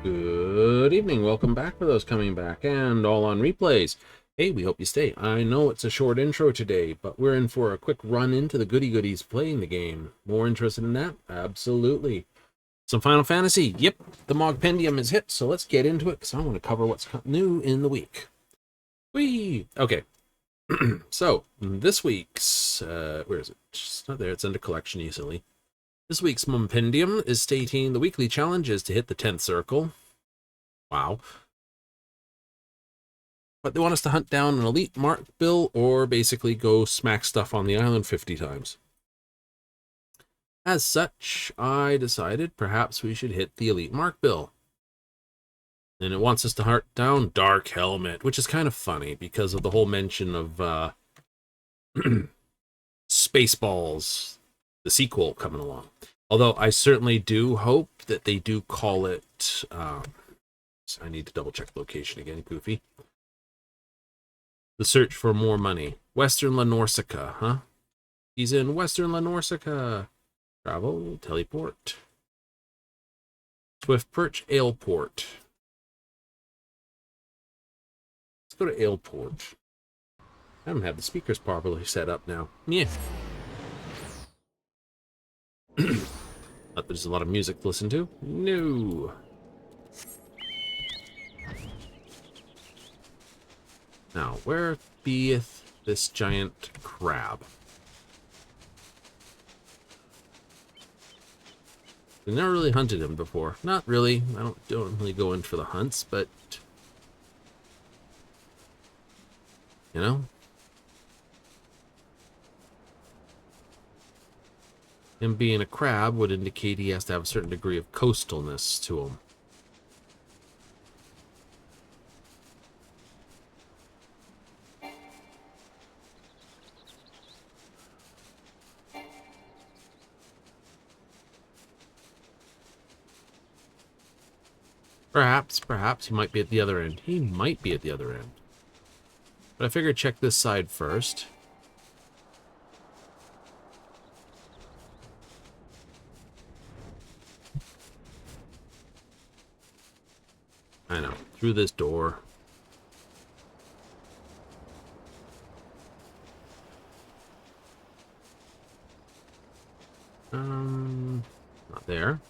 Good evening. Welcome back for those coming back and all on replays. Hey, we hope you stay. I know it's a short intro today, but we're in for a quick run into the goody goodies playing the game. More interested in that? Absolutely. Some Final Fantasy. Yep, the Mogpendium is hit, so let's get into it because I want to cover what's new in the week. Whee! Okay. So, this week's, where is it? It's not there. It's under collection easily. This week's Mogpendium is stating the weekly challenge is to hit the 10th circle. Wow. But they want us to hunt down an elite mark bill or basically go smack stuff on the island 50 times. As such, I decided perhaps we should hit the elite mark bill. And it wants us to hunt down Dark Helmet, which is kind of funny because of the whole mention of Spaceballs, the sequel coming along. Although I certainly do hope that they do call it... I need to double check the location again, Goofy. The search for more money. Western La Norsica, huh? He's in Western La Norsica. Travel, teleport. Swift Perch, Aleport. Let's go to Aleport. I haven't had the speakers properly set up now. Yeah. But there's a lot of music to listen to. No. Now, where beeth this giant crab? We've never really hunted him before. Not really. I don't really go in for the hunts, but you know, him being a crab would indicate he has to have a certain degree of coastalness to him. Perhaps he might be at the other end. He might be at the other end. But I figured check this side first. I know, through this door. Not there.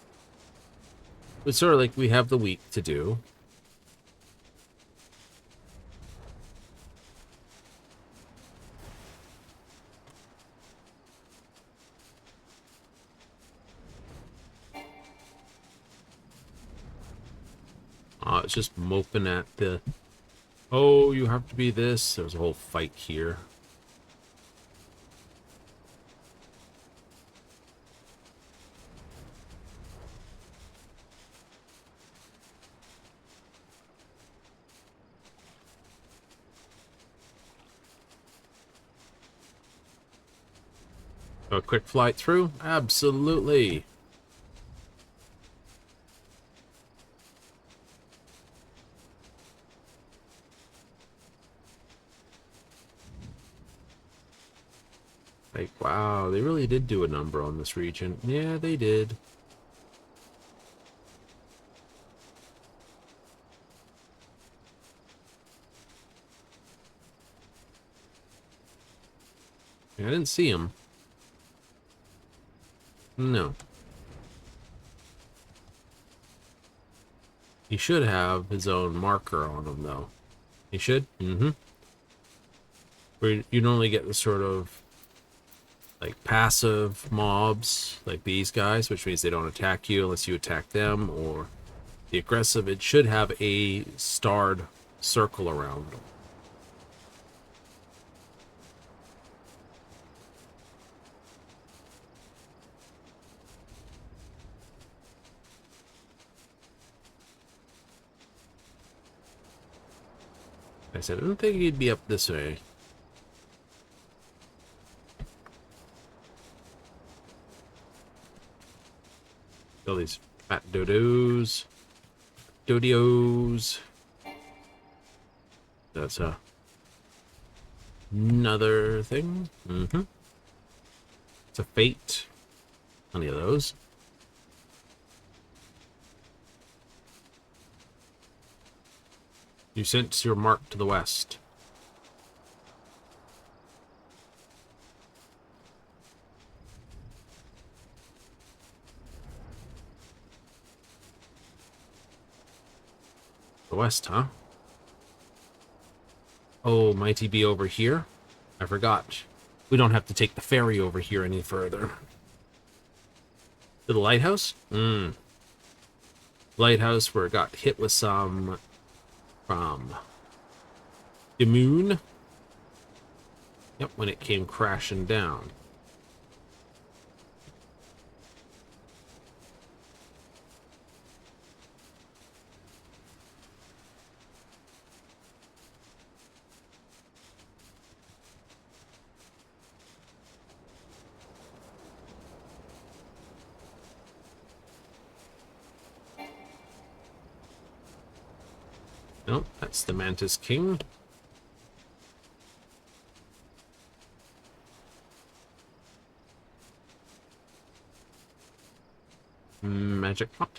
It's sort of like we have the week to do. It's just moping at the... Oh, you have to be this. There's a whole fight here. A quick flight through? Absolutely. Like, wow, they really did do a number on this region. Yeah, they did. I didn't see him. No. He should have his own marker on him, though. He should? Mm-hmm. Where you normally get the sort of like passive mobs like these guys, which means they don't attack you unless you attack them, or the aggressive, it should have a starred circle around them. I said, I don't think he'd be up this way. All these fat dodos. Dodios. That's another thing. Mm-hmm. It's a fate. Plenty of those. You sent your mark to the west. The west, huh? Oh, might he be over here? I forgot. We don't have to take the ferry over here any further. To the lighthouse? Lighthouse where it got hit with some from the moon. Yep, when it came crashing down. Nope, that's the Mantis King. Magic pot.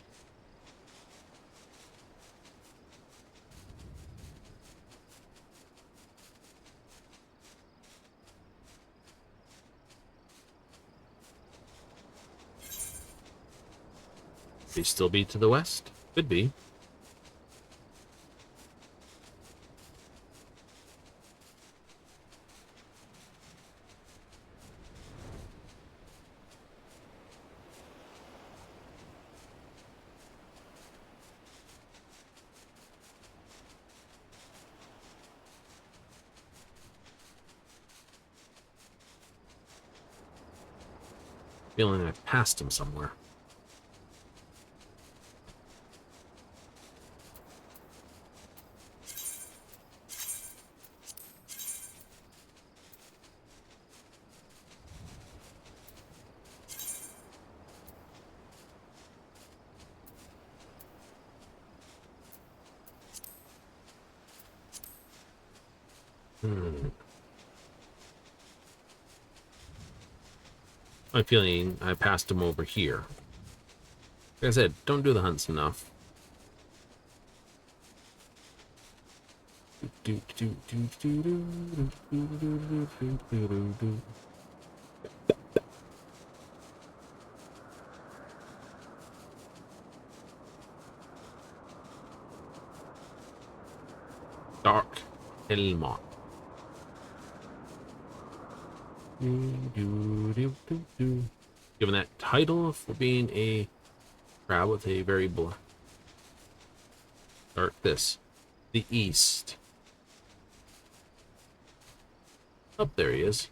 May still be to the west? Could be. Feeling I passed him somewhere. I'm feeling I passed him over here. Like I said, don't do the hunts enough. Dark Helmont. Given that title for being a crab with a very black. Start this. The East. Up there he is.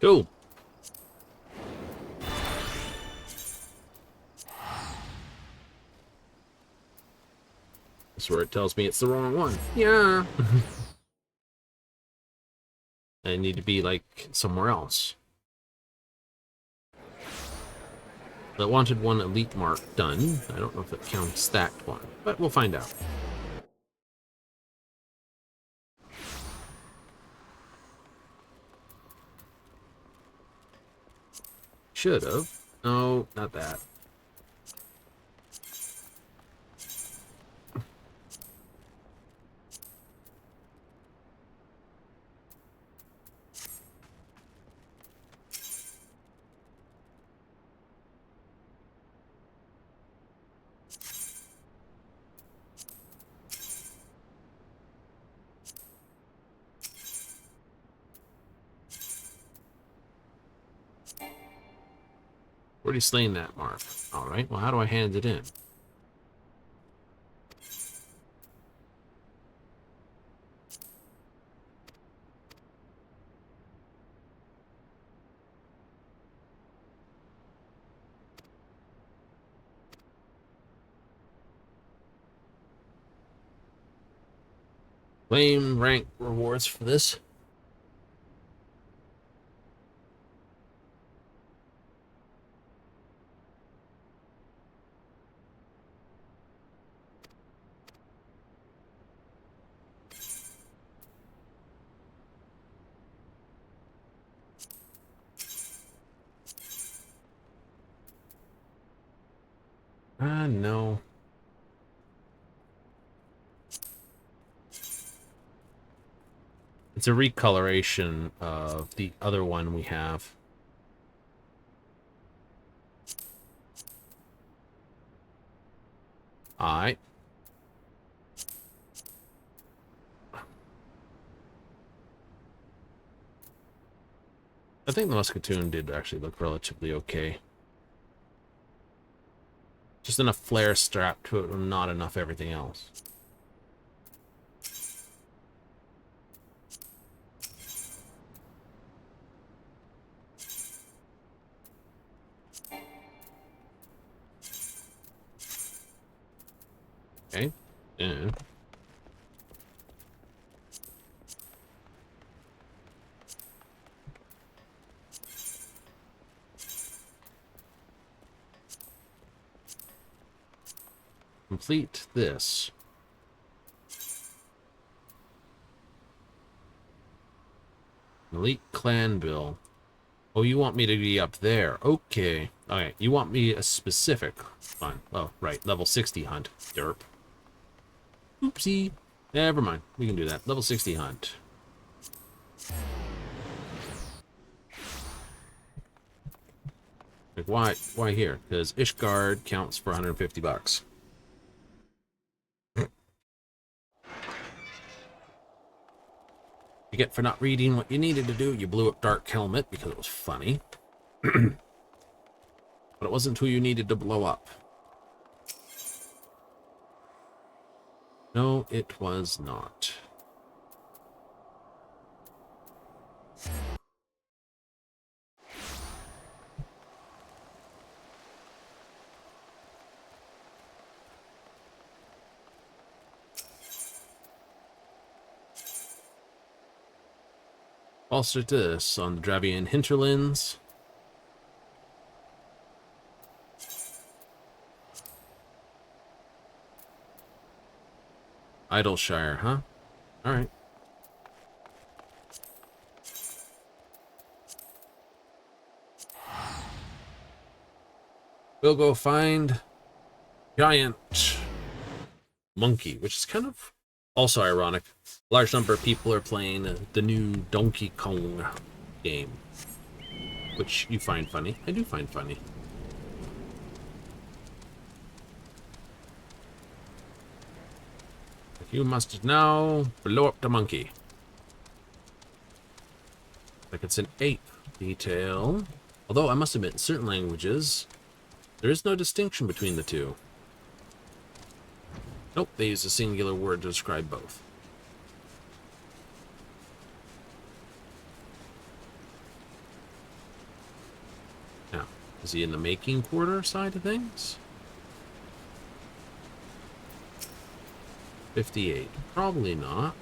Cool. That's where it tells me it's the wrong one. Yeah. I need to be like somewhere else. I wanted one elite mark done. I don't know if it counts that one, but we'll find out. Should have. No, not that. Already slain that mark. Alright, well, how do I hand it in? Claim rank rewards for this. No. It's a recoloration of the other one we have. Alright. I think the Muscatoon did actually look relatively okay. Just enough flare strap to it and not enough everything else. Okay. Yeah. Complete this. Elite Clan Bill. Oh, you want me to be up there. Okay. Alright, you want me a specific... Fine. Oh, right. Level 60 hunt. Derp. Oopsie. Never mind. We can do that. Level 60 hunt. Like, why here? Because Ishgard counts for 150 bucks. You get for not reading what you needed to do. You blew up Dark Helmet because it was funny. But it wasn't who you needed to blow up. No, it was not. Also this on the Dravian hinterlands. Idleshire, huh? Alright. We'll go find giant monkey, which is kind of also ironic. A large number of people are playing the new Donkey Kong game, which you find funny. I do find funny. You must now blow up the monkey. Like it's an ape detail. Although I must admit, in certain languages, there is no distinction between the two. Nope, they use a singular word to describe both. Now, is he in the making quarter side of things? 58. Probably not.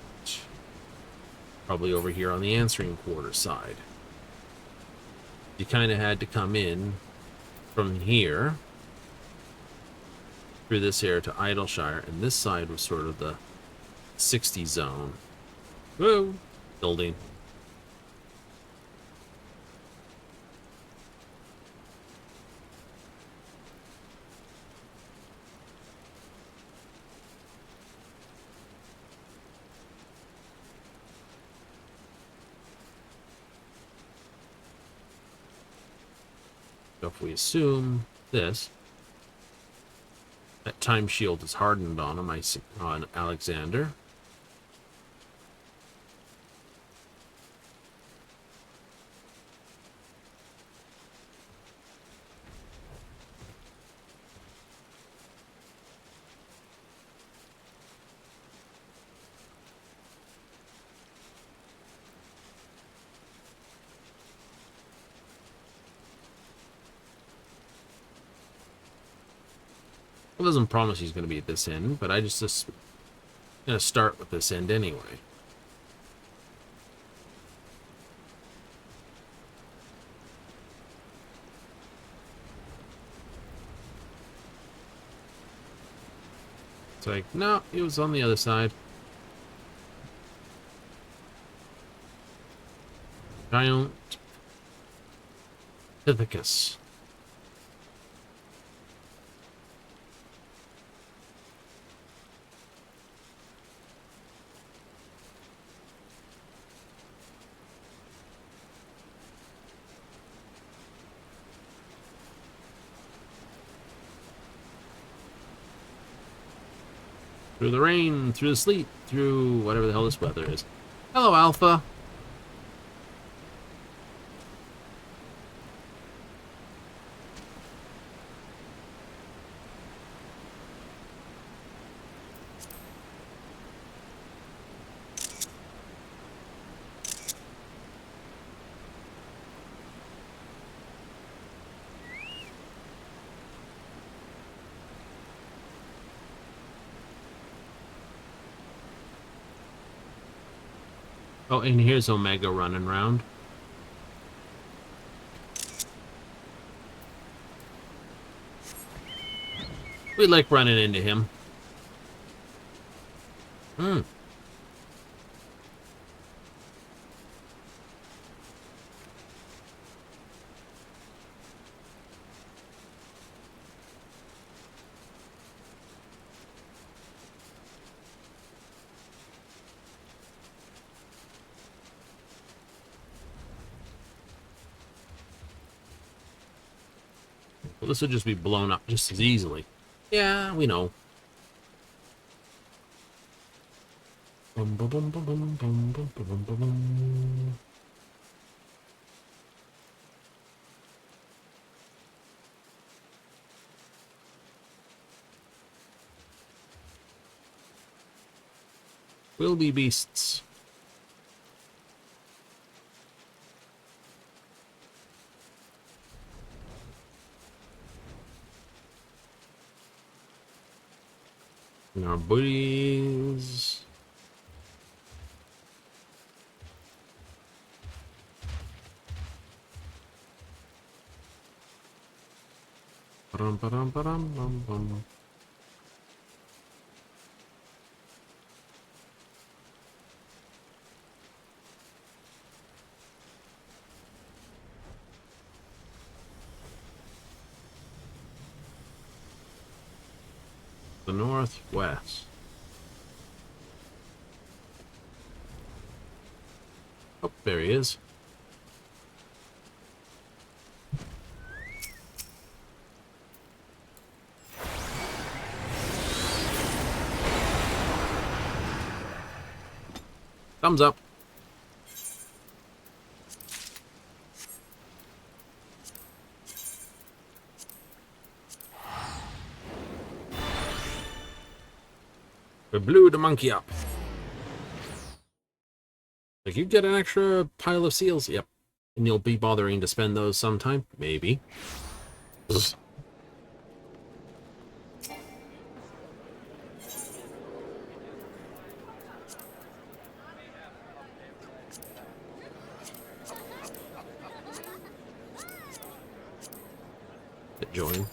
Probably over here on the answering quarter side. You kind of had to come in from here through this area to Idleshire, and this side was sort of the 60 zone. Whoa! Building. So if we assume this, that time shield is hardened on him, on Alexander. It doesn't promise he's going to be at this end, but I just going to start with this end anyway. It's like, no, it was on the other side. Giant Pithecus. Through the rain, through the sleet, through whatever the hell this weather is. Hello, Alpha. Oh, and here's Omega running around. We like running into him. Well, this would just be blown up just as easily. Yeah, we know. Bum, bum, bum, bum, bum, bum, bum, bum, bum, bum. Will be beasts. And our booties. Ba-dum, ba-dum, ba-dum, bum, bum. The northwest. Oh, there he is. Thumbs up. We blew the monkey up. Like, you get an extra pile of seals? Yep. And you'll be bothering to spend those sometime? Maybe. Ugh. Join.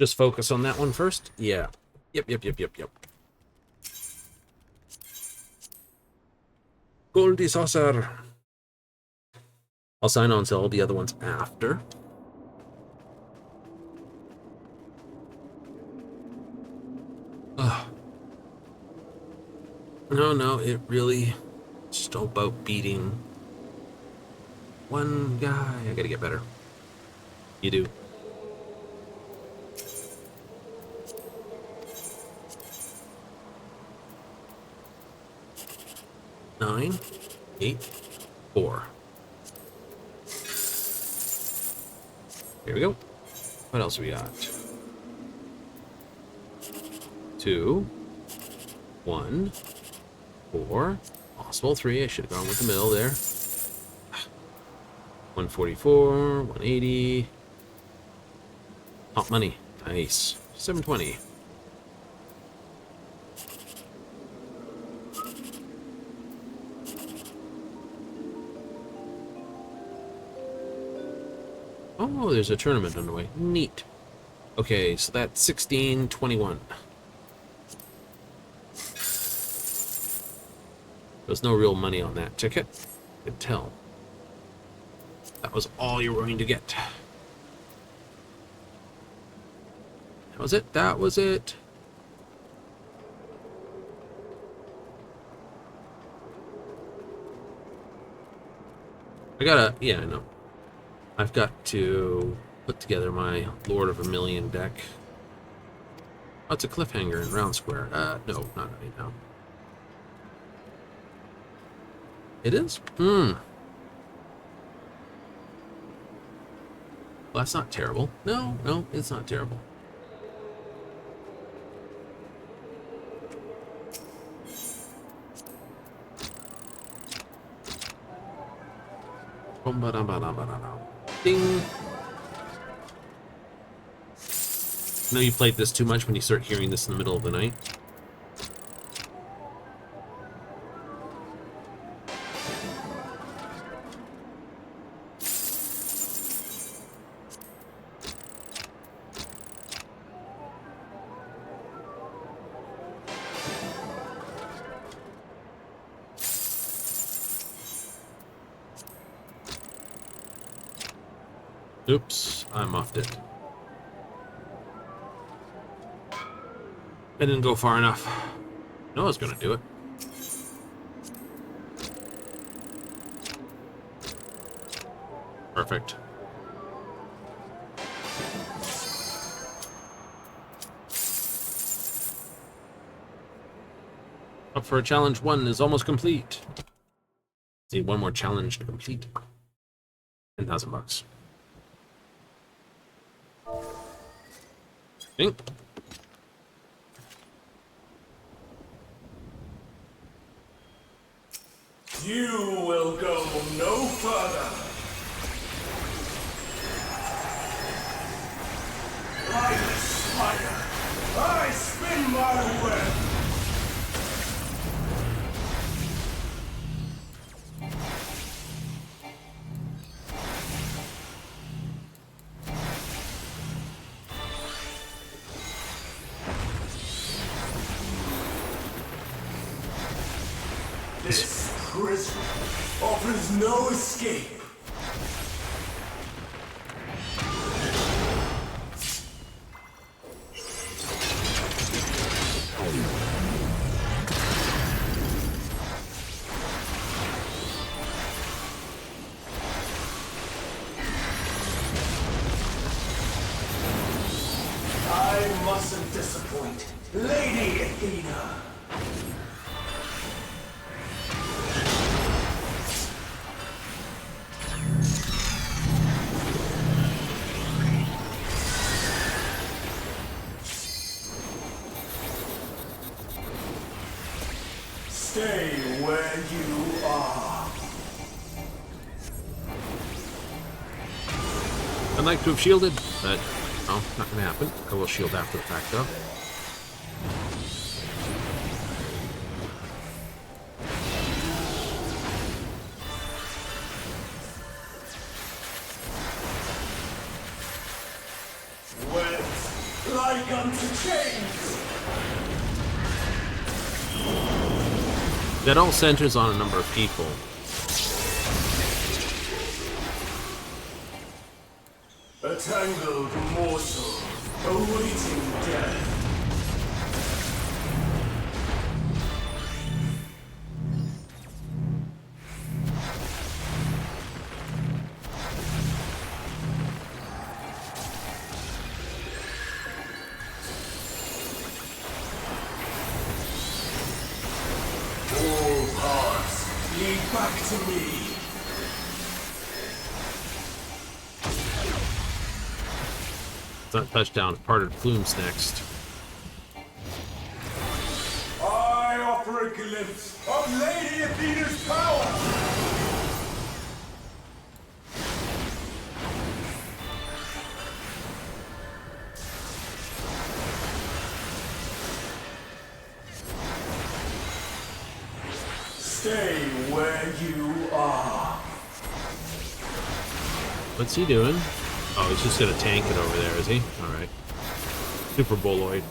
Just focus on that one first? Yeah. Yep. Goldie saucer. I'll sign on to all the other ones after. Ugh. No, it really just about beating one guy. I gotta get better. You do. Nine, 8, 4. Here we go. What else we got? 2, 1, 4. Possible 3. I should have gone with the middle there. 144, 180. Hot money. Nice. 720. Oh, there's a tournament underway. Neat. Okay, so that's 1621. There's no real money on that ticket. You could tell. That was all you were going to get. That was it. That was it. I gotta, yeah, I know. I've got to put together my Lord of a Million deck. Oh, it's a cliffhanger in Round Square. No, not right now. It is? Well, that's not terrible. No, it's not terrible. Ding! I know you played this too much when you start hearing this in the middle of the night. Oops, I muffed it. I didn't go far enough. No, I was gonna do it. Perfect. Up for a challenge 1 is almost complete. Need one more challenge to complete. $10,000. Ding. You will go no further. Like a spider, I spin my web. This prison offers no escape. I mustn't disappoint Lady Athena. Stay where you are. I'd like to have shielded, but no, not gonna happen. I will shield after the fact, though. Webs like unto chains. That all centers on a number of people. A tangled morsel awaiting death. All paths lead back to me. That touchdown parted plumes next. I offer a glimpse of Lady Athena's power. Stay where you are. What's he doing? Oh, he's just gonna tank it over there, is he? Alright. Super Boloid.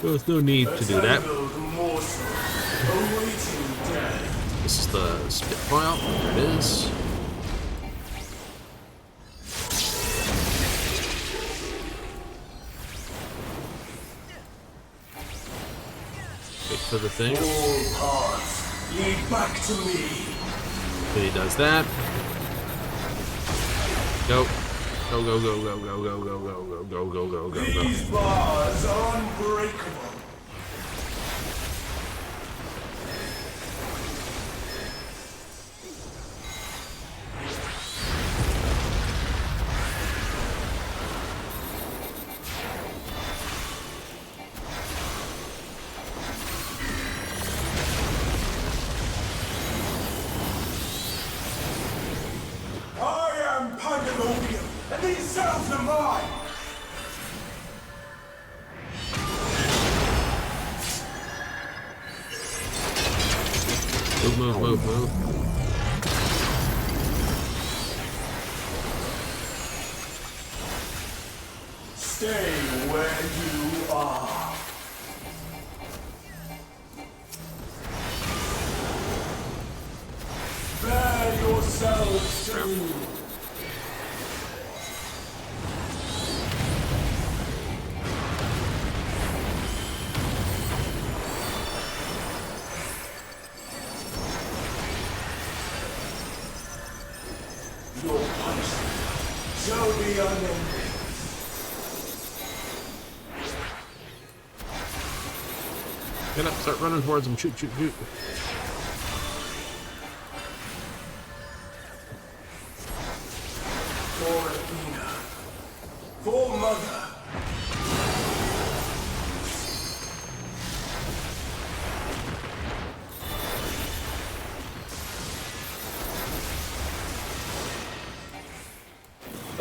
There's no need to do that. This is the Spitfire. There it is. for the thing. All paths lead back to me. So he does that. Go. Go, go, go, go, go, go, go, go, go, go, go, go, go. These bars are unbreakable. And these cells are mine! Move, move, move, move. Stay where you are. Bear yourselves true. Your punishment shall be unending. Get up, start running towards him. Shoot, shoot, shoot. For Athena. For Mother.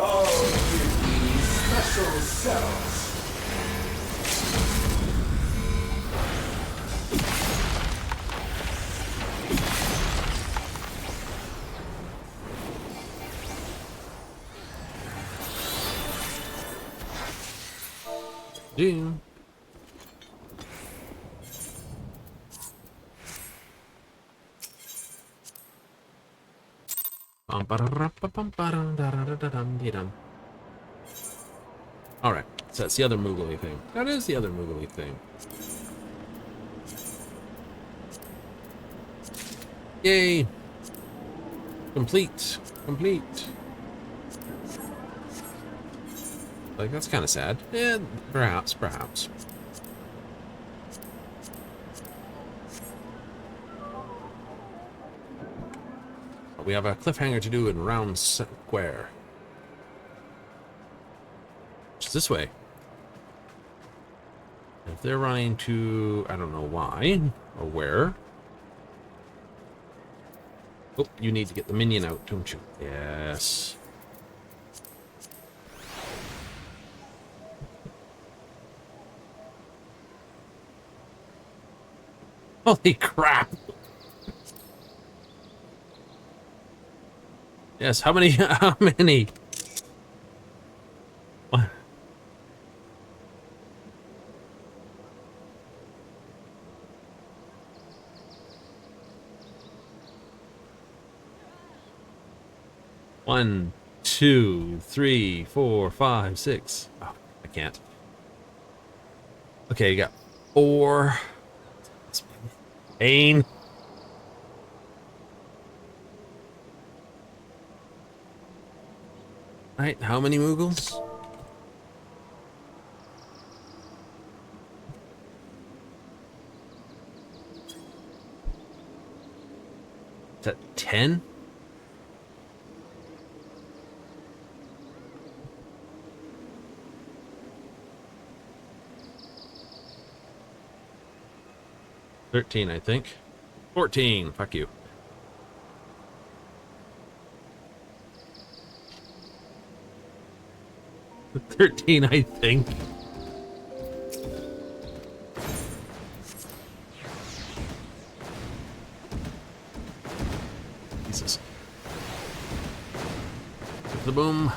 I'll give you special cells. Do. Alright, so that's the other Moogly thing. That is the other Moogly thing. Yay! Complete. Complete. Like, that's kind of sad. Yeah, perhaps, perhaps. But we have a cliffhanger to do in Round Square. Which is this way. If they're running to... I don't know why or where. Oh, you need to get the minion out, don't you? Yes. Holy crap! Yes, how many? How many? What? One, 2, 3, 4, 5, 6. Oh, I can't. Okay, you got 4. Pain. Right, how many Moogles? Is that 10? $13, I think. 14. Fuck you. 13, I think. Jesus. The boom.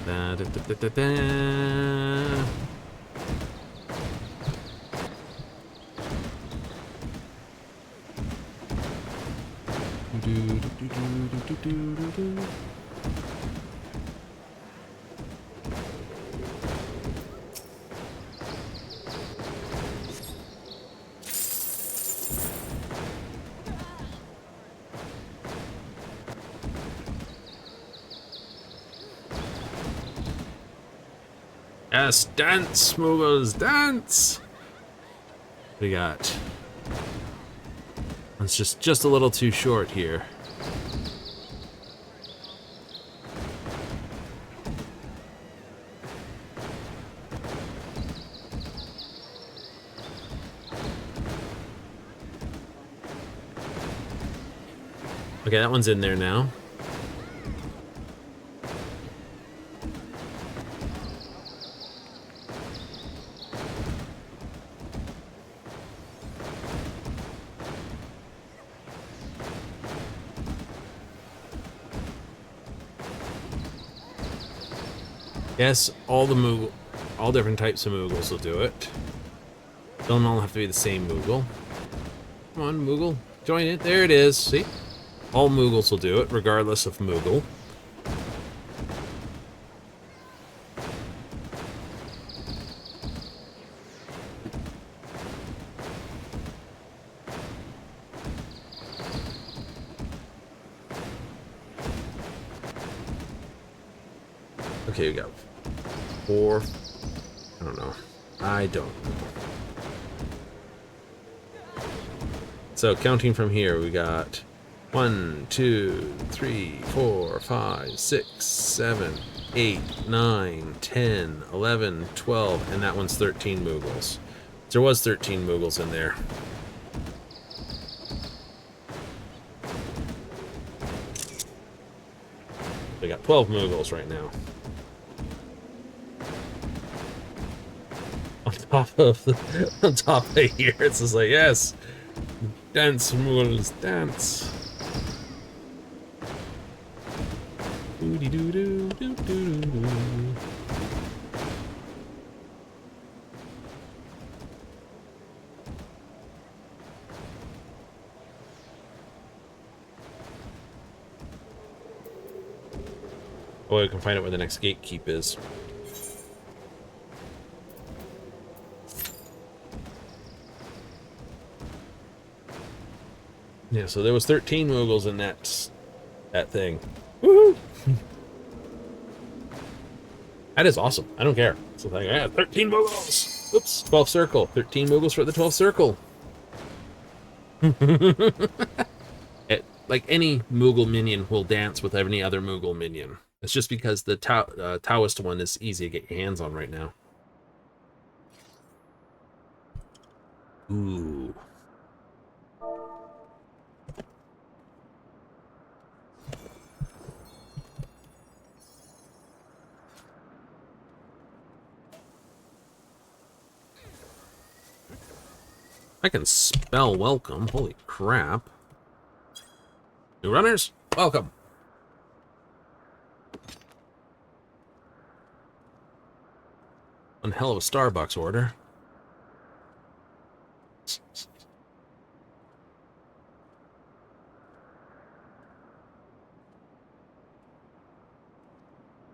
Da, da, da, da, da, da. Do, do, do, do, do, do, do, do. Yes, dance, Moogles, dance! We got... It's just a little too short here. Okay, that one's in there now. Yes, all different types of Moogles will do it. Don't all have to be the same Moogle. Come on, Moogle, join it. There it is. See? All Moogles will do it, regardless of Moogle. Okay, we got 4. I don't know. I don't know. So counting from here, we got 1, 2, 3, 4, 5, 6, 7, 8, 9, 10, 11, 12, and that one's 13 Moogles. There was 13 Moogles in there. We got 12 Moogles right now. On top of here, it's just like, yes, dance, Moogles, dance. Doody doo doo doo doo doo. Oh, we can find out where the next gatekeep is. Yeah, so there was 13 Moogles in that thing. Woohoo! That is awesome. I don't care. It's like, yeah, 13 Moogles! Oops, 12 circle. 13 Moogles for the 12 circle. Like any Moogle minion will dance with any other Moogle minion. It's just because the Taoist one is easy to get your hands on right now. Ooh. I can spell welcome. Holy crap. New runners, welcome. One hell of a Starbucks order.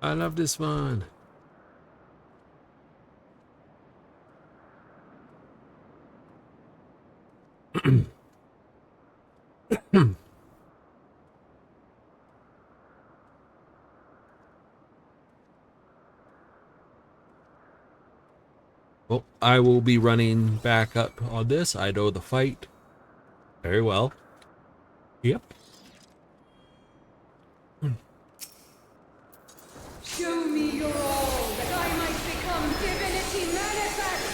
I love this one. Well, I will be running back up on this. I know the fight very well. Yep. Show me your all, that I might become divinity manifest!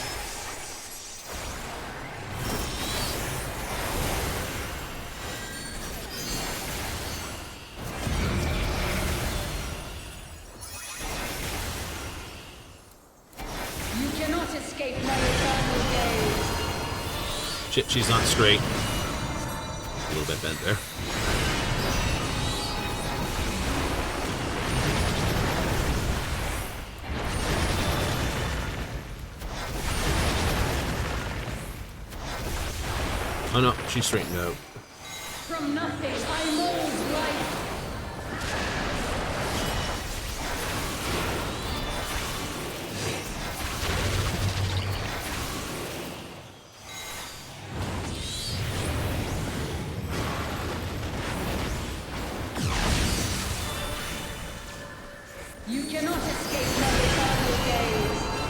You cannot escape my eternal gaze. Shit, she's not straight. A little bit bent there. Oh no, she's straightened out. From nothing, I mold life. You cannot escape my eternal gaze.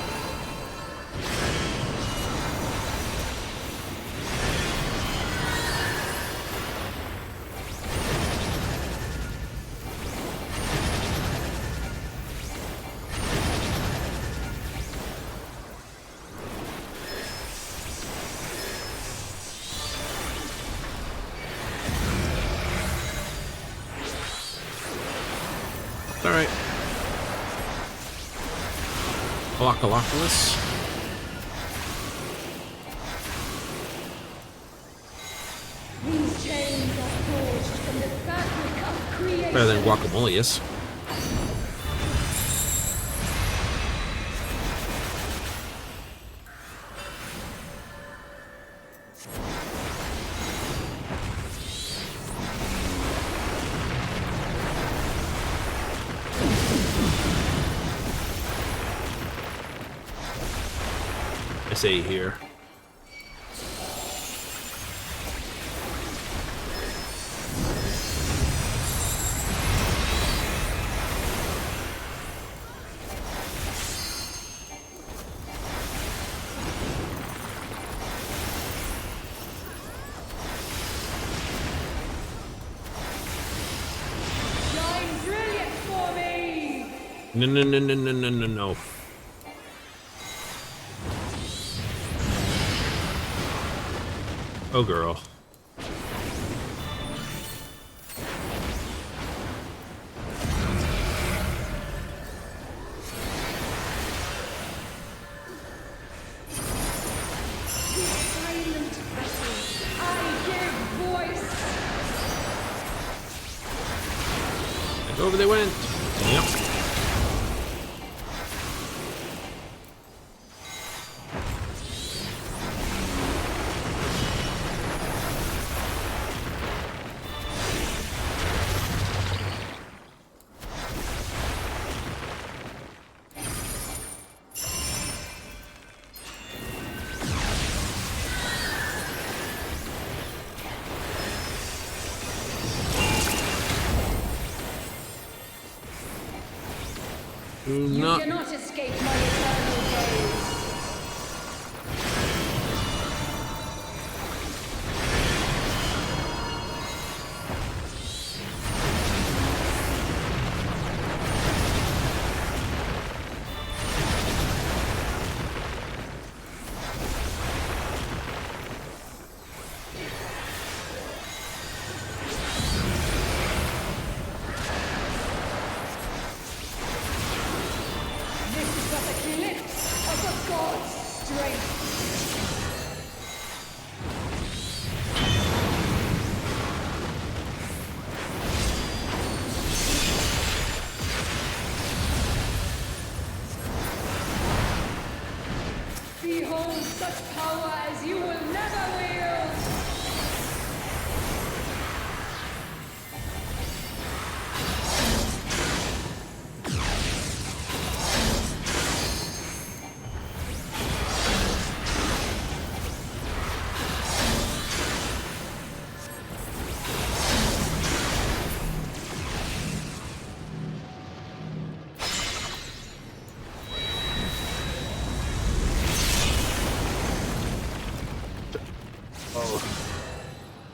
Colocoloculus. These chains are forged from the fabric of creation. Better than Guacamoleus. I say here. Shine brilliant for me! No, no, no, no, no, no, no, no. Oh, girl. Silent vessels, I give voice! And over they went. Yep. Do You not. cannot escape my eternal gaze. This is but a glimpse of the god's strength. Behold such power as you will never wield!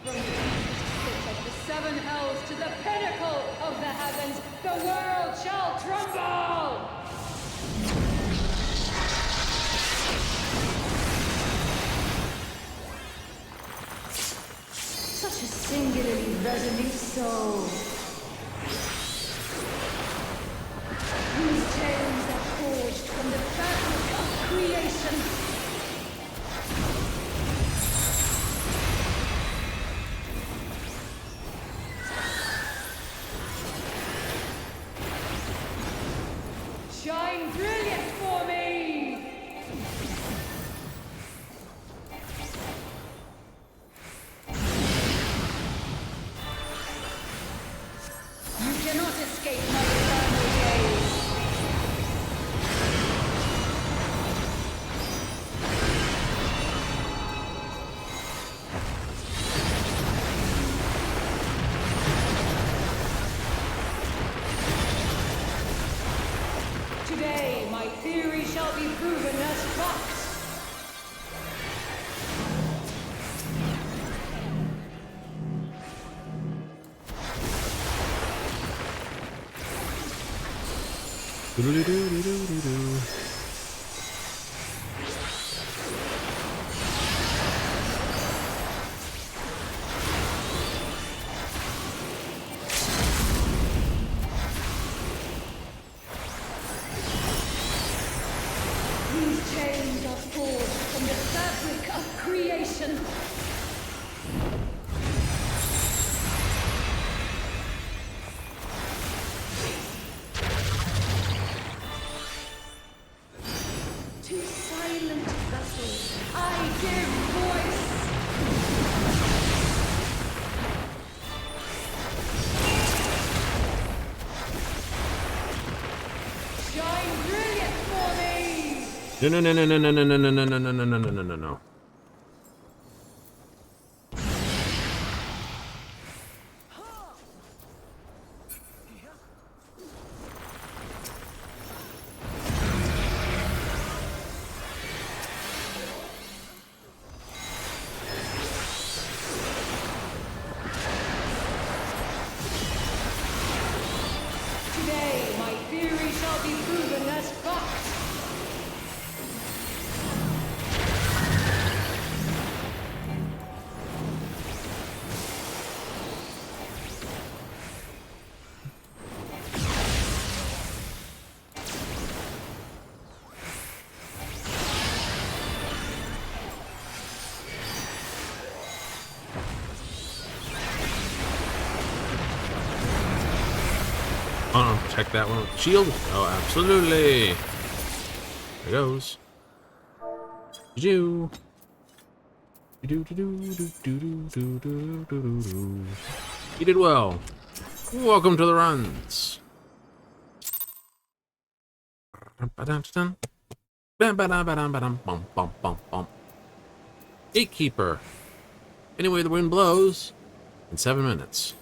From the pit of the seven hells to the pinnacle of the heavens, the world shall tremble! Such a singularly resolute soul. These chains are forged from the fabric of creation. Shine brilliant for me! You cannot escape my eternal gaze. Today, my theory shall be proven as fact. Do-do-do-do-do-do-do. These chains are forged from the fabric of creation. To silent vessels, I give voice. Shine brilliant for me! No, no, no, no, no, no, no, no, no, no, no, no, no, no, no, no, no. Today, my theory shall be proven as fact. Protect that one with the shield. Oh, absolutely. There it goes. You. You did well. Welcome to the runs. Gatekeeper. Anyway, the wind blows in 7 minutes.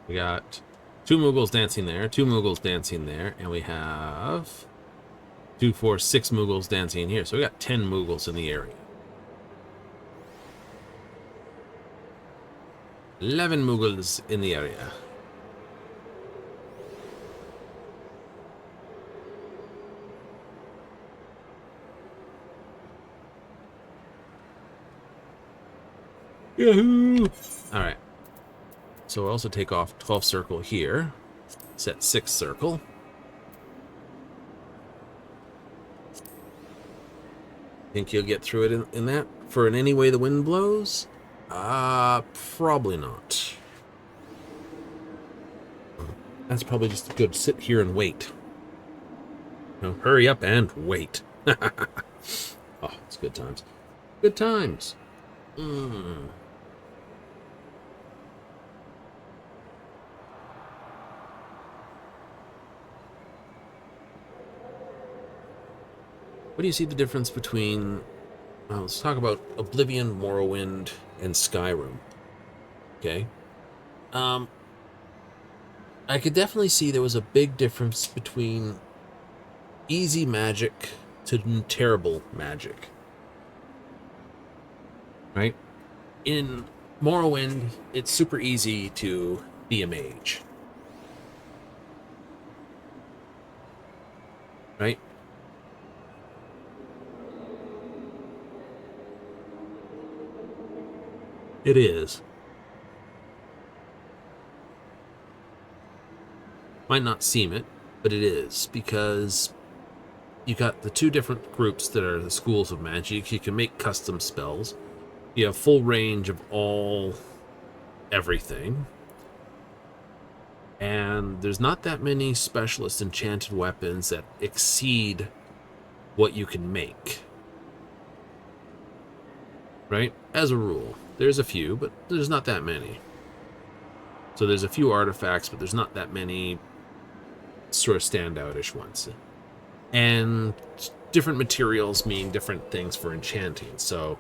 We got 2 Moogles dancing there, 2 Moogles dancing there, and we have 2, 4, 6 Moogles dancing here. So we got 10 Moogles in the area. 11 Moogles in the area. Yahoo! Alright. So we'll also take off 12 circle here. Set 6 circle. Think you'll get through it in that? For in any way the wind blows? Probably not. That's probably just a good sit here and wait. No, hurry up and wait. Oh, it's good times. Good times. What do you see the difference between... let's talk about Oblivion, Morrowind, and Skyrim. Okay? I could definitely see there was a big difference between easy magic to terrible magic. Right? In Morrowind, it's super easy to be a mage. Right? It is. Might not seem it, but it is, because you got the 2 different groups that are the schools of magic. You can make custom spells. You have full range of everything. And there's not that many specialist enchanted weapons that exceed what you can make. Right? As a rule. There's a few, but there's not that many. So there's a few artifacts, but there's not that many sort of standout-ish ones. And different materials mean different things for enchanting. So,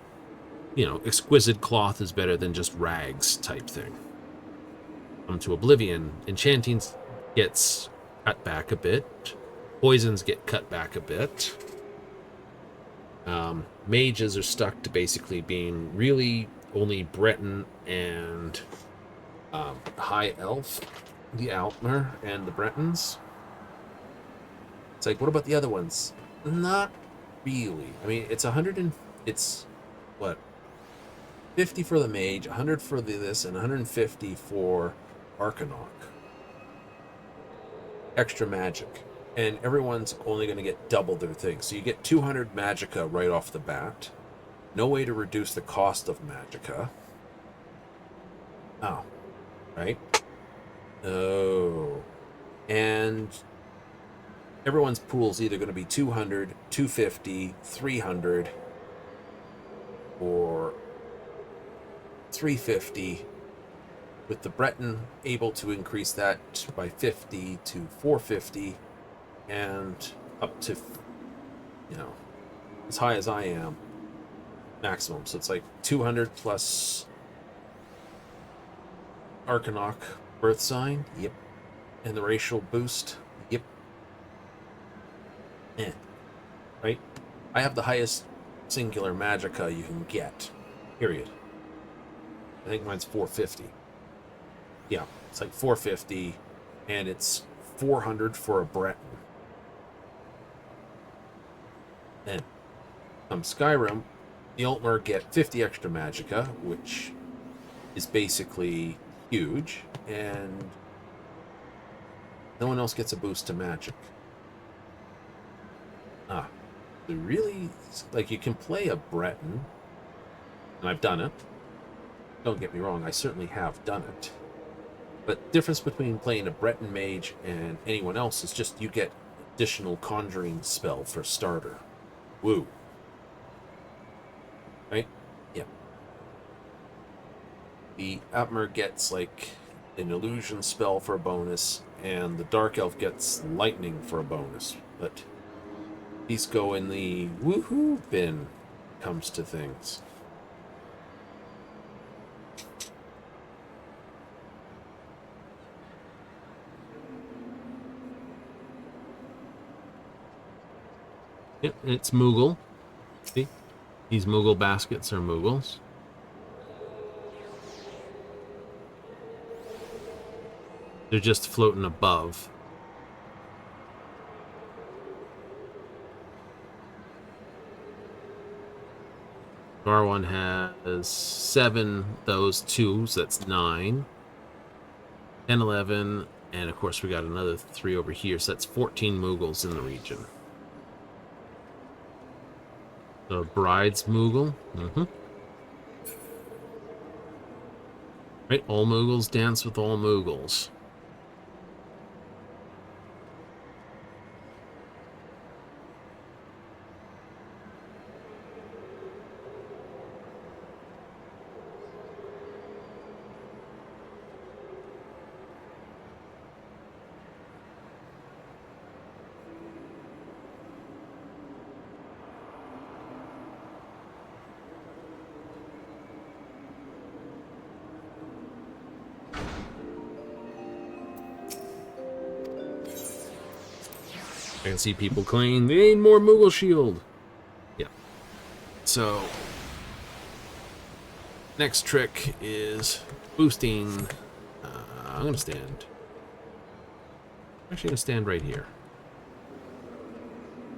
you know, exquisite cloth is better than just rags type thing. come to oblivion. Enchanting gets cut back a bit. Poisons get cut back a bit. Mages are stuck to basically being really only Breton and High Elf, the Altmer and the Bretons. It's like, what about the other ones? Not really. I mean, it's it's what, 50 for the mage, 100 for this, and 150 for Arcanok. Extra magic. And everyone's only going to get double their thing. So you get 200 magicka right off the bat. No way to reduce the cost of magicka. Oh. Right? Oh. And everyone's pool's either going to be 200, 250, 300, or 350, with the Breton able to increase that by 50 to 450, and up to, as high as I am, maximum. So it's like 200 plus Arcanok birth sign, yep. And the racial boost, yep. Right? I have the highest singular magicka you can get, period. I think mine's 450. Yeah, it's like 450, and it's 400 for a Breton. And Skyrim, the Altmer get 50 extra magicka, which is basically huge, and no one else gets a boost to magic. Really, like, you can play a Breton, and I've done it. Don't get me wrong, I certainly have done it. But the difference between playing a Breton mage and anyone else is just you get additional conjuring spell for starter. Woo. Right? Yeah. The Altmer gets like an illusion spell for a bonus, and the Dark Elf gets lightning for a bonus. But these go in the woohoo bin comes to things. Yep, it's Moogle. See? These Moogle baskets are Moogles. They're just floating above. Our one has 7, those 2, so that's 9. 10, 11, and of course we got another 3 over here, so that's 14 Moogles in the region. The Bride's Moogle. Right, all Moogles dance with all Moogles. I can see people claiming they need more Moogle Shield. Yeah. So, next trick is boosting. I'm going to stand. I'm actually going to stand right here.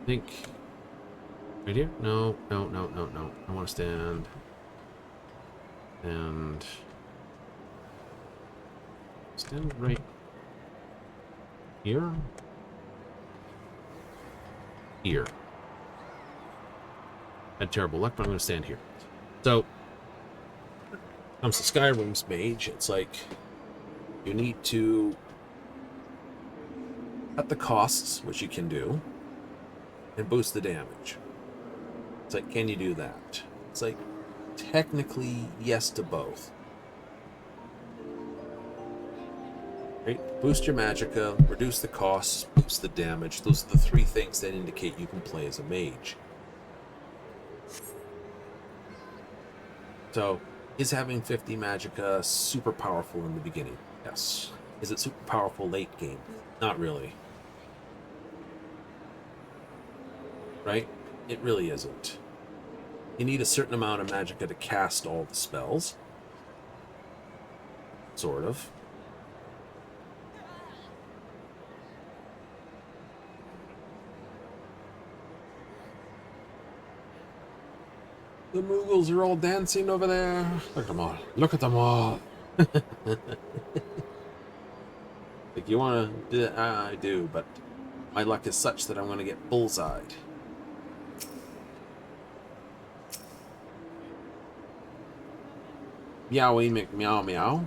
I think. Right here? No. I want to stand. And. Stand right here. Here. Had terrible luck, but I'm going to stand here. So, comes to Skyrim's mage, it's like you need to cut the costs, which you can do, and boost the damage. It's like, can you do that? It's like, technically, yes to both. Right? Boost your magicka, reduce the costs, boost the damage. Those are the 3 things that indicate you can play as a mage. So, Is having 50 magicka super powerful in the beginning? Yes. Is it super powerful late game? Not really. Right? It really isn't. You need a certain amount of magicka to cast all the spells. Sort of. The Moogles are all dancing over there. Look at them all. Look at them all. Like, you want to do that? I do, but my luck is such that I'm going to get bullseyed. Meowie McMeow Meow.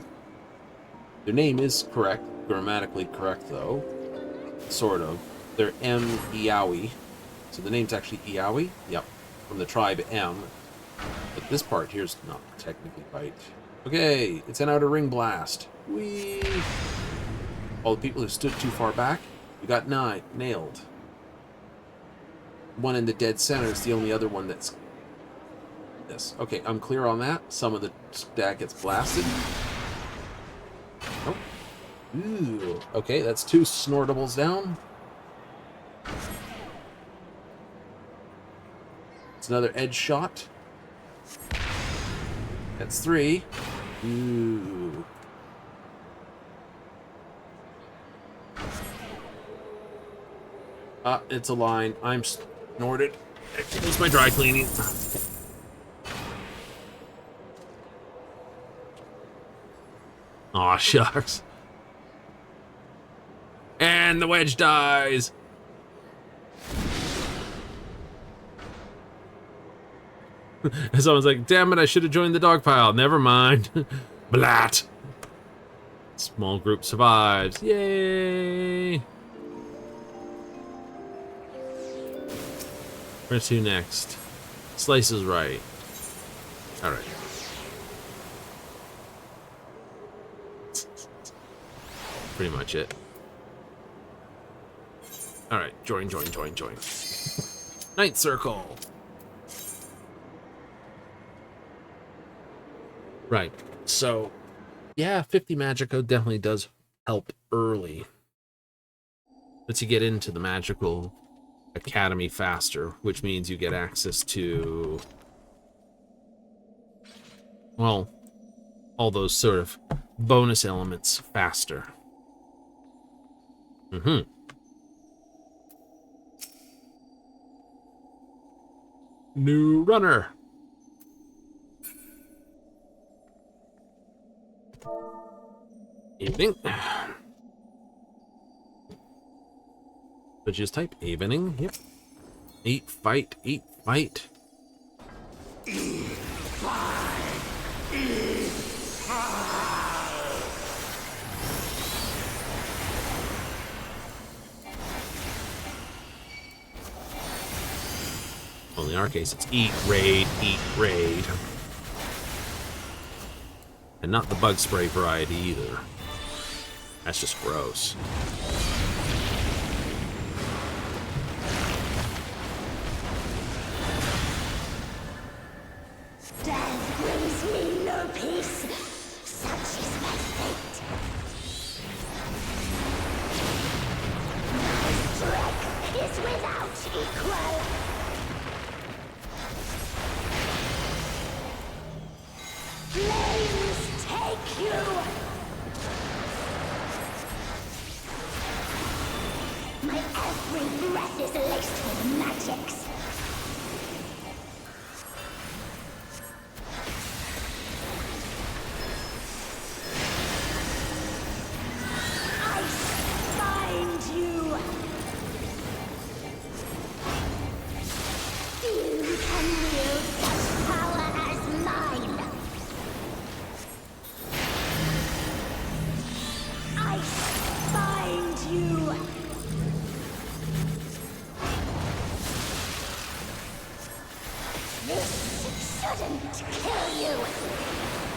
Their name is correct, grammatically correct though. Sort of. They're M-Eowie. So the name's actually Eowie. Yep. From the tribe M. But this part here's not technically right. Okay, it's an outer ring blast. Whee! All the people who stood too far back, you got nailed. One in the dead center is the only other one that's this. Okay, I'm clear on that. Some of the stack gets blasted. Oh. Ooh. Okay, that's 2 snortables down. It's another edge shot. That's 3. Ooh. It's a line. I'm snorted. It's my dry cleaning. Aw, shucks. And the wedge dies. Someone's like, damn it, I should have joined the dog pile. Never mind. Blat. Small group survives. Yay. Where's who next? Slice is right. Alright. Pretty much it. Alright, join. Ninth circle. Right. So, yeah, 50 Magico definitely does help early. Lets you get into the magical academy faster, which means you get access to, well, all those sort of bonus elements faster. New runner. Evening. So just type evening. Yep. Eat, fight. Well, in our case, it's eat, raid. And not the bug spray variety either. That's just gross. Death brings me no peace. Such is my fate. My strength is without equal. Flames take you. My every breath is laced with magics.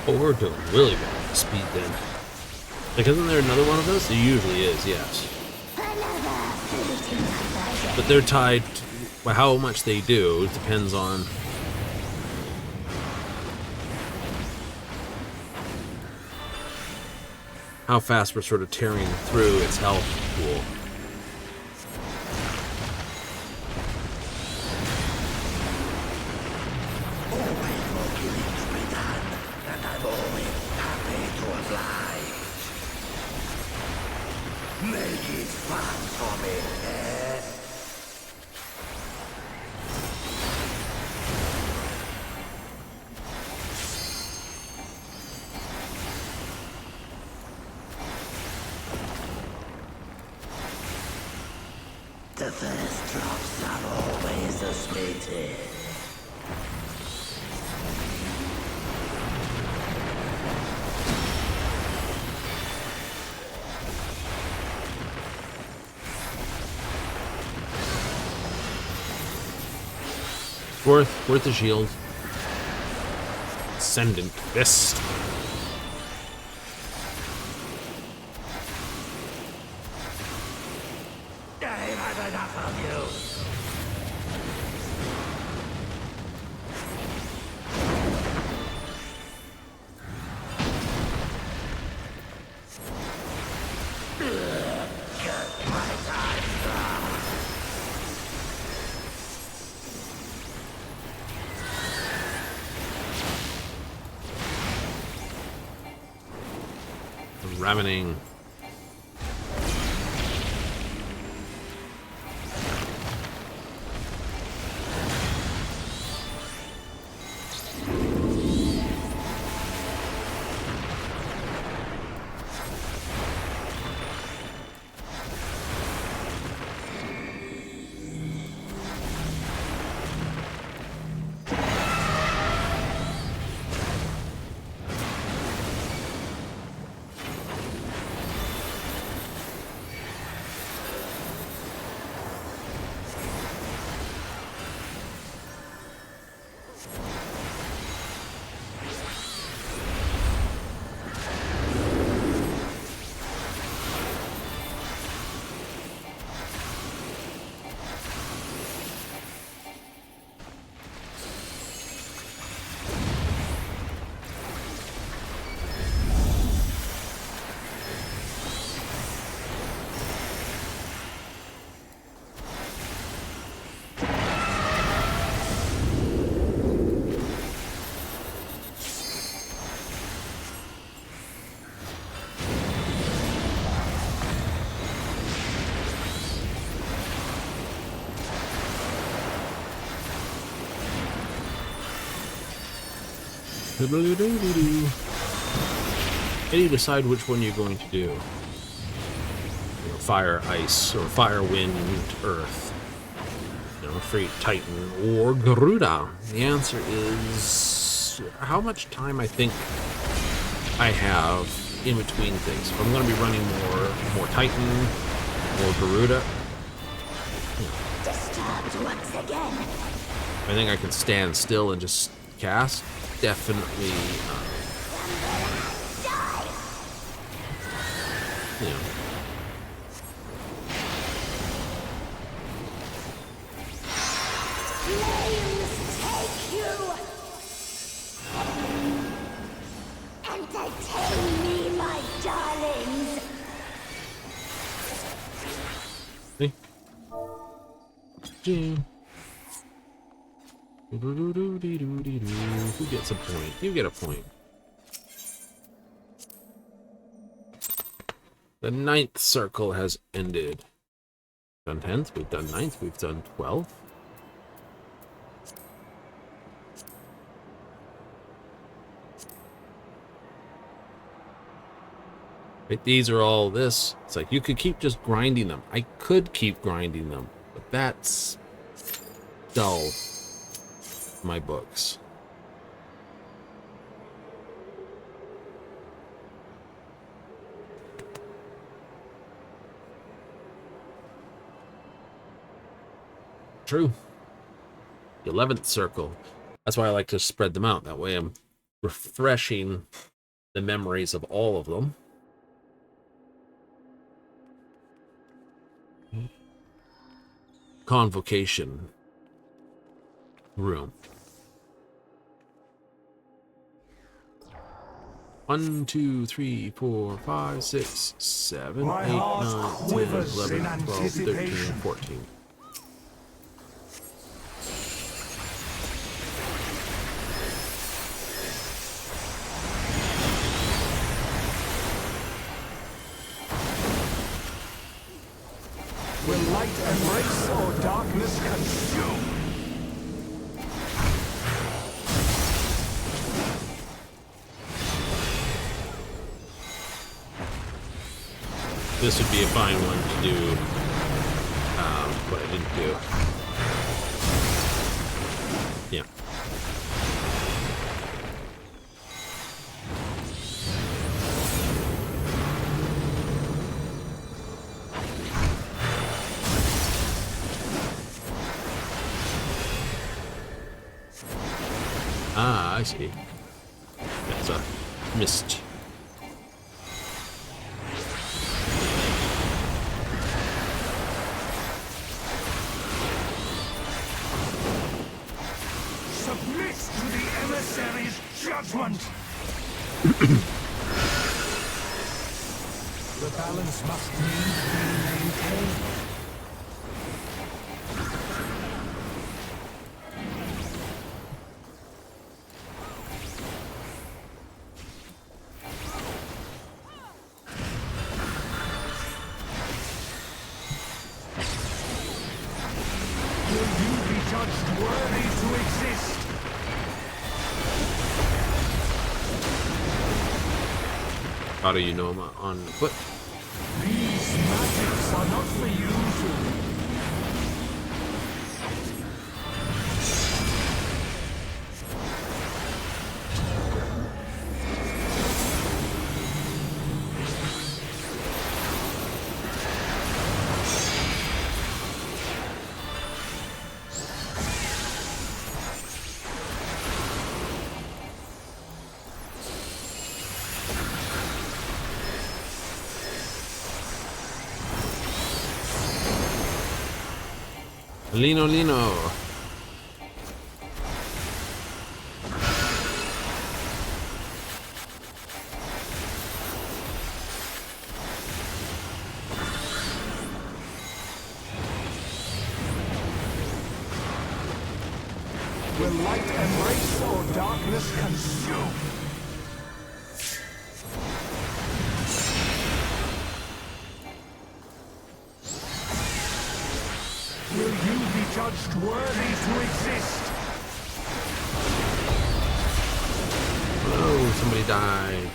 Oh, we're doing really well with speed then. Like, isn't there another one of those? There usually is, yes. But they're tied to how much they do. It depends on how fast we're sort of tearing through its health pool. The first drops are always the sweetest. Worth the shield. Ascendant Fist. I've had enough of you. Ravening. And you decide which one you're going to do. You know, fire, ice, or fire, wind, earth. You know, free Titan or Garuda. The answer is how much time I think I have in between things. If I'm going to be running more Titan or Garuda, Disturbed once again. I think I can stand still and just cast. Definitely, you know. Flames take you. Entertain me, my darlings. See? Who gets a point? You get a point. The 9th circle has ended. We've done 10th, we've done 9th, we've done 12th. Right, these are all this. It's like you could keep just grinding them. I could keep grinding them, but that's dull. My books. True. The 11th circle. That's why I like to spread them out. That way I'm refreshing the memories of all of them. Convocation room. 1, 2, 3, 4, 5, 6, 7, 8, My 9, heart 10, quivers 11, in 12, 13, anticipation. 14. Will light embrace or darkness consume? This would be a fine one to do, but I didn't do. Yeah. Ah, I see. That's a mist. Submit to the emissary's judgment! The balance must needs be maintained. Will you be judged worthy to exist? How do you know I'm on foot? These magics are not for you to... Lino, Lino. Will light embrace or darkness consume? Will you be judged worthy to exist? Oh, somebody died.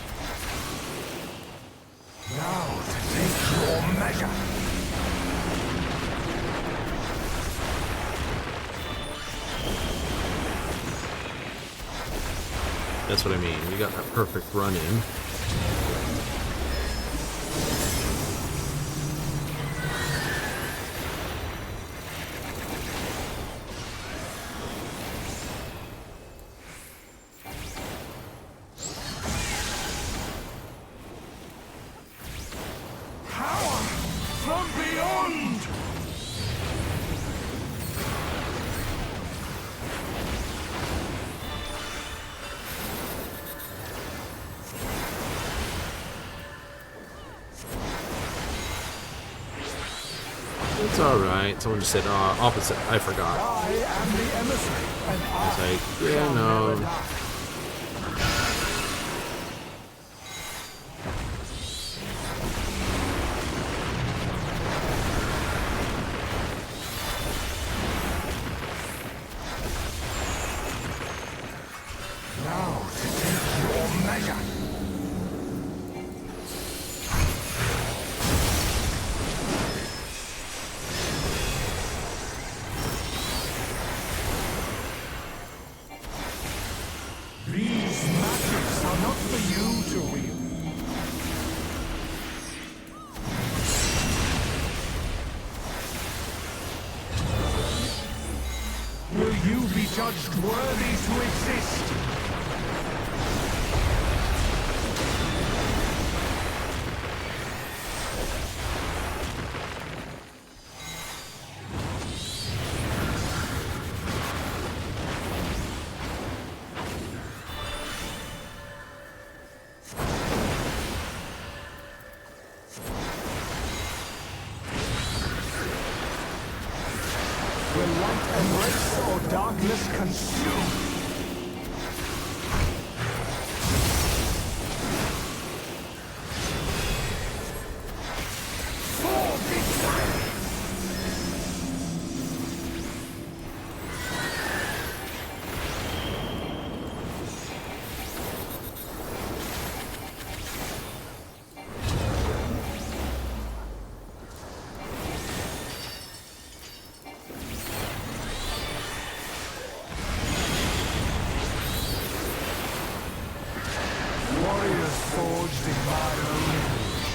Now to take your measure. That's what I mean. We got that perfect run in. Power from beyond! It's alright. Someone just said opposite. I forgot. I am the emissary, and I It's like, yeah, shall no. never die. Now to take your measure. These magics are not for you to wield. Will you be judged worthy to exist? Will light embrace or darkness consume? Warriors forged in my own image.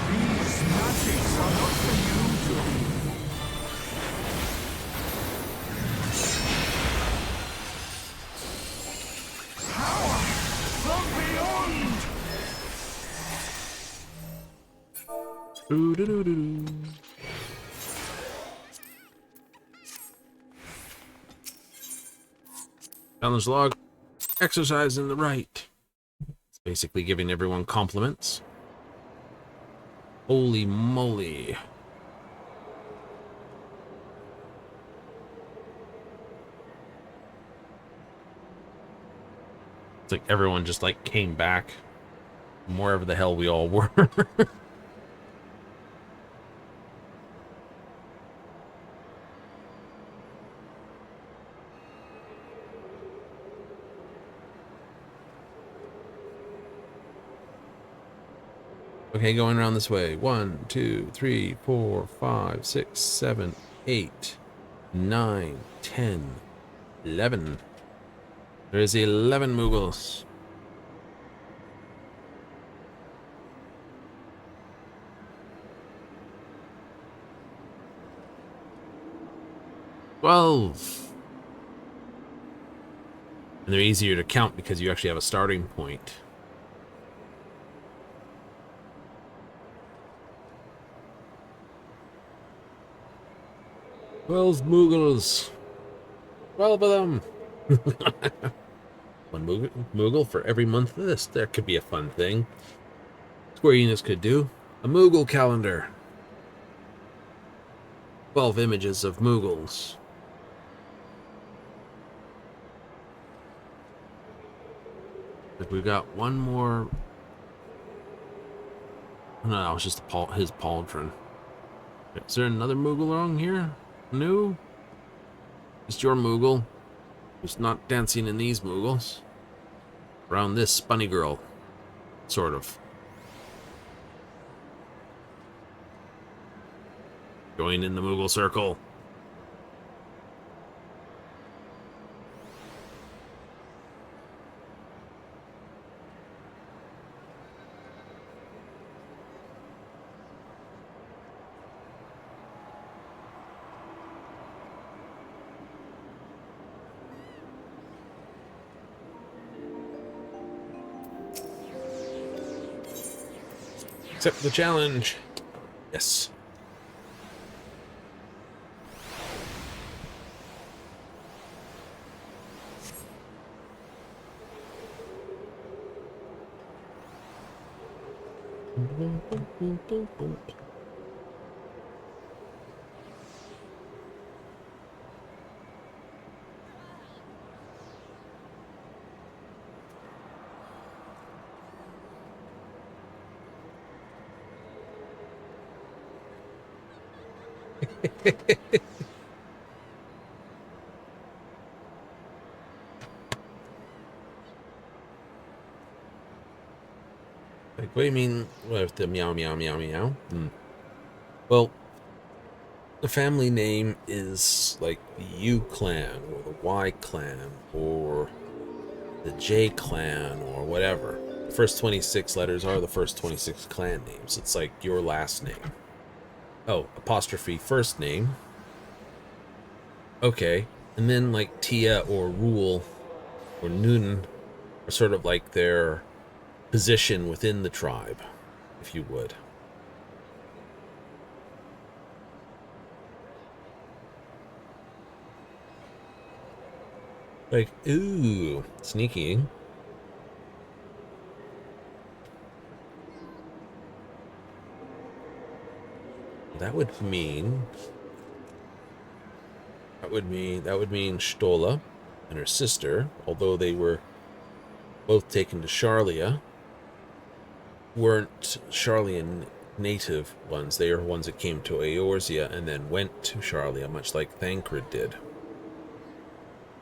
These magics are not for you to read. From beyond! Doo-doo-doo-doo. Challenge log. Exercise in the right. It's basically giving everyone compliments. Holy moly. It's like everyone just like came back from wherever the hell we all were. Okay, going around this way. 1, 2, 3, 4, 5, 6, 7, 8, 9, 10, 11. There's 11 Moogles. And they're easier to count because you actually have a starting point. Twelve Moogles. 12 of them. One Moogle for every month of this. There could be a fun thing. Square Enix could do a Moogle calendar. 12 images of Moogles. If we've got one more. No, that was just his pauldron. Is there another Moogle along here? No? Just your Moogle, who's not dancing in these Moogles. Around this spunny girl. Sort of. Join in the Moogle circle. Accept the challenge. Yes. Like, what do you mean with the meow, meow, meow, meow? Well, the family name is like the U clan or the Y clan or the J clan or whatever. The first 26 letters are the first 26 clan names. It's like your last name. Oh, apostrophe first name. Okay. And then like Tia or Rule or Nun are sort of like their position within the tribe, if you would. Like, ooh, sneaky. That would mean Stola and her sister, although they were both taken to Charlia, weren't Charlian native ones. They are ones that came to Eorzea and then went to Charlia, much like Thancred did.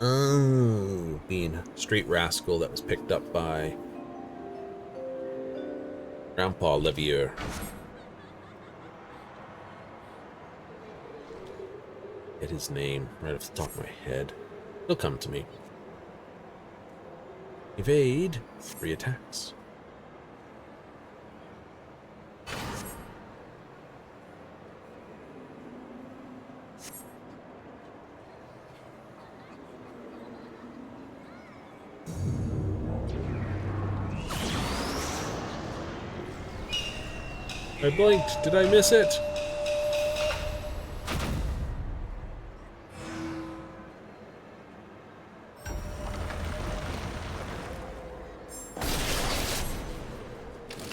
Oh, being a street rascal that was picked up by Grandpa Levier. Get his name right off the top of my head. He'll come to me. Evade. 3 attacks. I blinked. Did I miss it?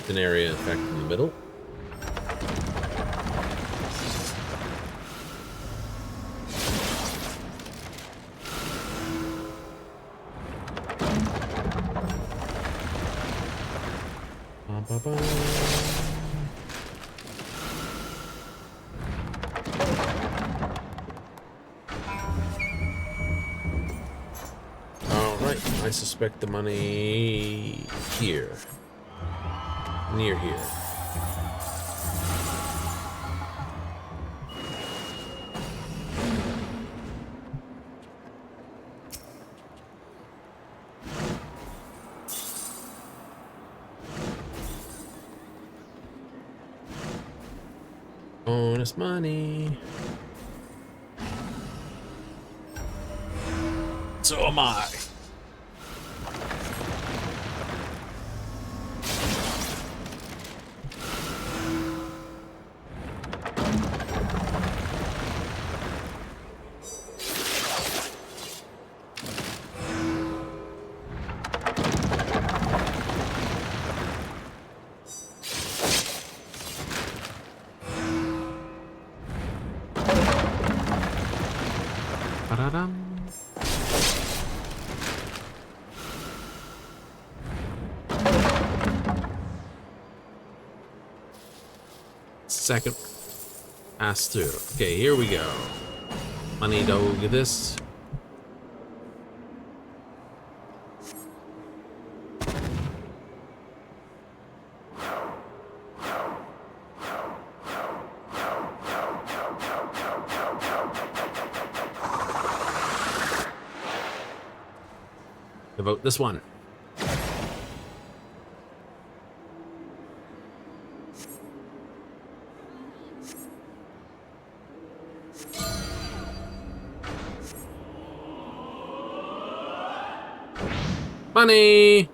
An area effect in the middle. Alright, I suspect the money here. Near here. Bonus money. So am I. Ba-da-dum. Second pass through. Okay, here we go. Money dog this. Vote this one. Money.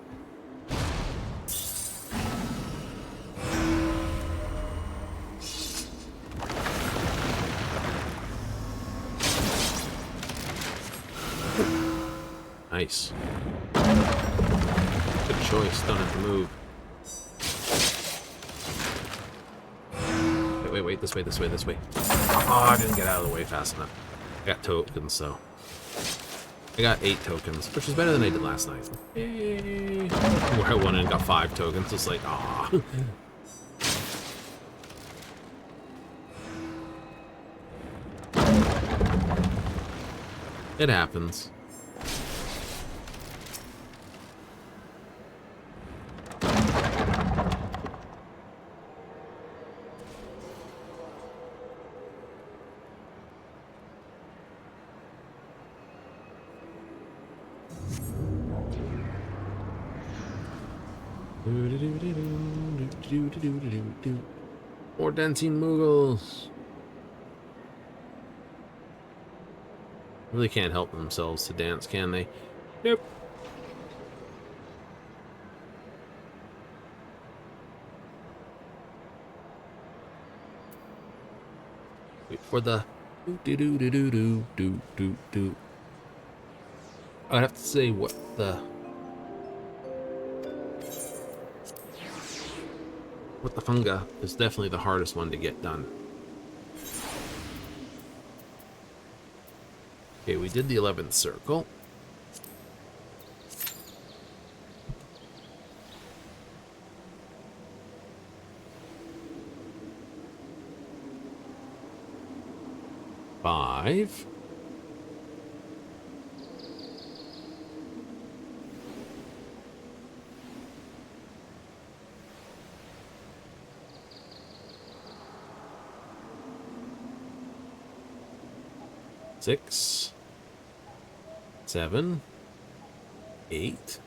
Nice. Good choice. Don't have to move. Wait. This way. Oh, I didn't get out of the way fast enough. I got tokens, so. I got 8 tokens, which is better than I did last night. Yay. Where I won and got 5 tokens. It's like, ah. It happens. More dancing Mughals. Really can't help themselves to dance, can they? Nope. for the do do do do do do do do. I'd have to say what the funga is definitely the hardest one to get done. Okay, we did the 11th circle. Five. Six. 7, 8,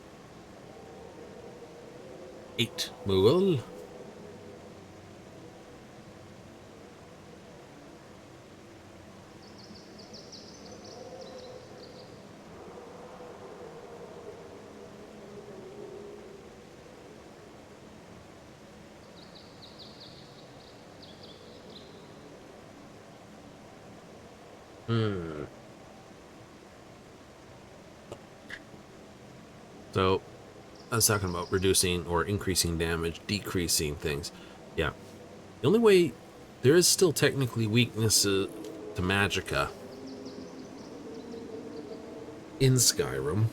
8 Mughal. So, I was talking about reducing or increasing damage, decreasing things. Yeah. The only way... There is still technically weaknesses to magicka in Skyrim,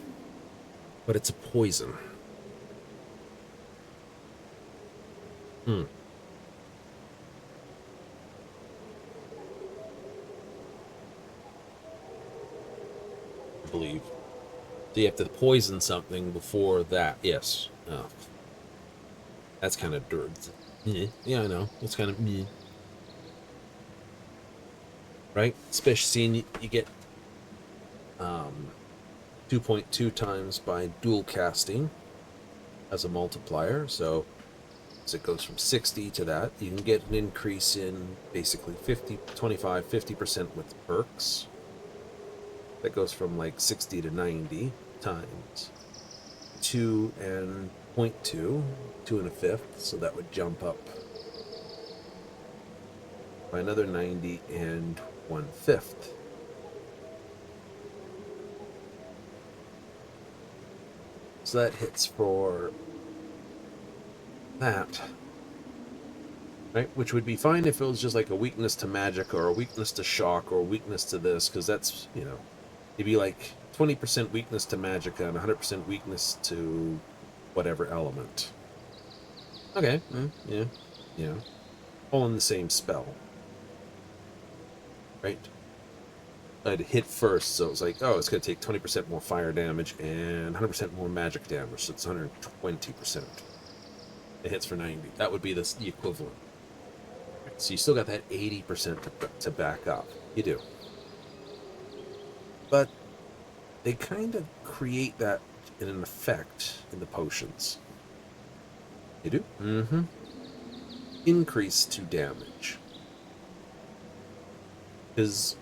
but it's a poison. I believe. So you have to poison something before that. Yes. Oh. That's kind of dirt. Yeah, I know. It's kind of meh. Right? Especially seeing you get 2.2 times by dual casting as a multiplier. So as it goes from 60 to that, you can get an increase in basically 50, 25, 50% with perks. That goes from like 60 to 90 times 2 and 0.2, 2 and a fifth, so that would jump up by another 90 and 1/5. So that hits for that, right? Which would be fine if it was just like a weakness to magic or a weakness to shock or a weakness to this, because that's, you know, it'd be like 20% weakness to magicka and 100% weakness to whatever element. Okay, yeah, all in the same spell, right? I'd hit first, so it was like, oh, it's going to take 20% more fire damage and 100% more magic damage, so it's 120%. It hits for 90. That would be the equivalent. So you still got that 80% to back up. You do. But they kind of create that in an effect in the potions. You do? Mm-hmm. Increase to damage. Because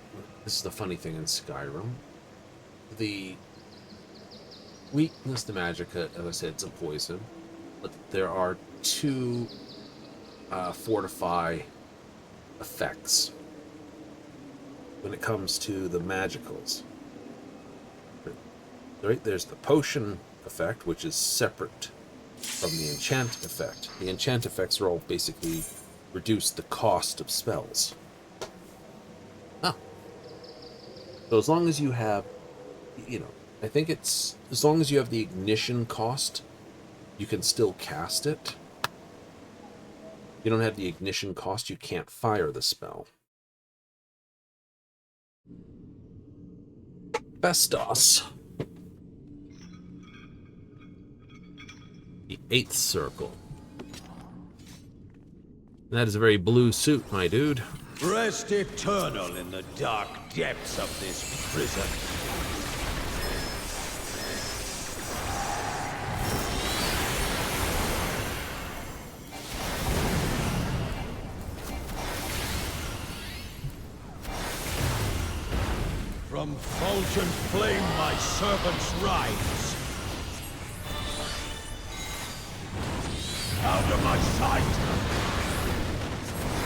this is the funny thing in Skyrim. The weakness to magicka, as I said, it's a poison. But there are 2 fortify effects when it comes to the magicals. Right, there's the potion effect, which is separate from the enchant effect. The enchant effects are all basically reduce the cost of spells. So as long as you have, you know, I think it's, as long as you have the ignition cost, you can still cast it. If you don't have the ignition cost, you can't fire the spell. Bestos. The 8th circle. That is a very blue suit, my dude. Rest eternal in the dark depths of this prison. From fulgent flame my servants rise. Out of my sight!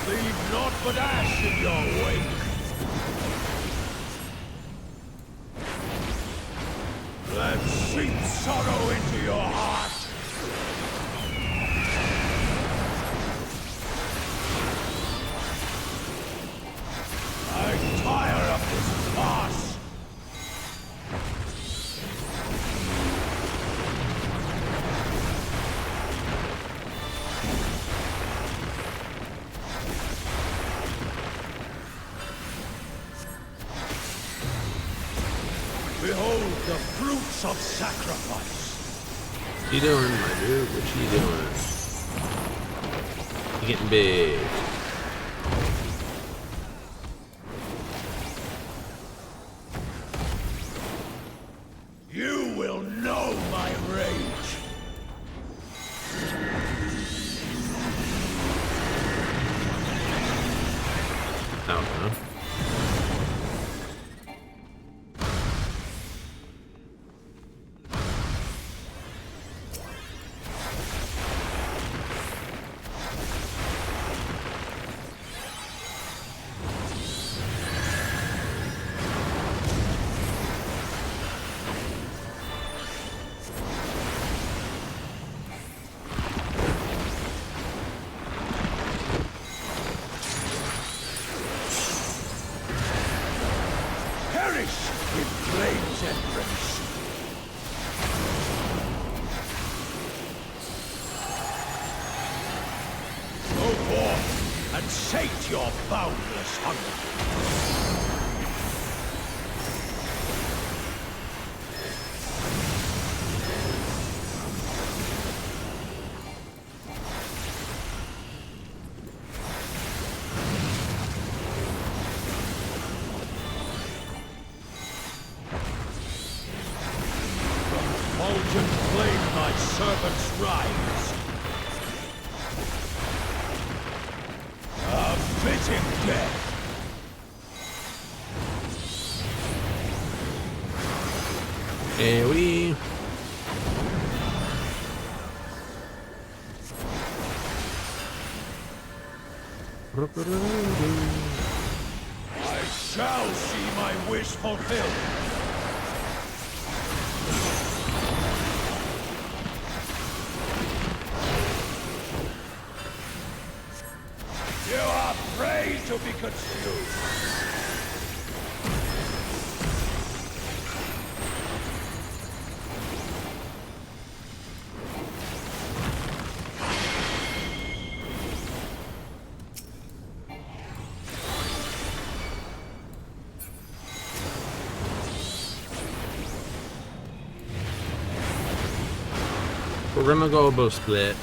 Leave naught but ash in your wake! seep sorrow into your heart. I tire of this farce. Behold the fruits of sacrifice. What you doing, my dude? What you doing? You getting big. You will know my rage. I don't know. In flames embrace. Go forth and sate your boundless hunger. Fulgent flame thy servants rise. A fitting death. AoE. I shall see my wish fulfilled. You are prey to be consumed. We're gonna go bow split.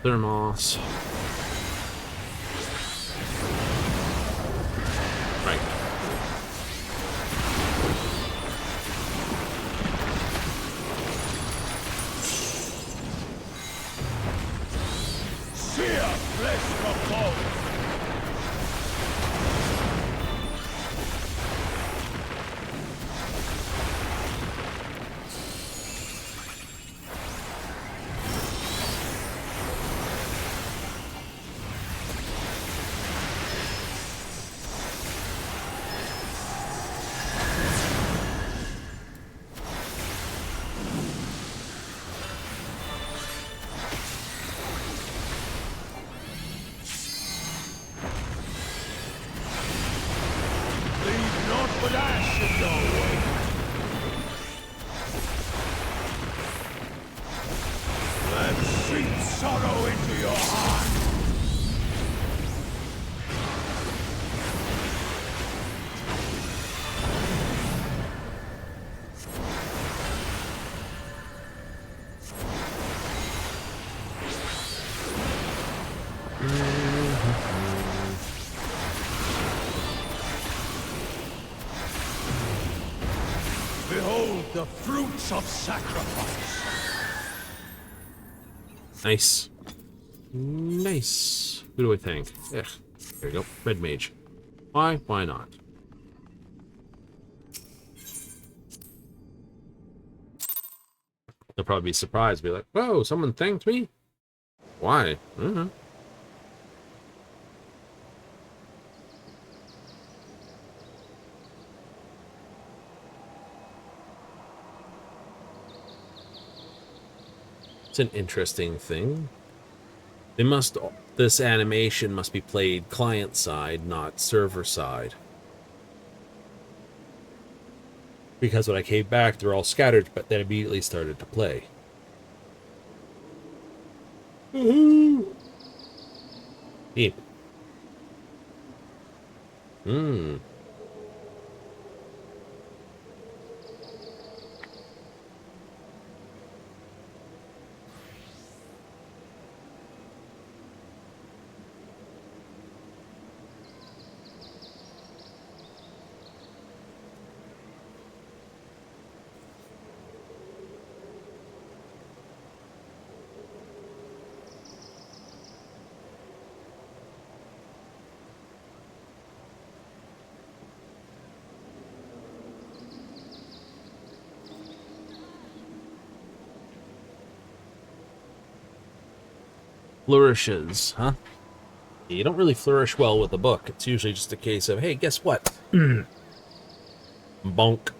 Thermos. Right. Sear flesh from bone. Leave naught but ash in your way. Let seep sorrow into your heart. Behold the fruits of sacrifice. Nice. Nice. Who do I think? Ugh. There you go. Red mage. Why? Why not? They'll probably be surprised. Be like, whoa, someone thanked me? Why? I don't know. It's an interesting thing. This animation must be played client side, not server side. Because when I came back, they're all scattered, but then immediately started to play. Woohoo! Neat. Hmm. Flourishes, huh? You don't really flourish well with a book. It's usually just a case of, hey, guess what? Bonk.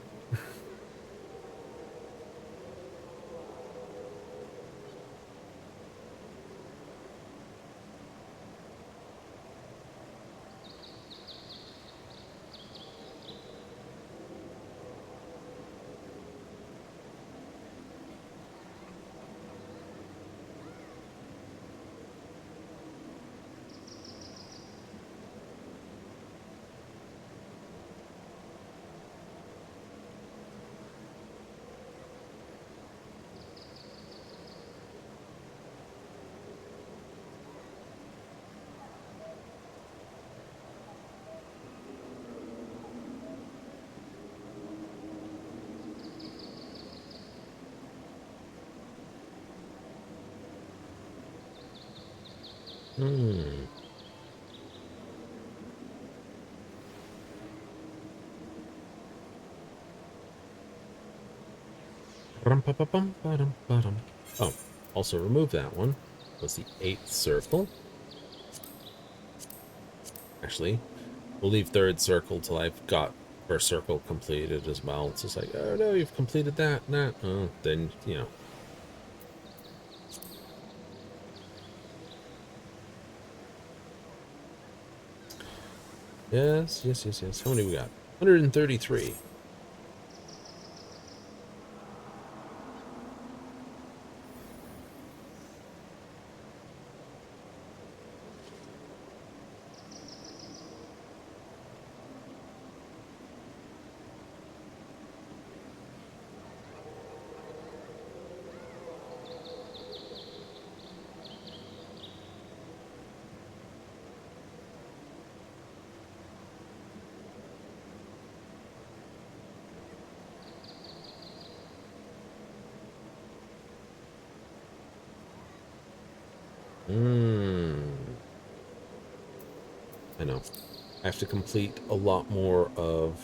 Hmm. Oh, also remove that one. Was the 8th circle. Actually, we'll leave 3rd circle till I've got first circle completed as well. It's just like, oh no, you've completed that. Nah. Oh, then, you know. Yes. How many we got? 133. I know. I have to complete a lot more of...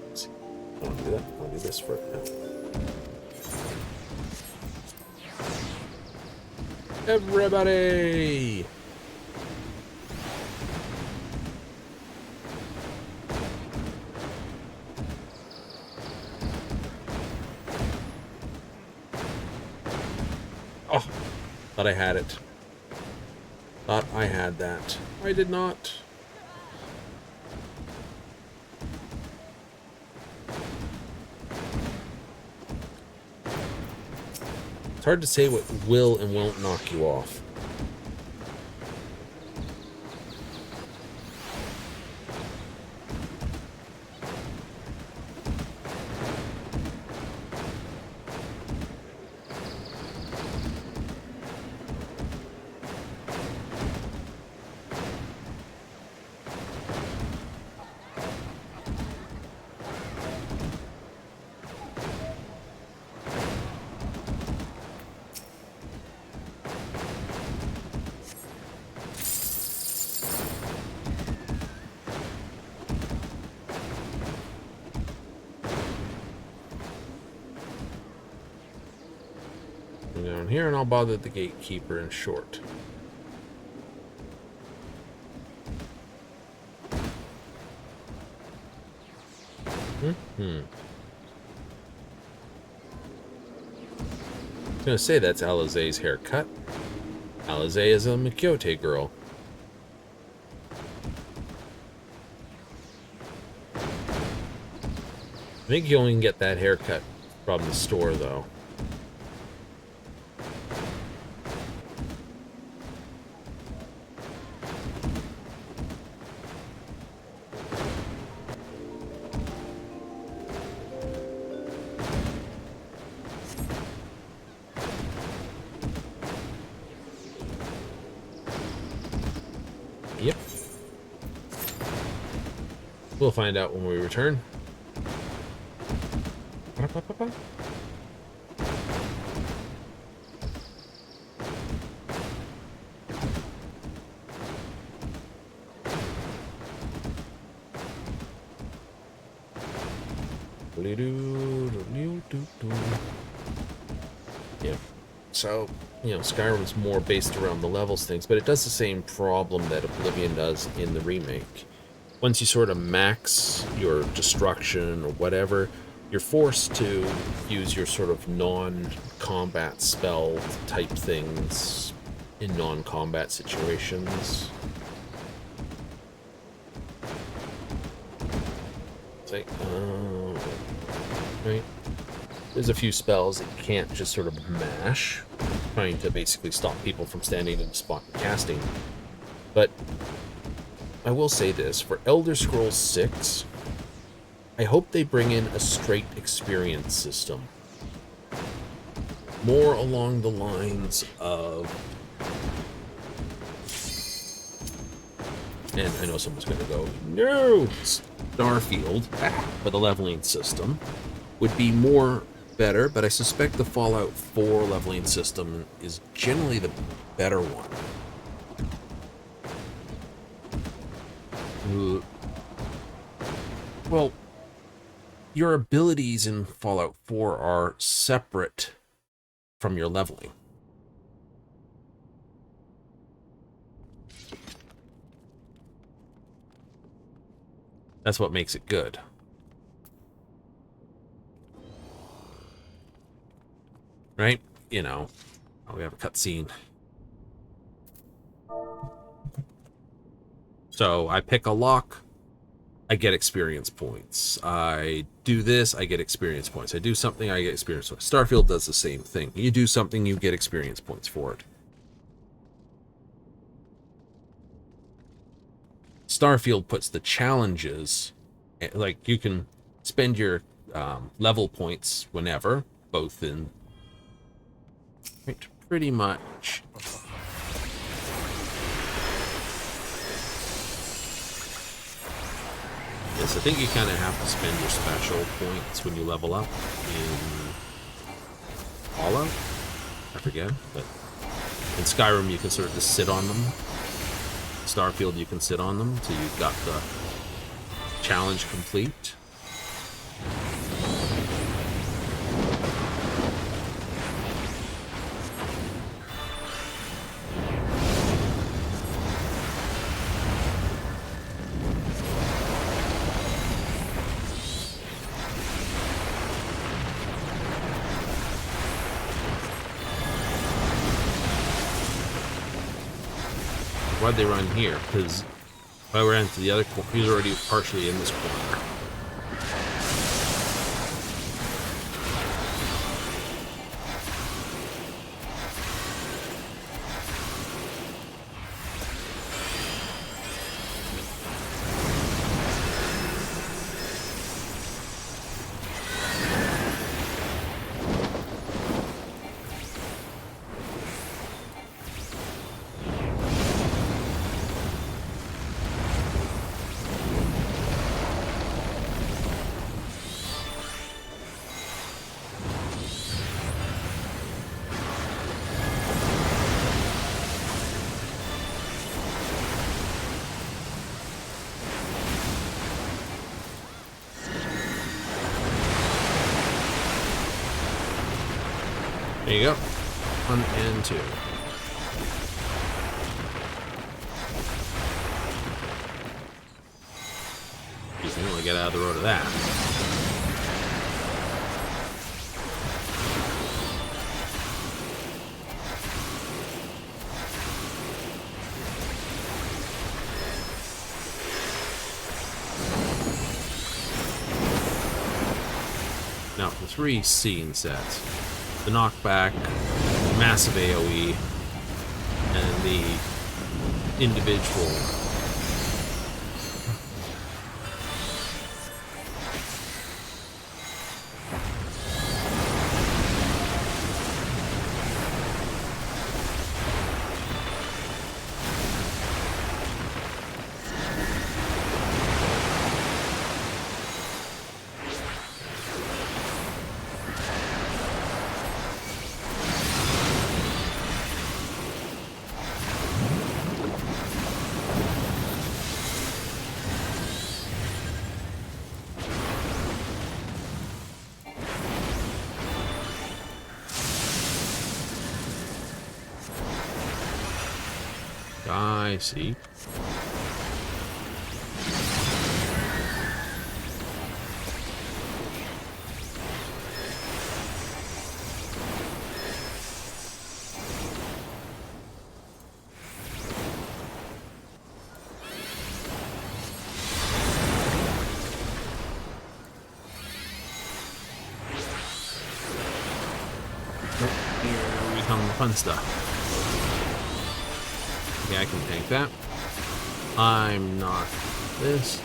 Let's see. I want to do that. I want to do this for now. Everybody! Oh, thought I had it. Thought I had that. I did not. It's hard to say what will and won't knock you off. Down here, and I'll bother the gatekeeper in short. going to say that's Alize's haircut. Alize is a Mikyote girl. I think you only can get that haircut from the store, though. Yep. We'll find out when we return. Yeah. So, you know, Skyrim's more based around the levels things, but it does the same problem that Oblivion does in the remake. Once you sort of max your destruction or whatever, you're forced to use your sort of non-combat spell type things in non-combat situations. It's like, right? There's a few spells that you can't just sort of mash, trying to basically stop people from standing in the spot and casting. But I will say this, for Elder Scrolls 6, I hope they bring in a straight experience system. More along the lines of... And I know someone's going to go, no! Starfield, for the leveling system, would be more better, but I suspect the Fallout 4 leveling system is generally the better one. Well, your abilities in Fallout 4 are separate from your leveling. That's what makes it good. Right? You know, we have a cutscene. So I pick a lock, I get experience points. I do this, I get experience points. I do something, I get experience points. Starfield does the same thing. You do something, you get experience points for it. Starfield puts the challenges, like you can spend your level points whenever, both in pretty much. Yes, I think you kind of have to spend your special points when you level up in Fallout. I forget, but in Skyrim you can sort of just sit on them. Starfield you can sit on them till you've got the challenge complete. Why'd they run here? Because if I ran to the other corner, he's already partially in this corner. There you go. 1 and 2. You can only get out of the road of that. Now for 3 scene sets. The knockback, massive AoE, and the individual. I see. Here we come, the fun stuff. Yeah, I can tank that. I'm not this.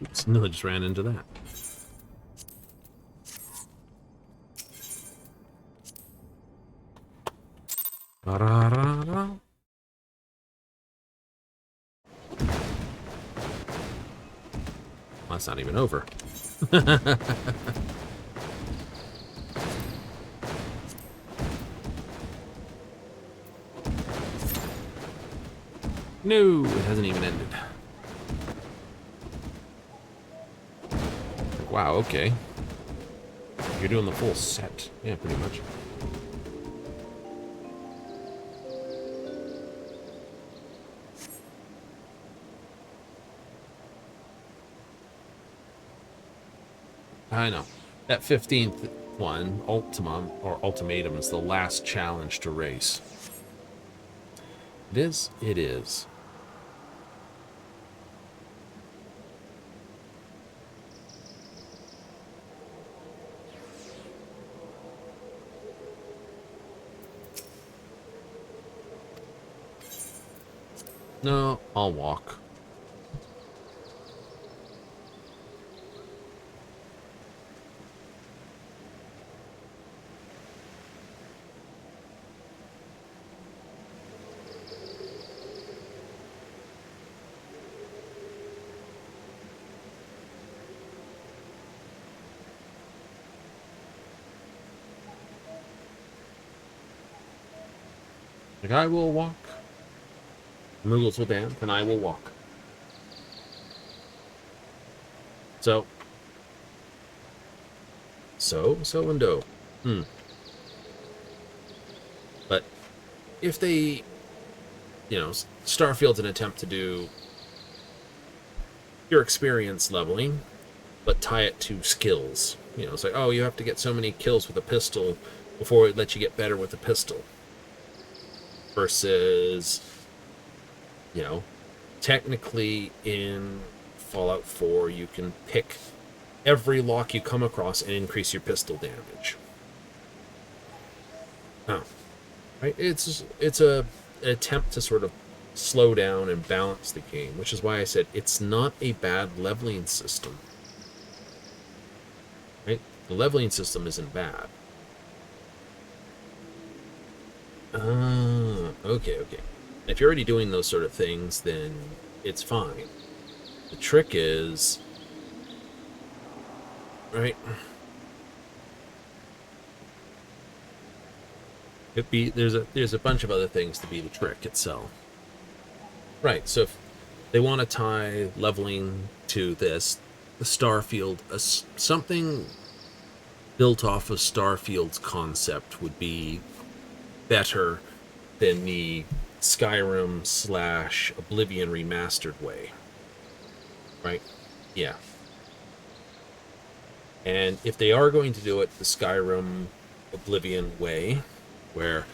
Oops, no, I just ran into that. Ba-da-da-da. Well, that's not even over. No, it hasn't even ended. Wow, okay. You're doing the full set. Yeah, pretty much. I know. That 15th one, Ultimatum, is the last challenge to race. It is? It is. No, I'll walk. Like, I will walk. Moogles will dance, and I will walk. So and do. But if they, Starfield's an attempt to do your experience leveling, but tie it to skills. It's like, oh, you have to get so many kills with a pistol before it lets you get better with the pistol. Versus, technically in Fallout 4, you can pick every lock you come across and increase your pistol damage. Oh, right? It's an attempt to sort of slow down and balance the game, which is why I said it's not a bad leveling system. Right? The leveling system isn't bad. Okay. If you're already doing those sort of things, then it's fine. The trick is, right? There's a bunch of other things to be the trick itself. Right, so if they want to tie leveling to this, the Starfield, something built off of Starfield's concept would be better than the Skyrim / Oblivion remastered way. Right? Yeah. And if they are going to do it the Skyrim Oblivion way, where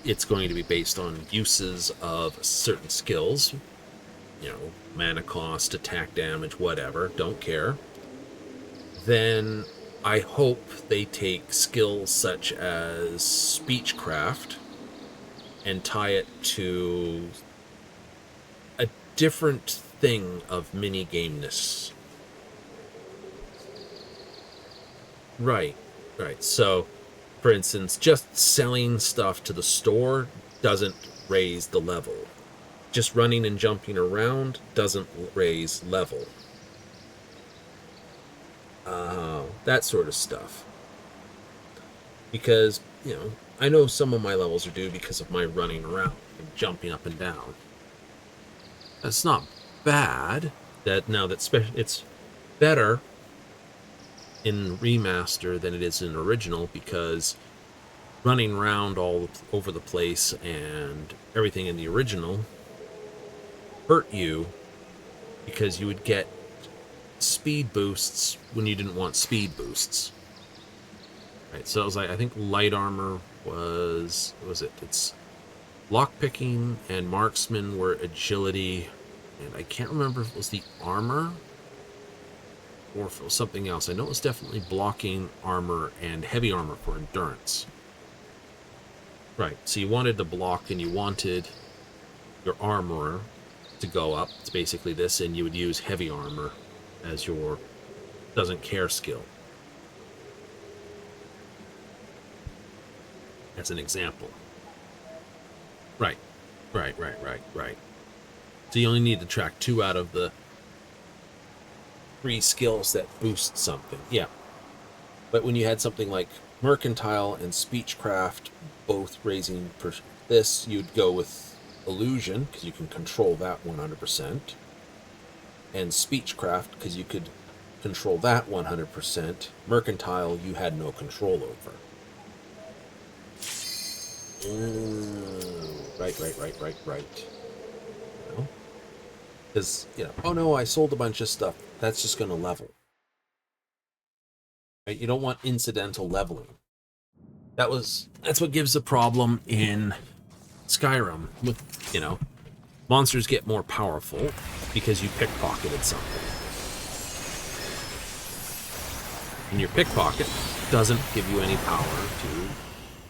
it's going to be based on uses of certain skills, mana cost, attack damage, whatever, don't care, then I hope they take skills such as speechcraft and tie it to a different thing of mini-gameness. Right. So, for instance, just selling stuff to the store doesn't raise the level. Just running and jumping around doesn't raise level. That sort of stuff. Because, I know some of my levels are due because of my running around and jumping up and down. That's not bad. It's better in remaster than it is in original, because running around all over the place and everything in the original hurt you, because you would get speed boosts when you didn't want speed boosts. Right, so it was like, I think light armor was it's lockpicking, and marksman were agility, and I can't remember if it was the armor or if it was something else. I know it was definitely blocking, armor, and heavy armor for endurance. Right, so you wanted to block and you wanted your armor to go up. It's basically this, and you would use heavy armor as your doesn't care skill. As an example. Right. So you only need to track 2 out of the 3 skills that boost something. Yeah. But when you had something like mercantile and speechcraft both raising this, you'd go with illusion, because you can control that 100%. And speechcraft, because you could control that 100%. Mercantile, you had no control over. Right. Because, oh no, I sold a bunch of stuff. That's just going to level. Right? You don't want incidental leveling. That's what gives the problem in Skyrim. With, monsters get more powerful because you pickpocketed something. And your pickpocket doesn't give you any power to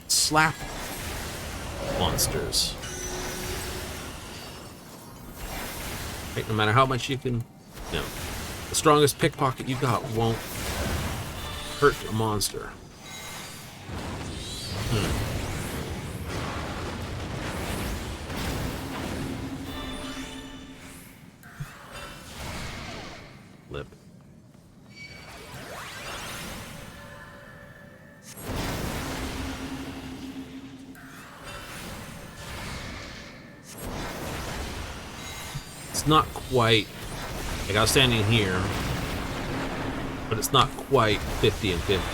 slap monsters. Right? No matter how much you can, the strongest pickpocket you got won't hurt a monster. Lip. It's not quite, like I was standing here, but it's not quite 50 and 50.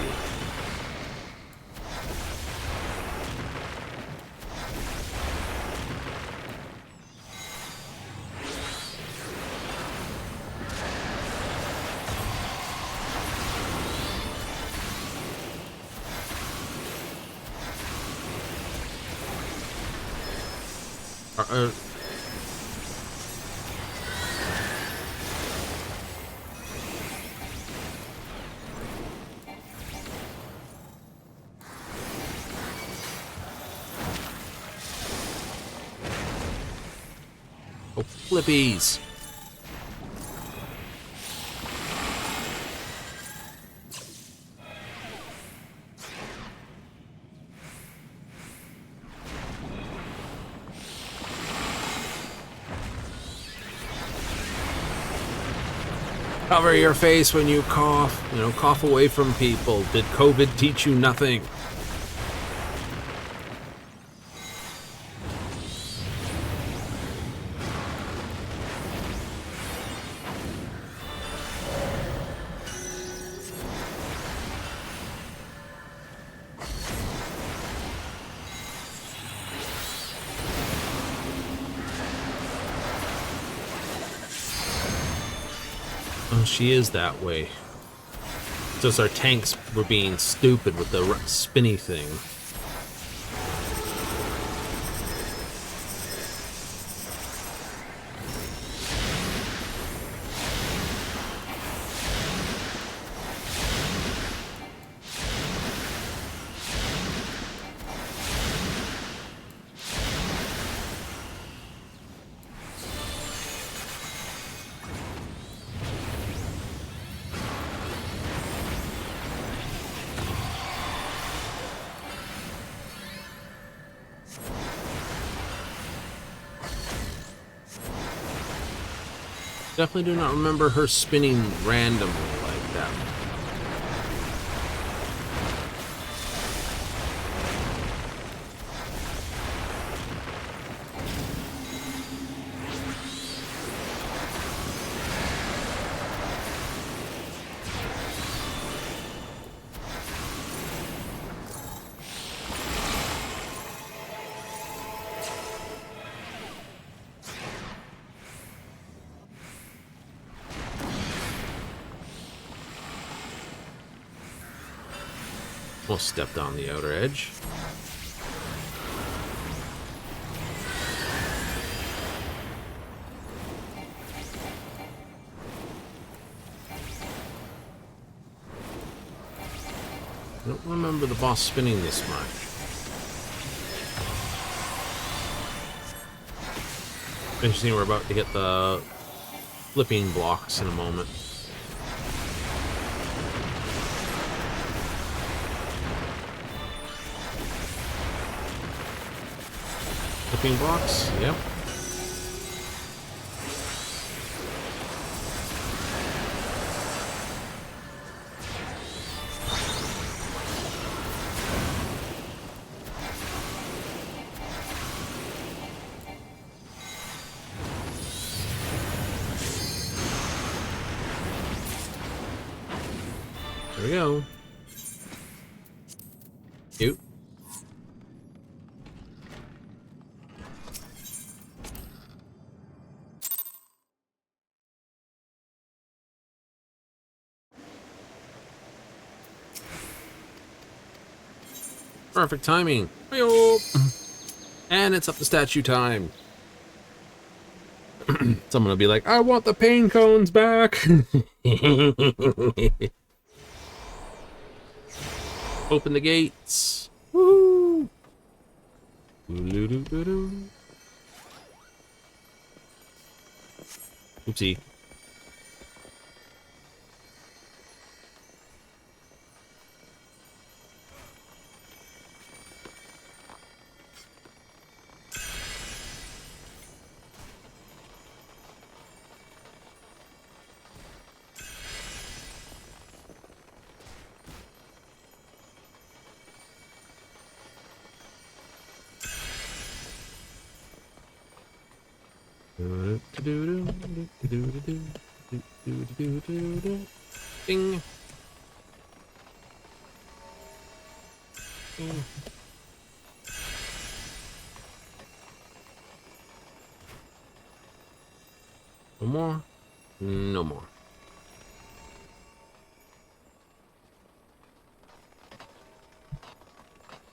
Oh, flippies! Cover your face when you cough. You know, cough away from people. Did COVID teach you nothing? Oh, she is that way. Just our tanks were being stupid with the spinny thing. Definitely do not remember her spinning randomly like that. Almost stepped on the outer edge. I don't remember the boss spinning this much. Interesting, we're about to hit the flipping blocks in a moment. Flipping blocks, yep. There we go. Cute. Perfect timing. Hi-yo. And it's up to statue time. Someone will be like, I want the pain cones back. Open the gates. Woo! Oopsie. Ding. Ding. No more. No more.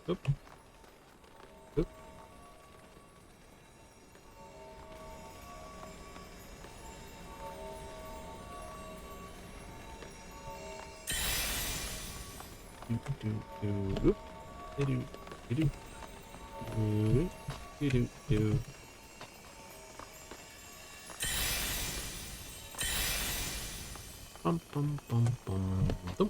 Oop. Oop. Bum, bum, bum, bum, bum.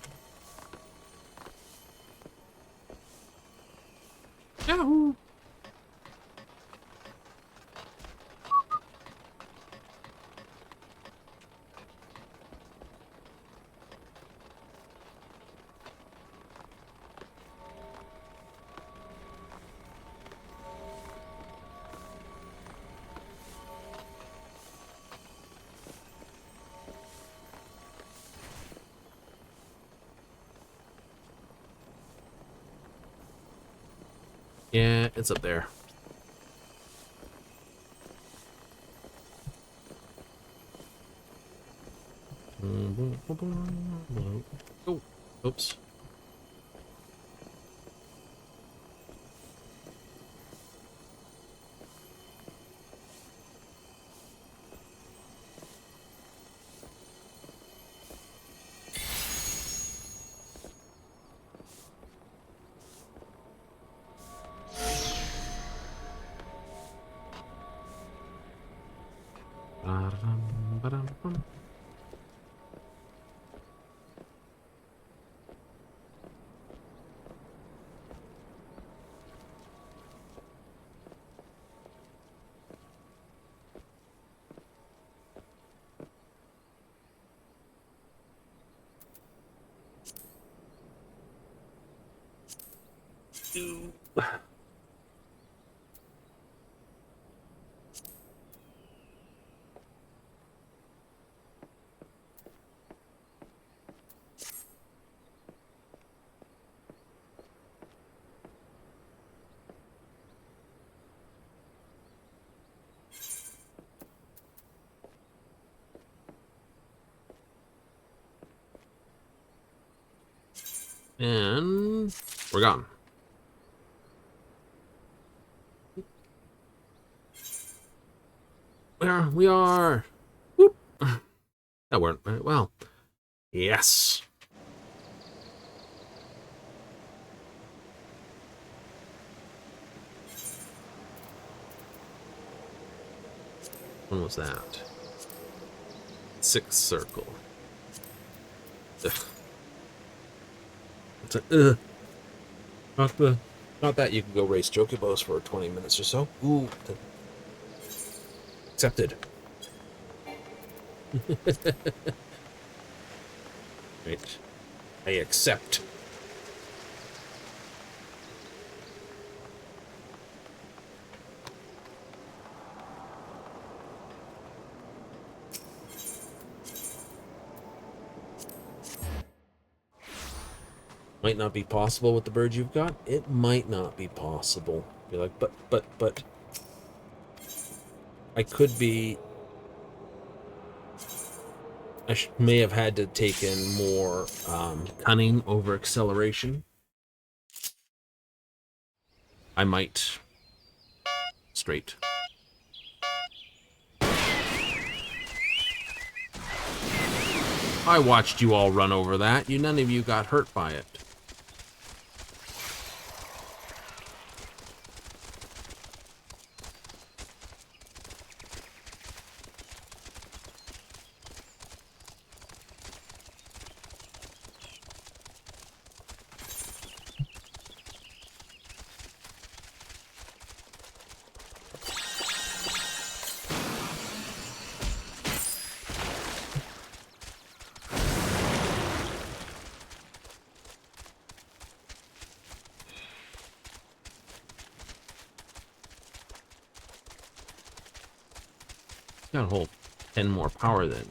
Yahoo! Yeah, it's up there. Oh, oops. Ba-dum-ba-dum-bum. And we're gone. Where we are. Whoop. That worked very well. Yes. When was that? Sixth circle. Ugh. It's a, not that you can go race chocobos for 20 minutes or so. Ooh. Accepted. Right. I accept. Might not be possible with the bird you've got. It might not be possible. You're like, but I could be. I may have had to take in more cunning over acceleration. I might. Straight. I watched you all run over that. None of you got hurt by it. Got a whole 10 more power than me.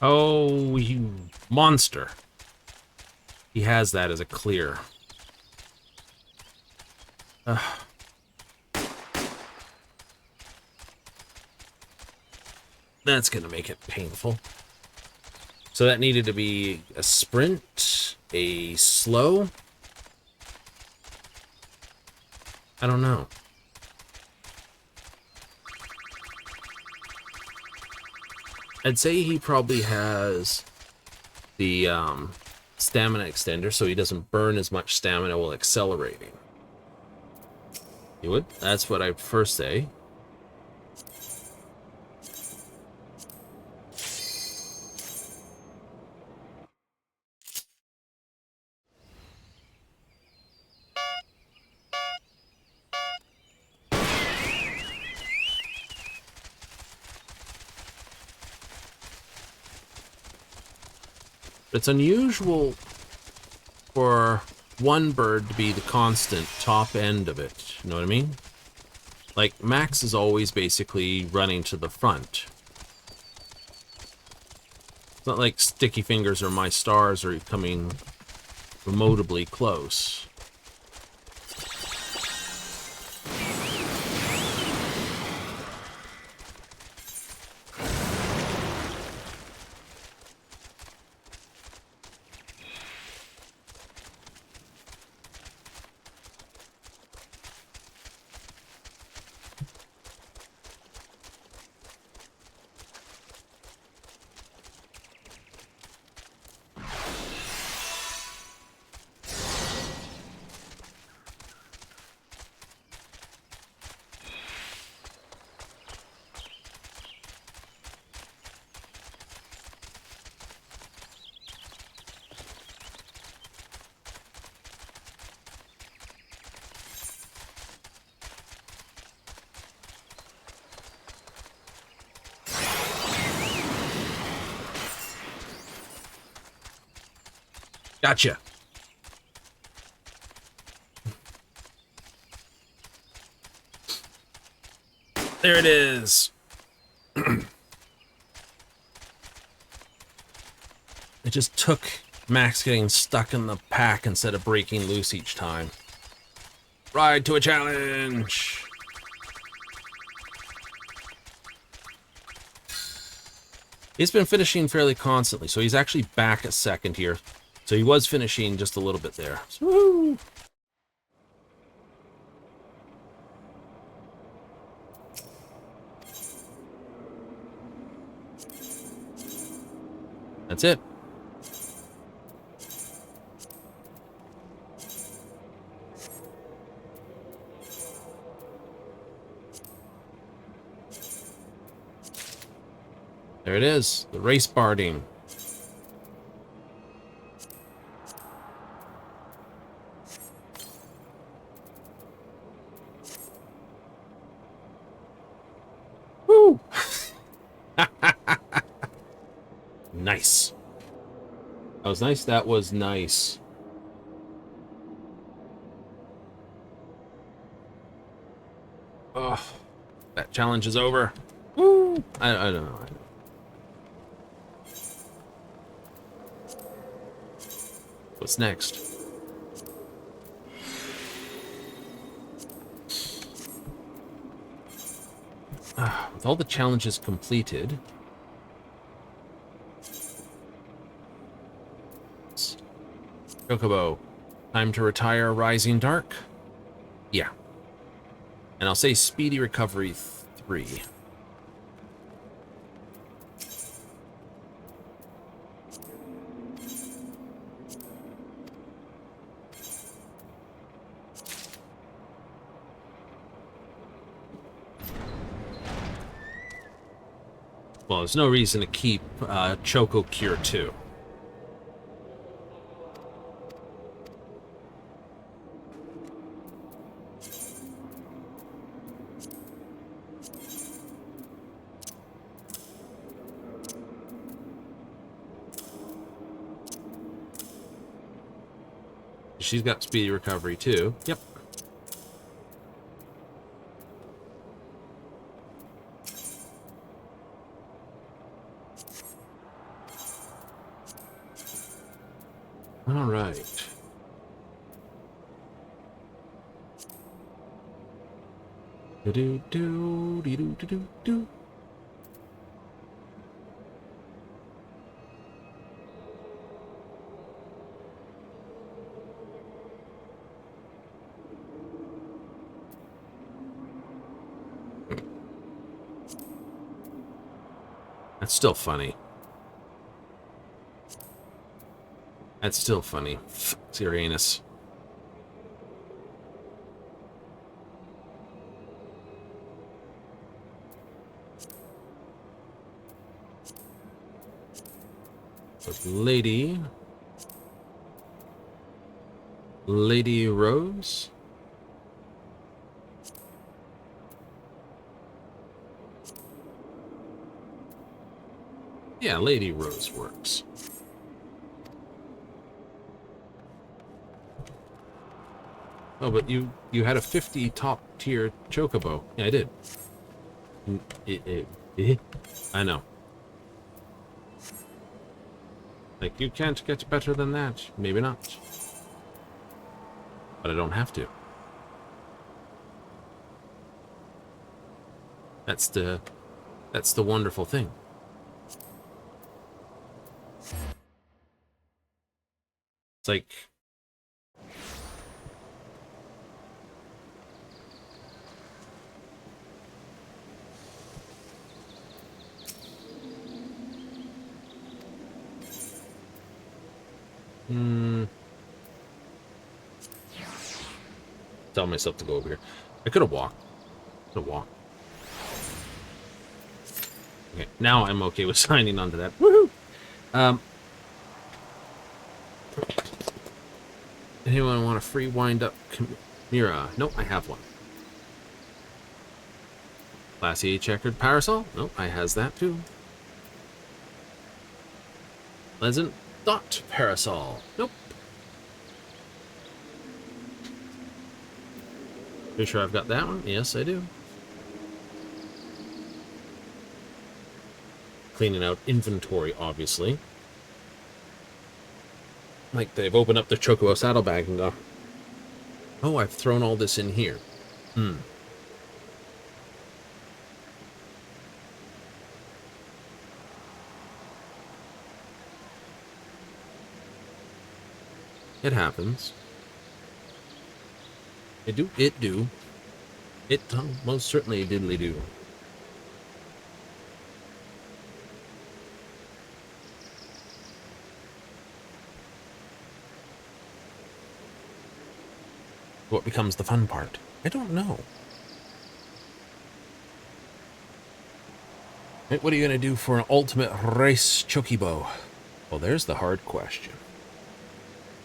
Oh, you monster. He has that as a clear. That's going to make it painful. So that needed to be a sprint, a slow. I don't know. I'd say he probably has the stamina extender, so he doesn't burn as much stamina while accelerating. You would? That's what I'd first say. It's unusual for one bird to be the constant top end of it. You know what I mean? Like, Max is always basically running to the front. It's not like Sticky Fingers or My Stars are coming remotably close. Gotcha. There it is. It just took Max getting stuck in the pack instead of breaking loose each time. Ride to a challenge. He's been finishing fairly constantly, so he's actually back at second here. So he was finishing just a little bit there. Woo! That's it. There it is, the race barding. Woo! Nice. That was nice. That was nice. Oh, that challenge is over. Woo! I don't know. What's next? With all the challenges completed, Chocobo, time to retire Rising Dark? Yeah. And I'll say Speedy Recovery 3. Well, there's no reason to keep Choco Cure 2. She's got Speedy Recovery too. Yep. All right. Do do do do do do do. That's still funny. That's still funny. Uranus. Lady Rose. Yeah, Lady Rose works. Oh, but you had a 50 top tier chocobo. Yeah, I did. I know. Like, you can't get better than that. Maybe not. But I don't have to. That's the wonderful thing. It's like... Tell myself to go over here. I could have walked. Okay, now I'm okay with signing on to that. Woohoo! Anyone want a free wind-up Chimera? Nope, I have one. Classy checkered parasol? Nope, I has that too. Pleasant dot parasol? Nope. You sure I've got that one? Yes, I do. Cleaning out inventory, obviously. Like they've opened up their Chocobo saddlebag and go, oh, I've thrown all this in here. It happens. It do. It most certainly diddly do. What becomes the fun part? I don't know. Right, what are you going to do for an ultimate race chocobo? Well, there's the hard question.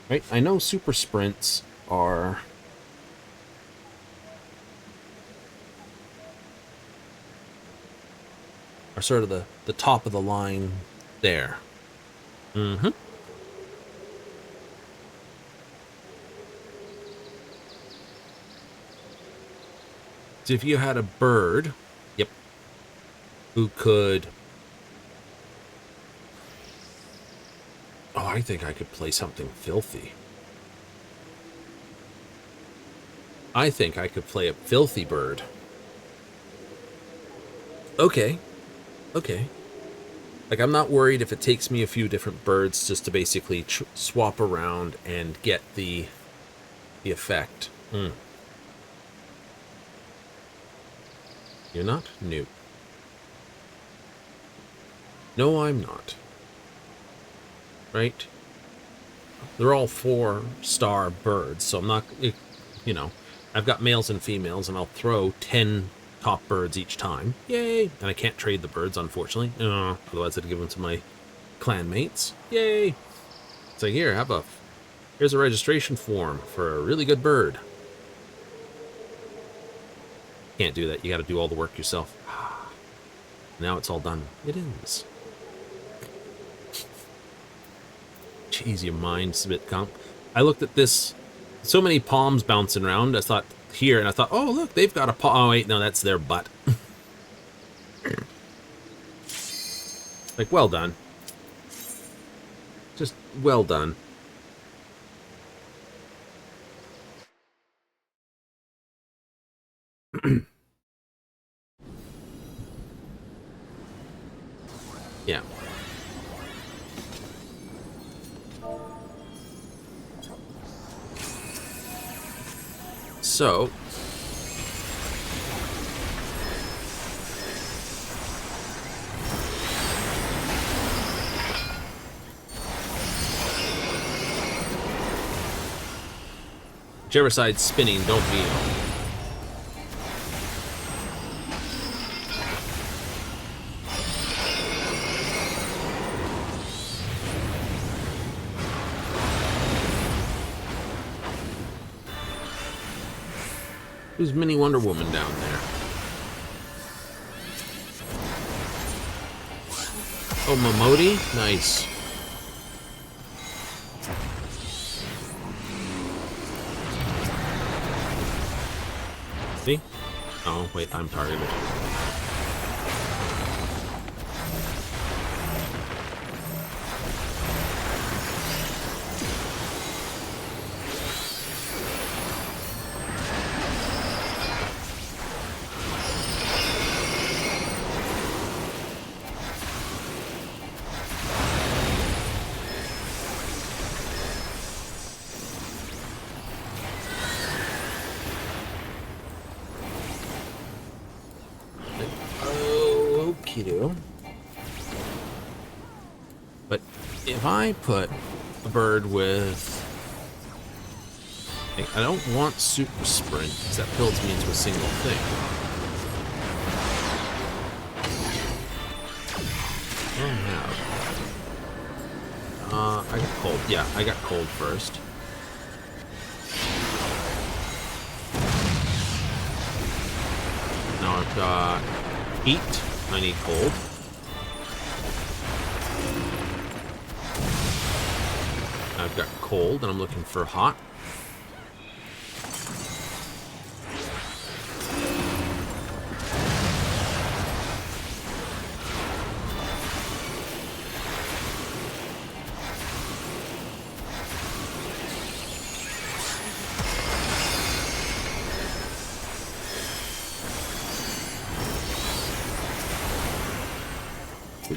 Right, I know super sprints are... sort of the top of the line there. So if you had a bird, who could... Oh, I think I could play something filthy. I think I could play a filthy bird. Okay. Like, I'm not worried if it takes me a few different birds just to basically swap around and get the effect. You're not? Nope. No, I'm not. Right? They're all 4-star birds, so I'm not, you know, I've got males and females, and I'll throw 10 top birds each time. Yay! And I can't trade the birds, unfortunately. Otherwise I'd give them to my clan mates. Yay! So here's a registration form for a really good bird. Can't do that. You got to do all the work yourself. Now it's all done. It is. Jeez, your mind's a bit comp. I looked at this, so many palms bouncing around. I thought here, and I thought, oh look, they've got a palm. Oh wait, no, that's their butt. Like, well done. Just well done. Yeah. So, Whichever side's spinning, don't be on. Who's Mini Wonder Woman down there? Oh, Momodi? Nice. See? Oh, wait, I'm targeted. But if I put a bird with... I don't want super sprint, because that builds me into a single thing. Oh, I got cold. Yeah, I got cold first. Now I've got heat. I need cold. I've got cold, and I'm looking for hot.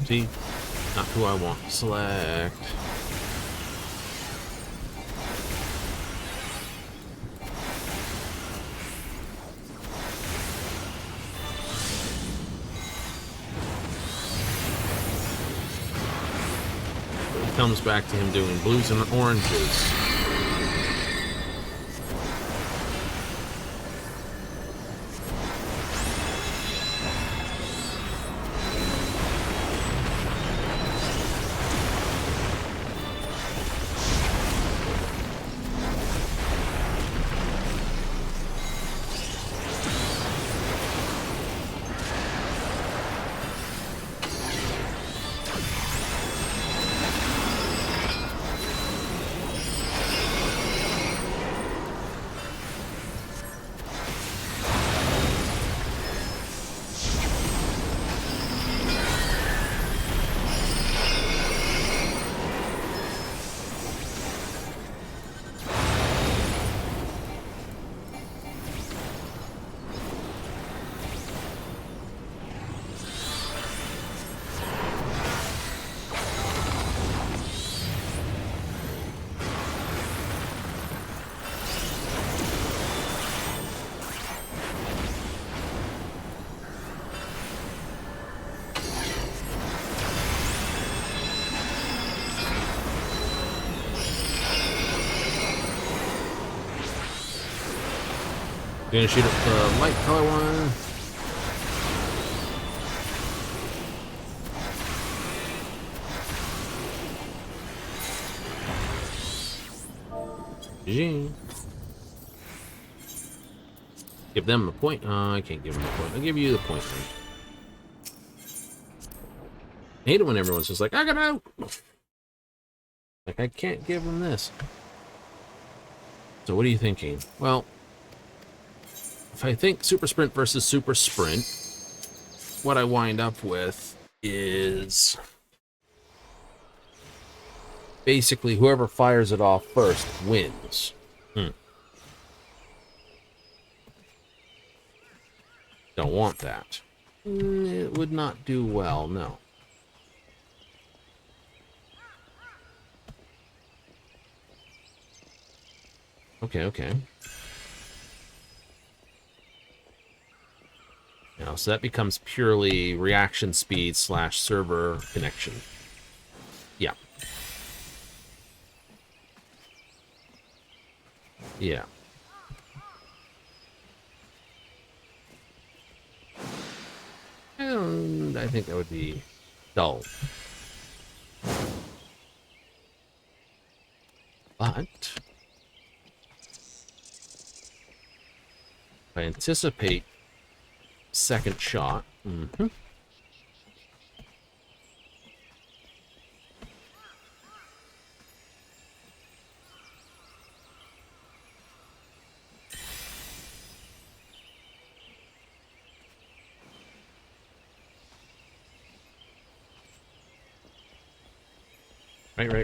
See, not who I want. Select. It comes back to him doing blues and oranges. Gonna shoot up the light color one. GG. Give them a point. I can't give them a point. I'll give you the point then. I hate it when everyone's just like, I got out. Like, I can't give them this. So what are you thinking? Well, if I think super sprint versus super sprint, what I wind up with is basically whoever fires it off first wins. Don't want that. It would not do well, no. Okay. Now, so that becomes purely reaction speed / server connection. Yeah. Yeah. I think that would be dull. But if I anticipate second shot,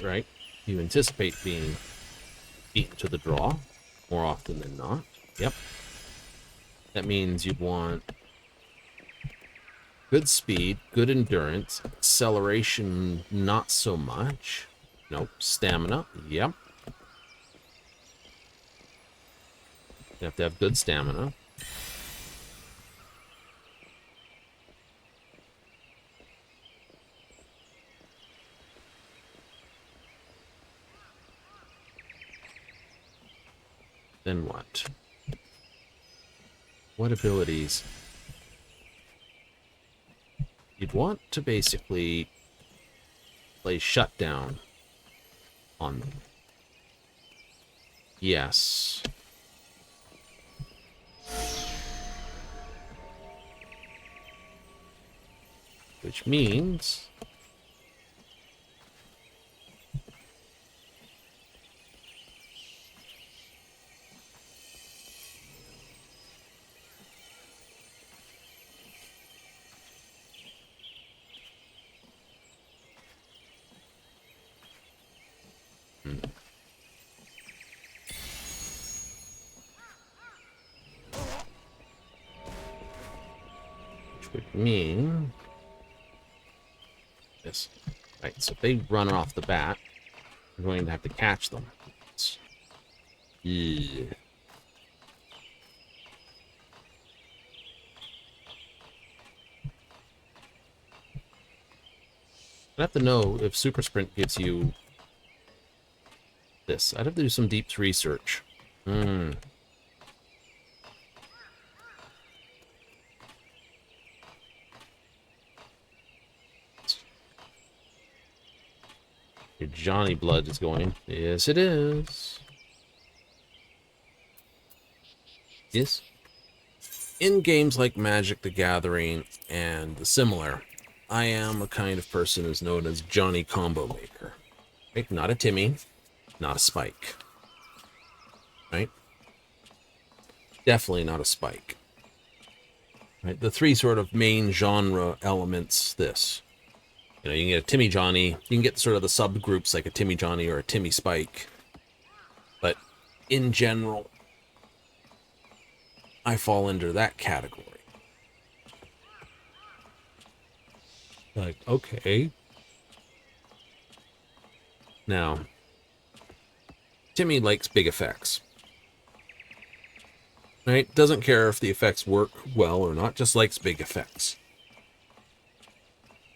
right. You anticipate being beaten to the draw more often than not. Yep. That means you'd want good speed, good endurance, acceleration, not so much. Nope. Stamina. Yep. You have to have good stamina. Then what? What abilities? You'd want to basically play shutdown on them. Yes. Which means would mean this. Right, so if they run off the bat, we're going to have to catch them. Yeah. I'd have to know if Super Sprint gives you this. I'd have to do some deep research. Your Johnny blood is going. Yes, it is. Yes. In games like Magic the Gathering and the similar, I am a kind of person who's known as Johnny Combo Maker. Right? Not a Timmy, not a Spike. Right? Definitely not a Spike. Right? The three sort of main genre elements, this. You know, you can get a Timmy Johnny, you can get sort of the subgroups like a Timmy Johnny or a Timmy Spike. But in general, I fall into that category. Like, okay. Now, Timmy likes big effects. Right? Doesn't care if the effects work well or not, just likes big effects.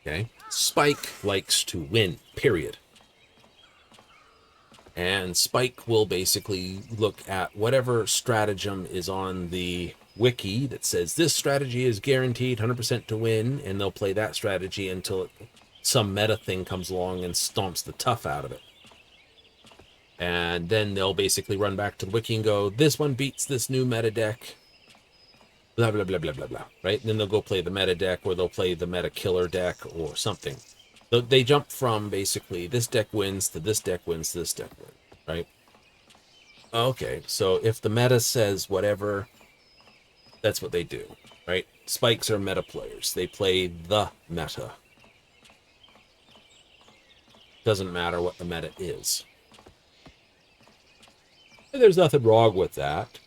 Okay? Spike likes to win, period. And Spike will basically look at whatever stratagem is on the wiki that says this strategy is guaranteed 100% to win, and they'll play that strategy until some meta thing comes along and stomps the tough out of it. And then they'll basically run back to the wiki and go, this one beats this new meta deck. Blah, blah, blah, blah, blah, blah. Right? And then they'll go play the meta deck, or they'll play the meta killer deck or something. So they jump from basically this deck wins to this deck wins to this deck wins. Right? Okay, so if the meta says whatever, that's what they do. Right? Spikes are meta players. They play the meta. Doesn't matter what the meta is. And there's nothing wrong with that.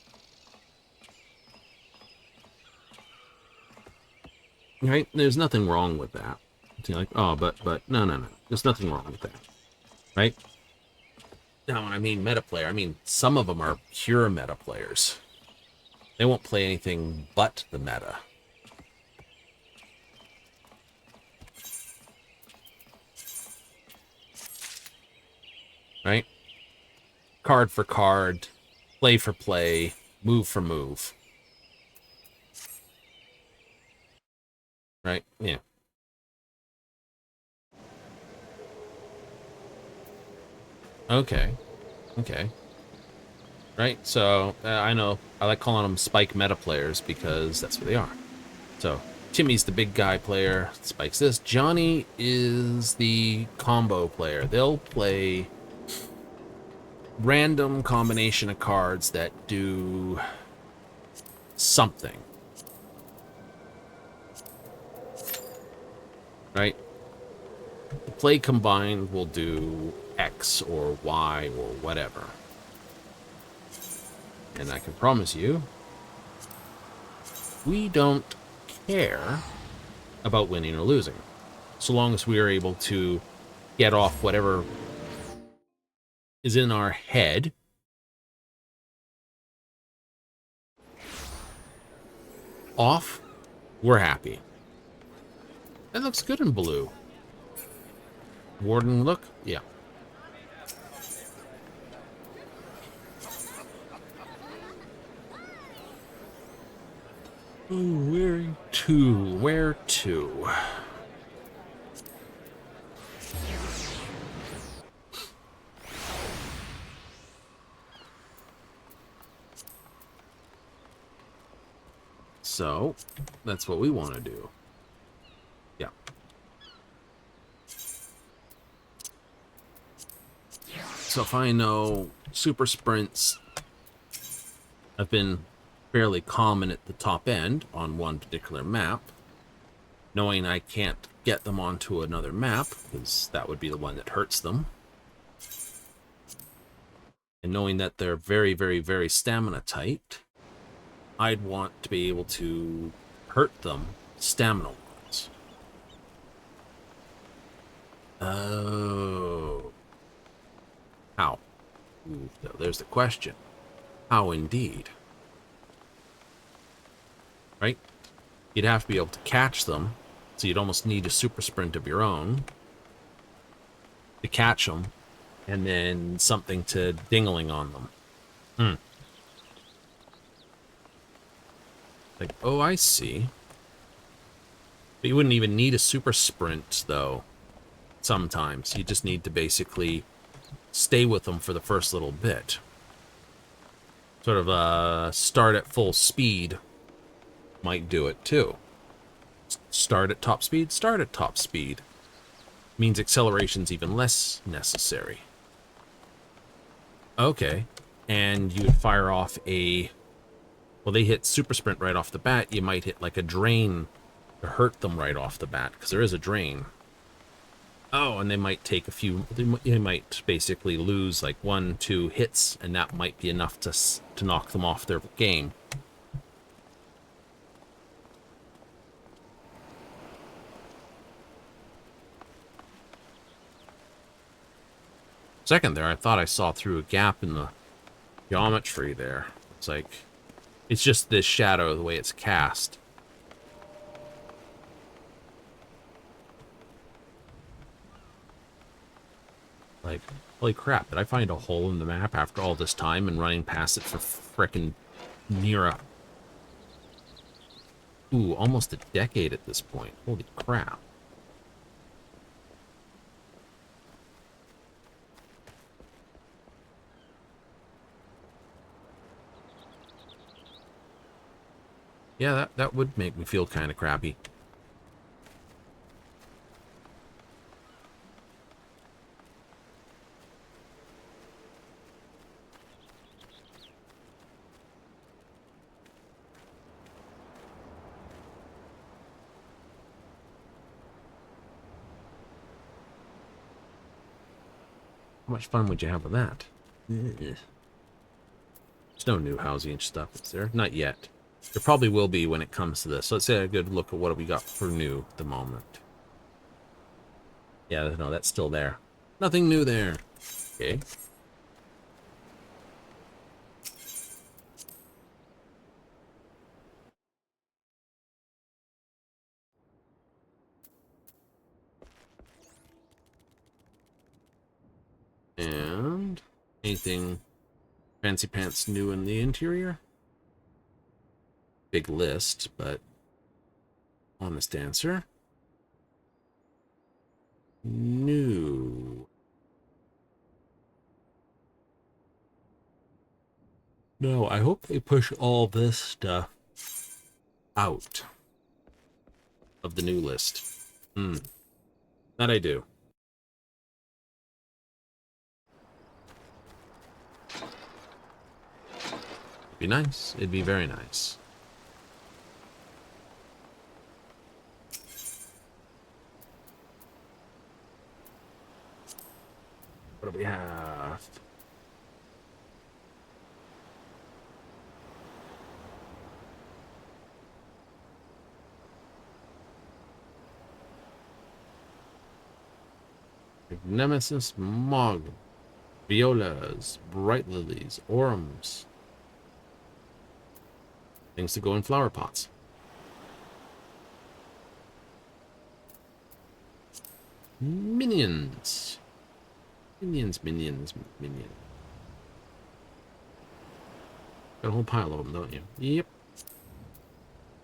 Right? There's nothing wrong with that. You're like, oh, but no. There's nothing wrong with that. Right? Now, when I mean meta player, I mean some of them are pure meta players. They won't play anything but the meta. Right? Card for card, play for play, move for move. Right? Yeah. Okay. Okay. Right? So, I know. I like calling them Spike meta players because that's what they are. So, Timmy's the big guy player. Spike's this. Johnny is the combo player. They'll play random combination of cards that do something. Right? The play combined will do X or Y or whatever. And I can promise you, we don't care about winning or losing, so long as we are able to get off whatever is in our head off, we're happy. That looks good in blue. Warden look? Yeah. Ooh, where to? Where to? So, that's what we want to do. Yeah. So if I know super sprints have been fairly common at the top end on one particular map, knowing I can't get them onto another map, because that would be the one that hurts them, and knowing that they're very, very, very stamina tight, I'd want to be able to hurt them stamina-wise. Oh. How? Ooh, so there's the question. How indeed? Right? You'd have to be able to catch them, so you'd almost need a super sprint of your own to catch them, and then something to dingling on them. Like, oh, I see. But you wouldn't even need a super sprint, though, sometimes. You just need to basically stay with them for the first little bit. Sort of start at full speed might do it, too. Start at top speed, start at top speed. Means acceleration's even less necessary. Okay. And you would fire off a... Well, they hit super sprint right off the bat. You might hit like a drain to hurt them right off the bat, because there is a drain. Oh, and they might take a few... They might basically lose like 1-2 hits, and that might be enough to knock them off their game. Second there, I thought I saw through a gap in the geometry there. It's like... It's just this shadow, the way it's cast. Like, holy crap, did I find a hole in the map after all this time and running past it for frickin' near a... Ooh, almost a decade at this point. Holy crap. Yeah, that would make me feel kind of crappy. How much fun would you have with that? There's no new housing and stuff, is there? Not yet. There probably will be when it comes to this. So let's say a good look at what we got for new at the moment. Yeah, no, that's still there. Nothing new there. Okay. And anything fancy pants new in the interior? Big list, but honest answer. New. No, I hope they push all this stuff out of the new list. That I do. It'd be nice. It'd be very nice. What do we have? Nemesis Mog, Violas, Bright Lilies, Orums. Things to go in flower pots. Minions. Minions. Got a whole pile of them, don't you? Yep.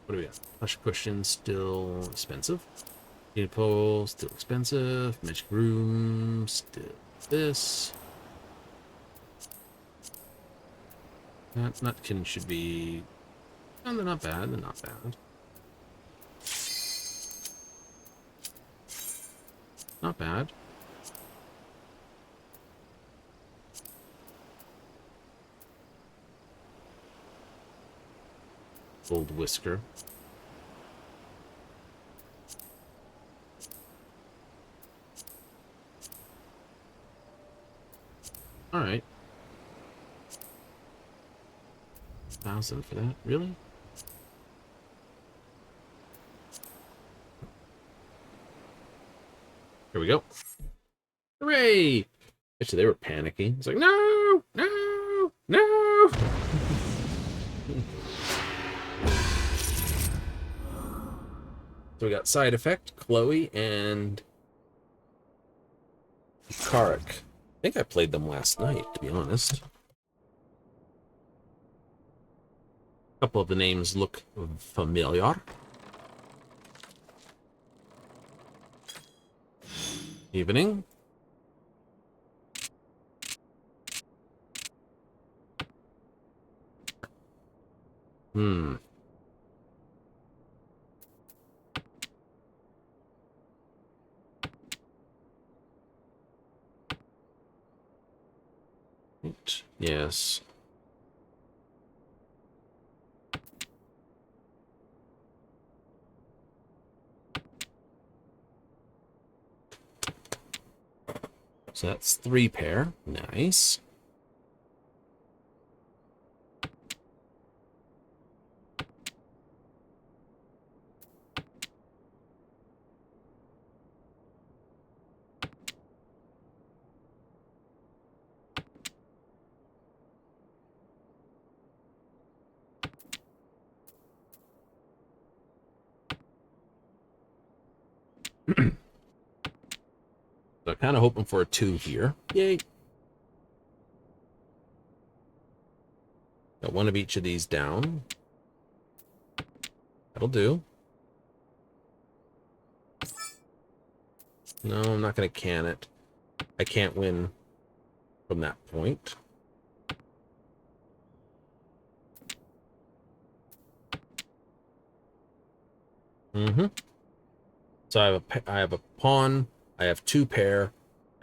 What do we got? Plush cushion, still expensive. Heated pole, still expensive. Magic room, still this. That nutkin should be... No, they're not bad. They're not bad. Not bad. Gold whisker. All right. 1,000 for that? Really? Here we go. Hooray! Actually, they were panicking. It's like, no! No! No! So we got side effect, Chloe, and Karik. I think I played them last night, to be honest. A couple of the names look familiar. Evening. Right. Yes. So that's 3 pair. Nice. So kind of hoping for a 2 here. Yay. Got one of each of these down. That'll do. No, I'm not going to can it. I can't win from that point. So I have a pawn. I have 2 pair.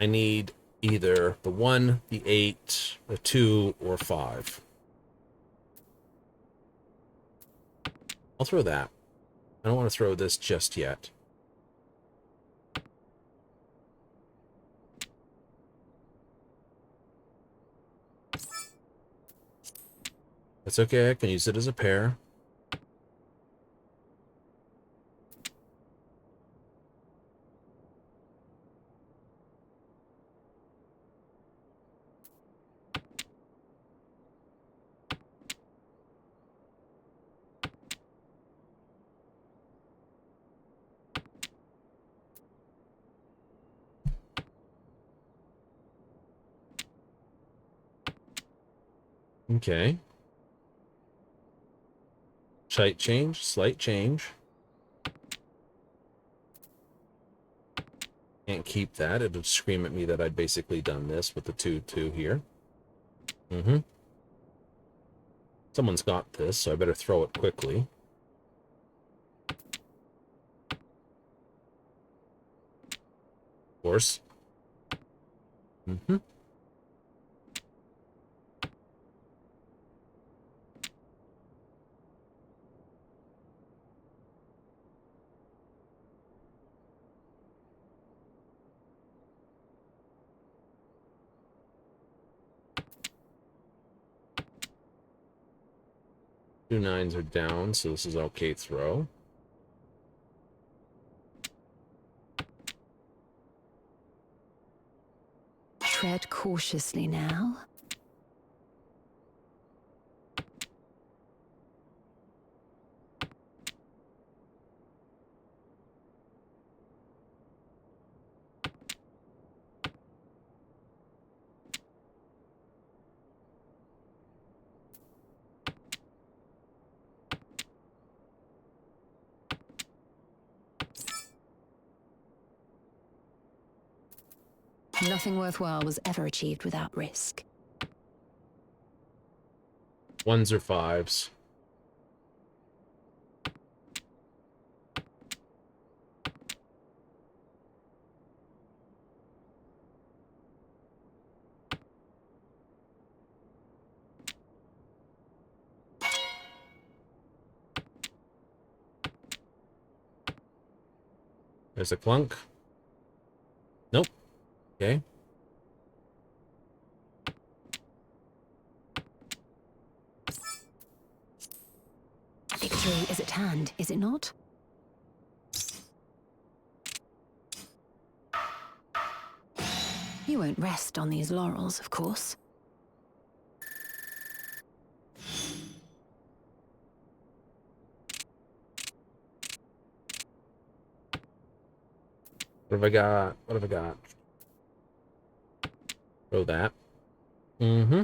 I need either the 1, the 8, the 2, or 5. I'll throw that. I don't want to throw this just yet. That's okay. I can use it as a pair. Okay. Slight change. Can't keep that. It would scream at me that I'd basically done this with the 2-2 here. Someone's got this, so I better throw it quickly. Of course. Mm-hmm. Two nines are down, so this is okay throw. Tread cautiously now. Nothing worthwhile was ever achieved without risk. Ones or fives. There's a clunk. Nope. Okay. Victory is at hand, is it not? You won't rest on these laurels, of course. What have I got? What have I got? Throw that. Mm-hmm.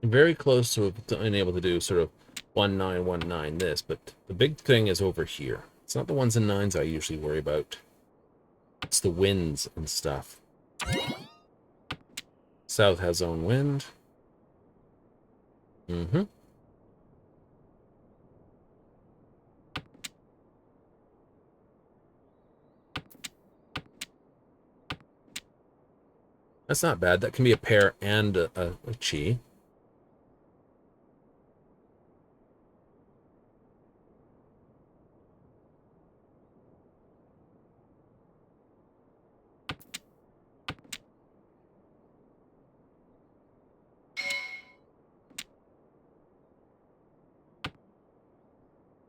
Very close to being able to do sort of 1919 this, but the big thing is over here. It's not the ones and nines I usually worry about. It's the winds and stuff. South has own wind. Mm-hmm. That's not bad. That can be a pair and a chi.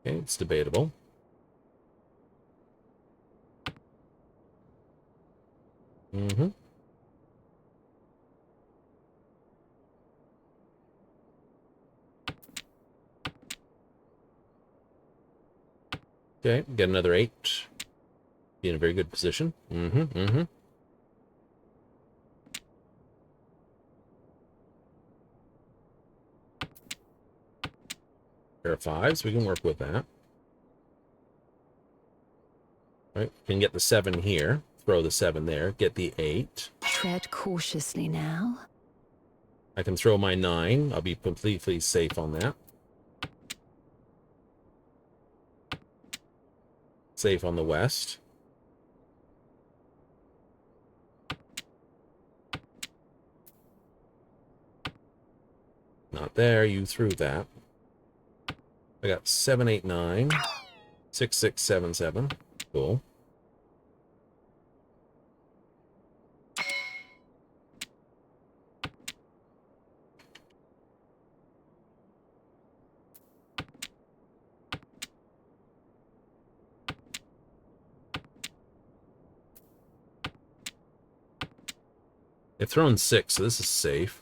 Okay, it's debatable. Mm-hmm. Okay, get another 8. Be in a very good position. Mm-hmm, mm-hmm. Pair of 5s, we can work with that. Right, can get the 7 here. Throw the 7 there. Get the 8. Tread cautiously now. I can throw my 9. I'll be completely safe on that. Safe on the west. Not there. You threw that. I got 7, 8, 9. 6, 6, 7, 7. Cool. They've thrown 6, so this is safe.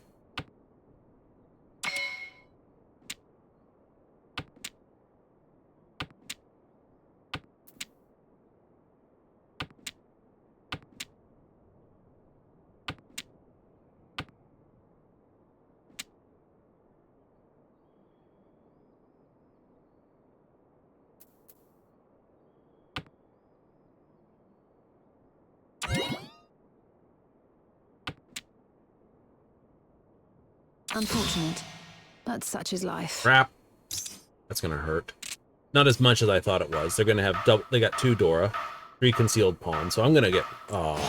Unfortunate, but such is life. Crap. That's gonna hurt. Not as much as I thought it was. They're gonna have double. They got 2 Dora, 3 concealed pawns. So I'm gonna get. Oh,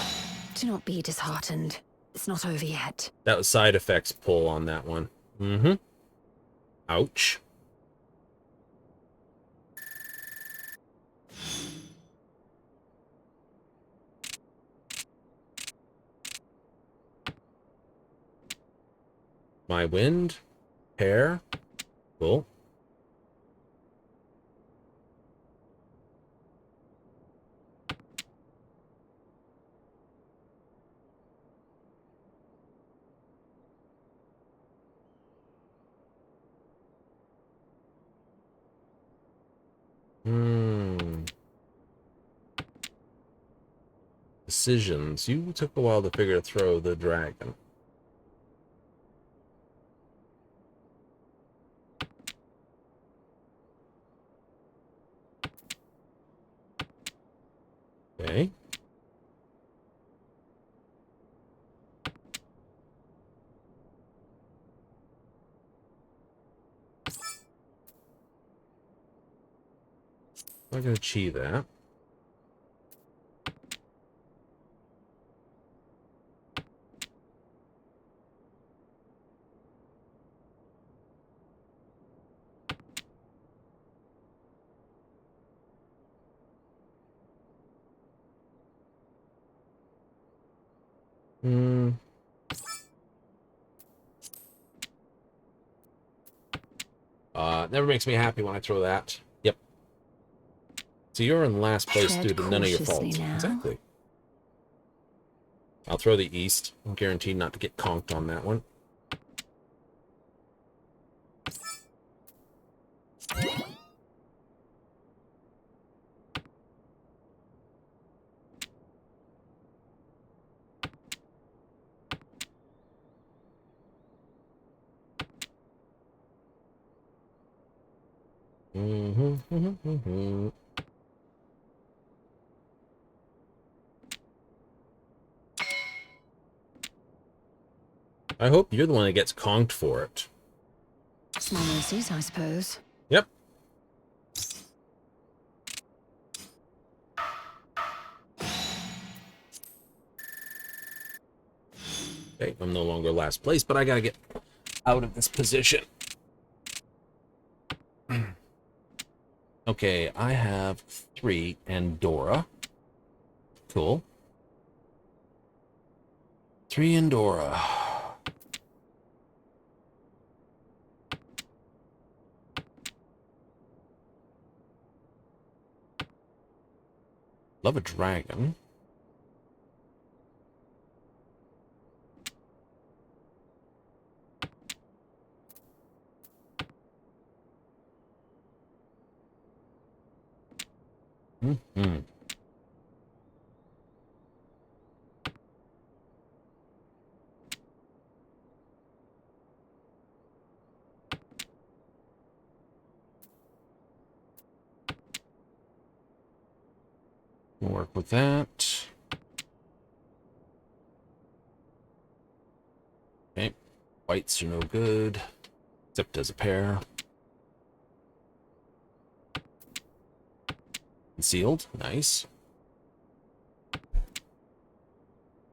Do not be disheartened. It's not over yet. that was side effects pull on that one. Mm-hmm. Ouch. My wind, pair, cool. Decisions. You took a while to figure to throw the dragon. Okay. I'm going to chi that. Never makes me happy when I throw that. Yep. So you're in last place due to none of your fault. Now. Exactly. I'll throw the east. I'm guaranteed not to get conked on that one. I hope you're the one that gets conked for it. Small mercies, I suppose. Yep. Okay, I'm no longer last place, but I gotta get out of this position. Okay, I have 3 Andorra. Cool. 3 Andorra. Love a dragon. We'll work with that. Okay. Whites are no good. Except as a pair. Concealed. Nice.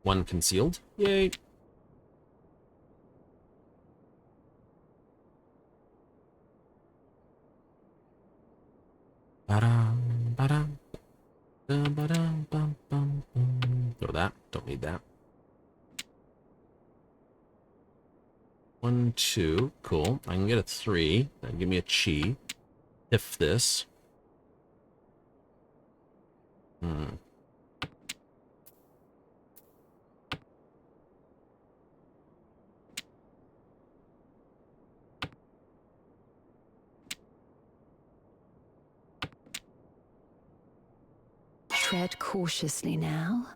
1 concealed. Yay. Ba-dum, ba-dum. Throw that. Don't need that. 1, 2. Cool. I can get a 3. Then give me a chi. If this. Tread cautiously now.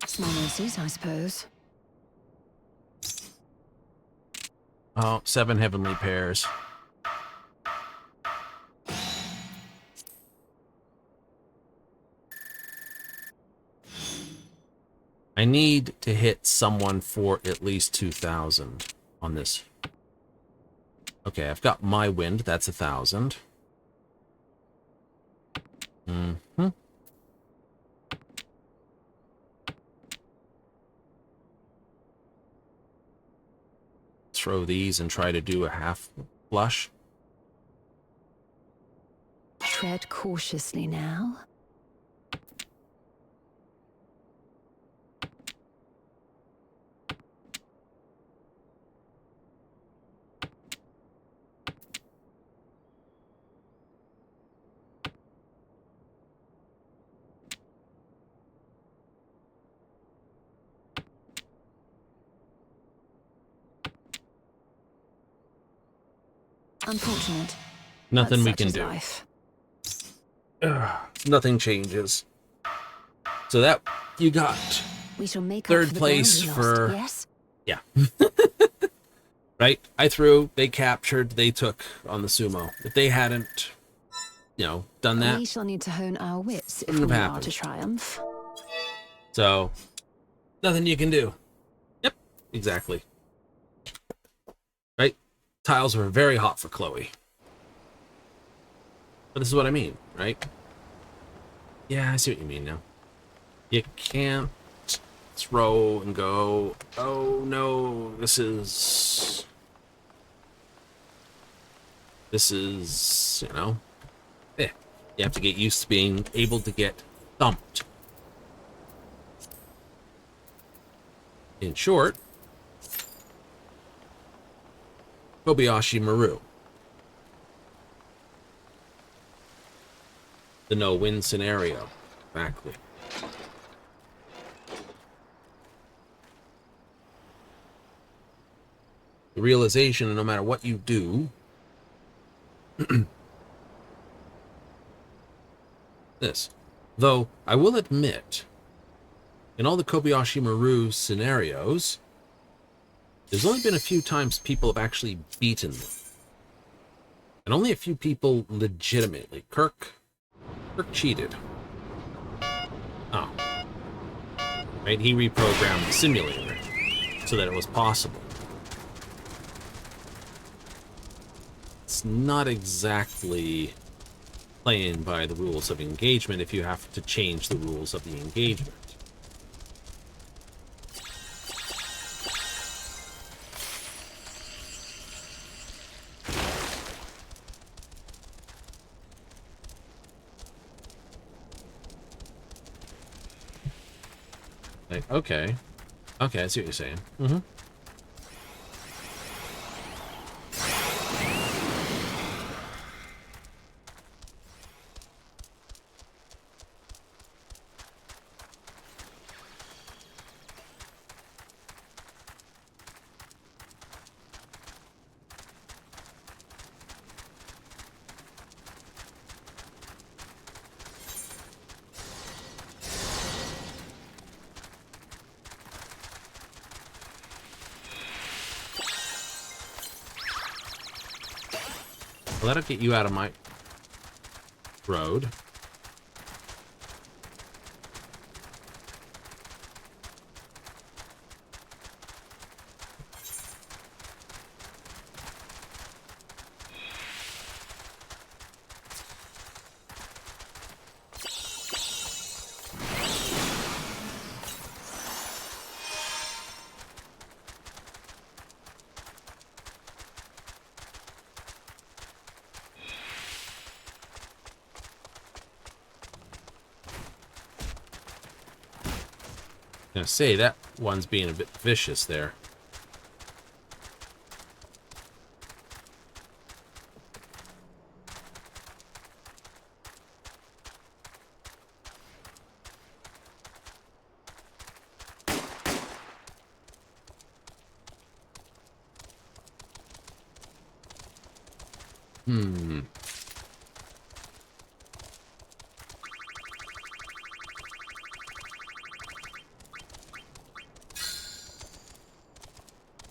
Small mercies, I suppose. Oh, 7 heavenly pairs. I need to hit someone for at least 2,000 on this. Okay, I've got my wind. That's 1,000. Mm-hmm. Throw these and try to do a half flush. Tread cautiously now. Unfortunate. Nothing That's we such can is do. life. Nothing changes. So that you got We shall make third up for the place ground we lost, for yes? yeah. Right? I threw, they captured, they took on the sumo. If they hadn't, you know, done that, We shall need to hone our wits if wouldn't we have are happened. to triumph. So nothing you can do. Yep, exactly. Right? Tiles were very hot for Chloe. But this is what I mean, right? Yeah, I see what you mean now. You can't throw and go, oh no, this is, you know, you have to get used to being able to get thumped. In short, Kobayashi Maru. The no-win scenario. Exactly. The realization that no matter what you do, this. Though, I will admit, in all the Kobayashi Maru scenarios, there's only been a few times people have actually beaten them. And only a few people legitimately. Kirk cheated. Oh. Right? He reprogrammed the simulator so that it was possible. It's not exactly playing by the rules of engagement if you have to change the rules of the engagement. Like, okay. Okay, I see what you're saying. Mm-hmm. Well, that'll get you out of my road. I'm gonna say that one's being a bit vicious there.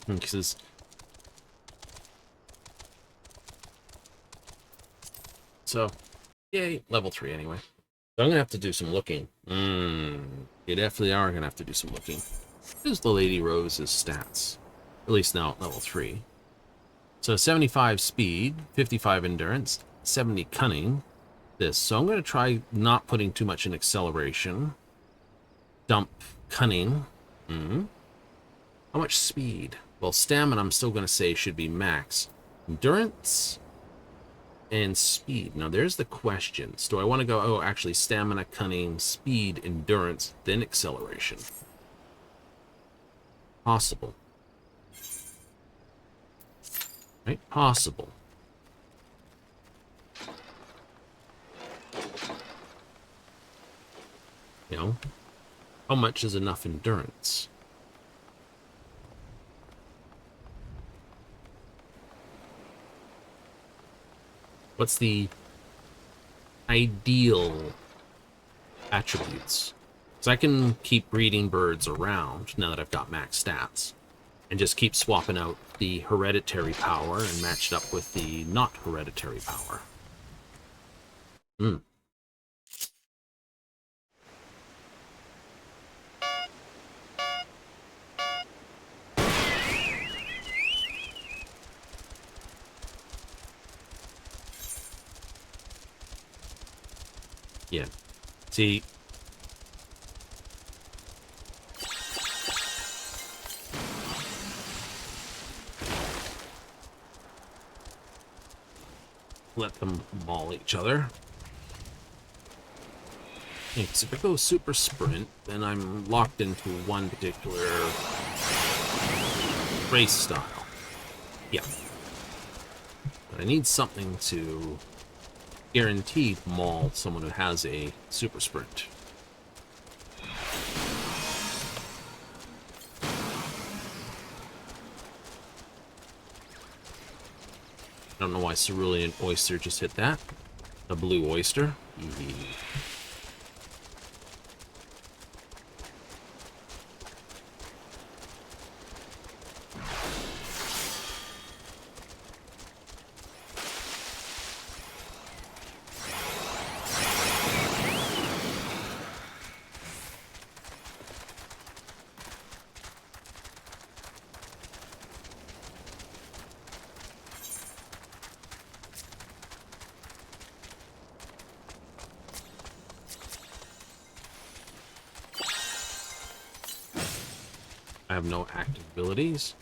Because so, yay, level 3 anyway. So I'm gonna have to do some looking. You definitely are gonna have to do some looking. Here's the Lady Rose's stats. At least now at level 3. So 75 speed, 55 endurance, 70 cunning. This. So I'm going to try not putting too much in acceleration. Dump cunning. How much speed? Well, stamina I'm still going to say should be max. Endurance and speed. Now there's the questions. Do I want to go, oh, actually stamina, cunning, speed, endurance, then acceleration? Possible. Right? Possible. You know, how much is enough endurance? What's the ideal attributes? So I can keep breeding birds around now that I've got max stats, and just keep swapping out the hereditary power and match it up with the not hereditary power. Yeah. See, let them maul each other. Yeah, 'cause if I go super sprint, then I'm locked into one particular race style. Yeah. But I need something to guarantee maul someone who has a super sprint. I don't know why Cerulean Oyster just hit that. A blue oyster. I have no active abilities.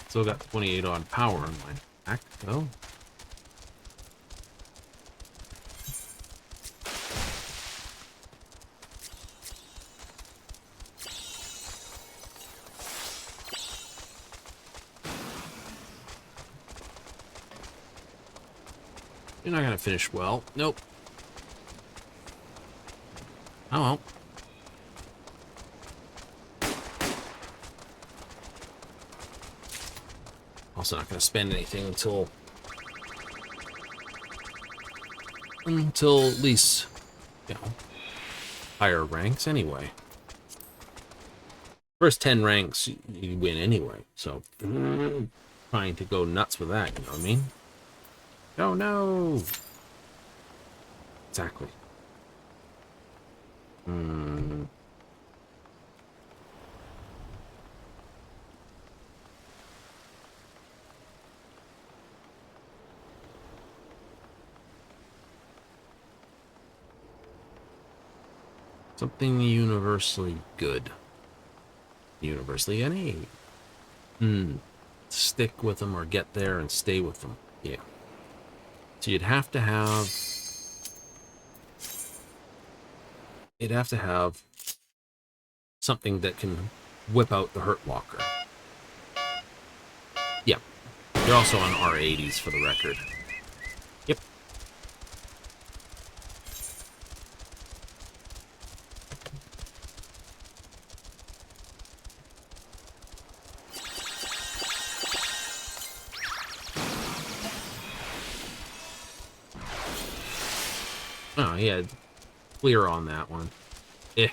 Still got 28 on power on my act, though. You're not gonna finish well. Nope. Oh well. Also not gonna spend anything until at least, you know, higher ranks anyway. First 10 ranks you win anyway, so trying to go nuts with that, you know what I mean? Oh no! Exactly. Something universally good. Universally any. Stick with them or get there and stay with them. Yeah. So you'd have to have something that can whip out the Hurt Locker. Yeah. They're also on R80s for the record. Yep. Oh, yeah. Clear on that one. Eh.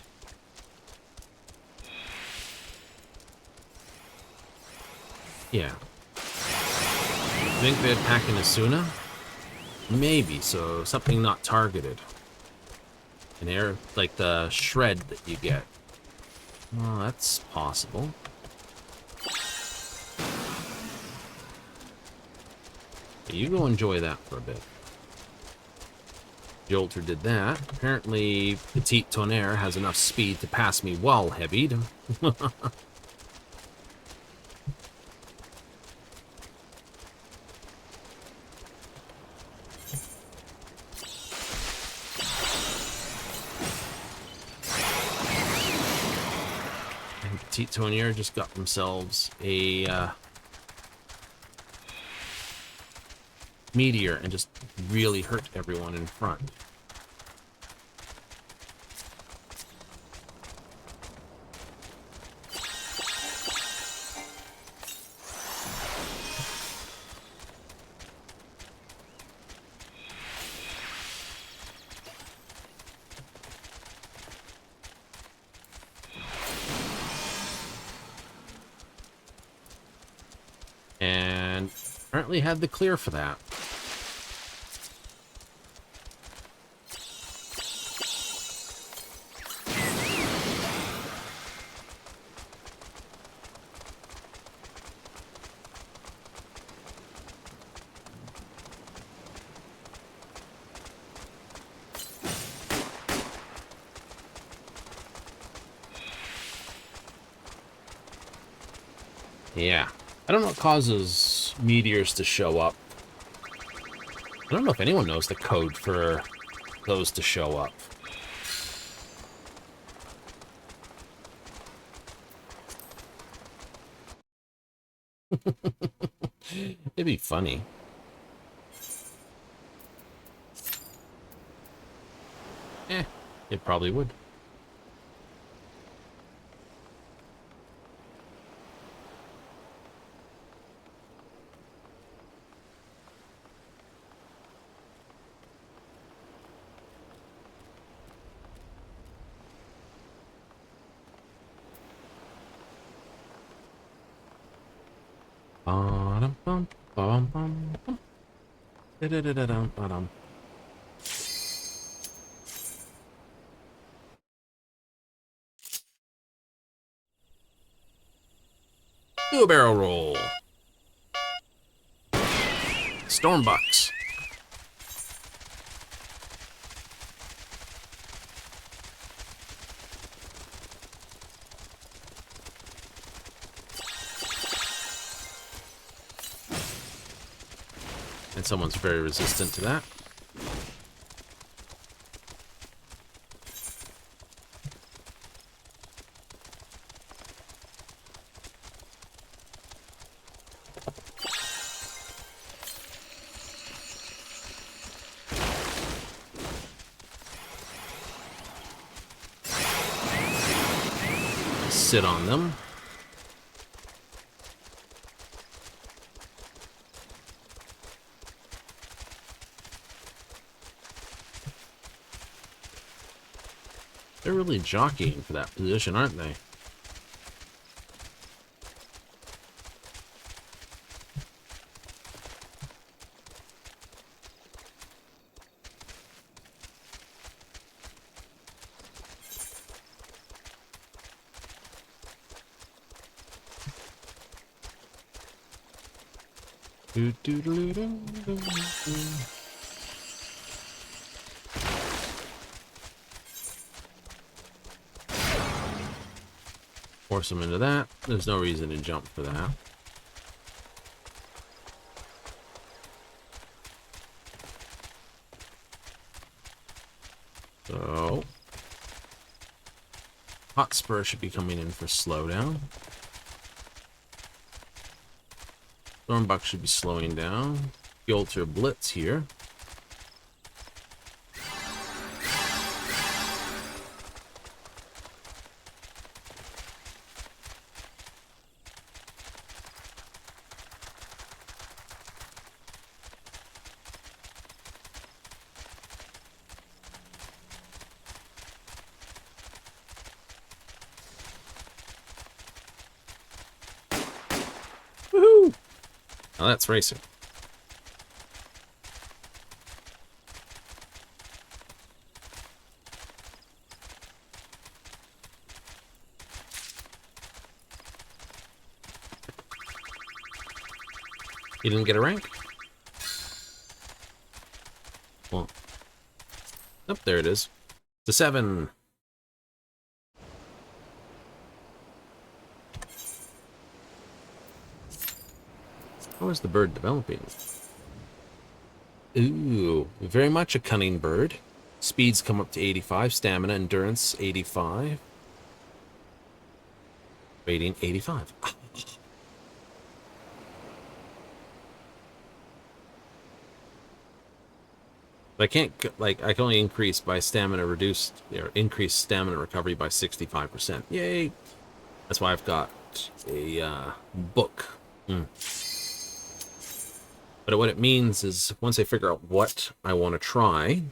Yeah. think they'd pack in Asuna? Maybe, so something not targeted. An air, like the shred that you get. Well, that's possible. You go enjoy that for a bit. Jolter did that. Apparently, Petite Tonnerre has enough speed to pass me while heavied. And Petite Tonnerre just got themselves a meteor and just really hurt everyone in front. And apparently had the clear for that. Yeah. I don't know what causes meteors to show up. I don't know if anyone knows the code for those to show up. It'd be funny. It probably would. Ba-dum-bum, ba-dum-bum-bum. Da-da-da-da-dum-ba-dum. Do a barrel roll. Stormbucks. And someone's very resistant to that. Sit on them. They're really jockeying for that position, aren't they? Force them into that. There's no reason to jump for that. So Hotspur should be coming in for slowdown. Stormbuck should be slowing down. Jolter Blitz here. Woohoo! Now that's racing. You didn't get a rank? Well, oh, there it is. It's a 7. How is the bird developing? Ooh, very much a cunning bird. Speeds come up to 85, stamina, endurance 85. Rating 85. But I can't, like, I can only increase by stamina reduced, or increase stamina recovery by 65%. Yay! That's why I've got a book. But what it means is once I figure out what I want to try.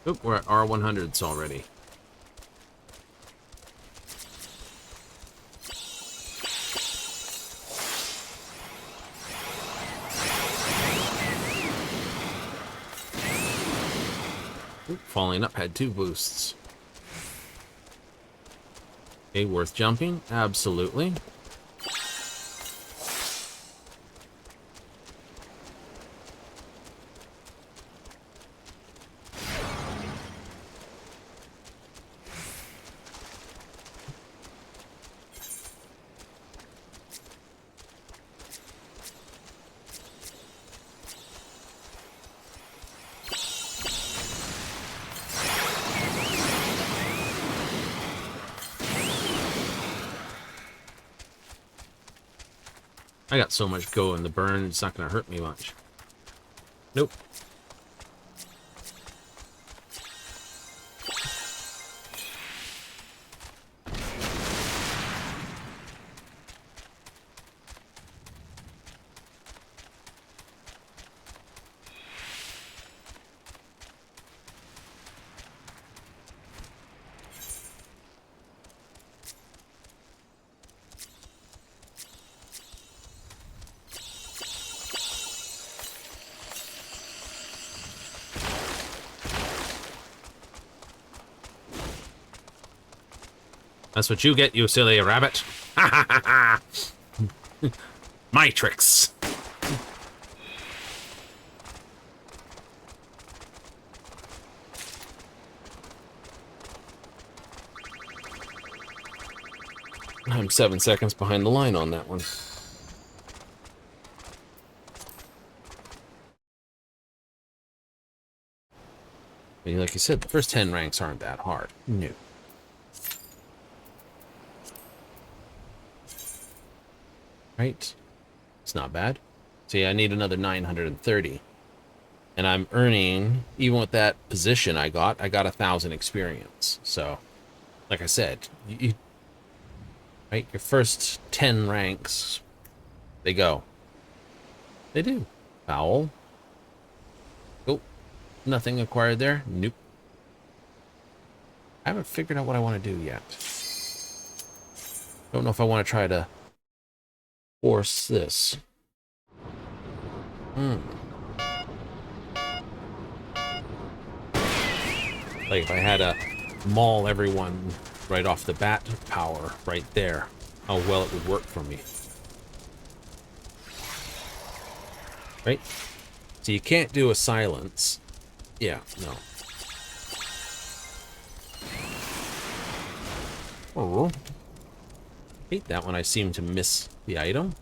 Oop, we're at R100s already. Oop, falling up had 2 boosts. Okay, worth jumping? Absolutely. I got so much go in the burn, it's not going to hurt me much. Nope. That's what you get, you silly rabbit. Ha ha ha ha! My tricks. I'm 7 seconds behind the line on that one. I mean, like you said, the first 10 ranks aren't that hard. No. Right? It's not bad. See, I need another 930. And I'm earning, even with that position I got 1,000 experience. So, like I said, right, your first 10 ranks, they go. They do. Foul. Oh, nothing acquired there. Nope. I haven't figured out what I want to do yet. Don't know if I want to try to force this. Like if I had to maul everyone right off the bat power right there, how well it would work for me. Right? So you can't do a silence. Yeah, no. Oh. Hate that when I seem to miss the item.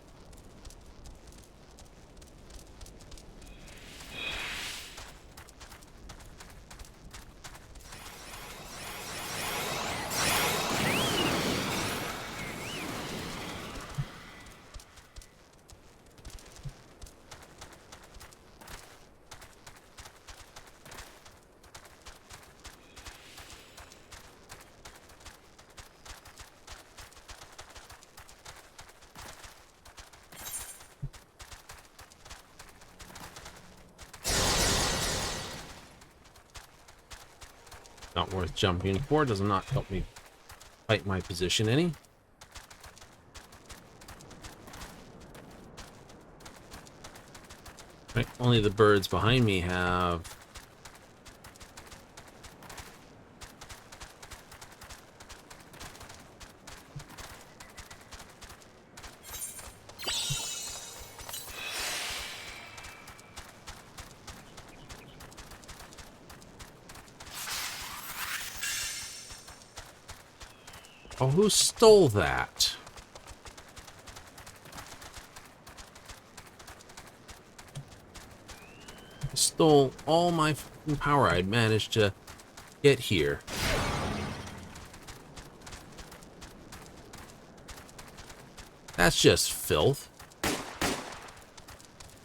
Not worth jumping for. Does not help me fight my position any. Right, only the birds behind me have... Oh, who stole that? Stole all my power I'd managed to get here. That's just filth.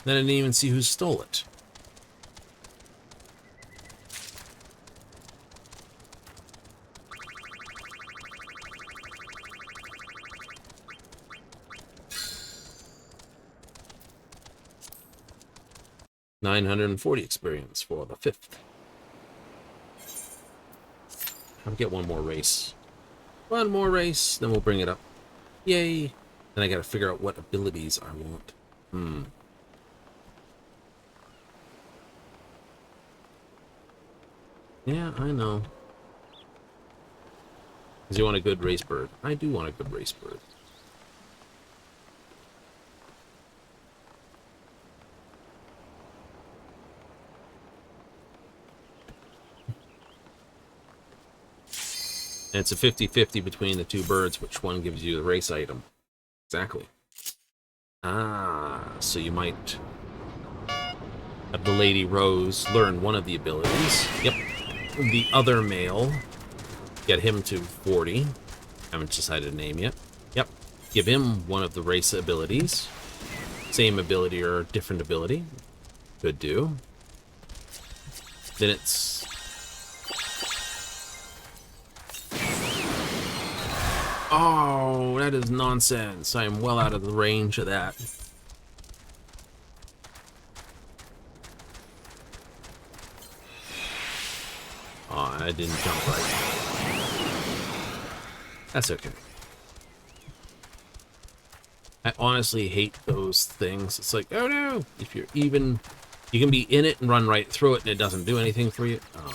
Then I didn't even see who stole it. $940 experience for the 5th. I'll get one more race. One more race, then we'll bring it up. Yay! Then I gotta figure out what abilities I want. Yeah, I know. Because you want a good race bird. I do want a good race bird. And it's a 50-50 between the two birds, which one gives you the race item. Exactly. Ah, so you might have the Lady Rose learn one of the abilities. Yep. The other male, get him to 40. Haven't decided a name yet. Yep. Give him one of the race abilities. Same ability or different ability. Could do. Then it's... Oh, that is nonsense. I am well out of the range of that. Oh, I didn't jump right. That's okay. I honestly hate those things. It's like, oh no! If you're even... You can be in it and run right through it and it doesn't do anything for you. Oh.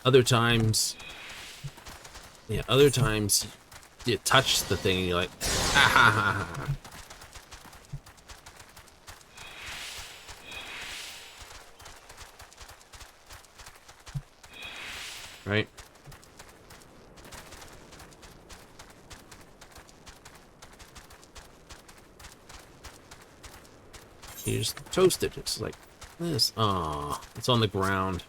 Other times... Yeah, other times you touch the thing and you're like, ah ha ha ha. Right? You just toast it. It's like this. Ah, it's on the ground.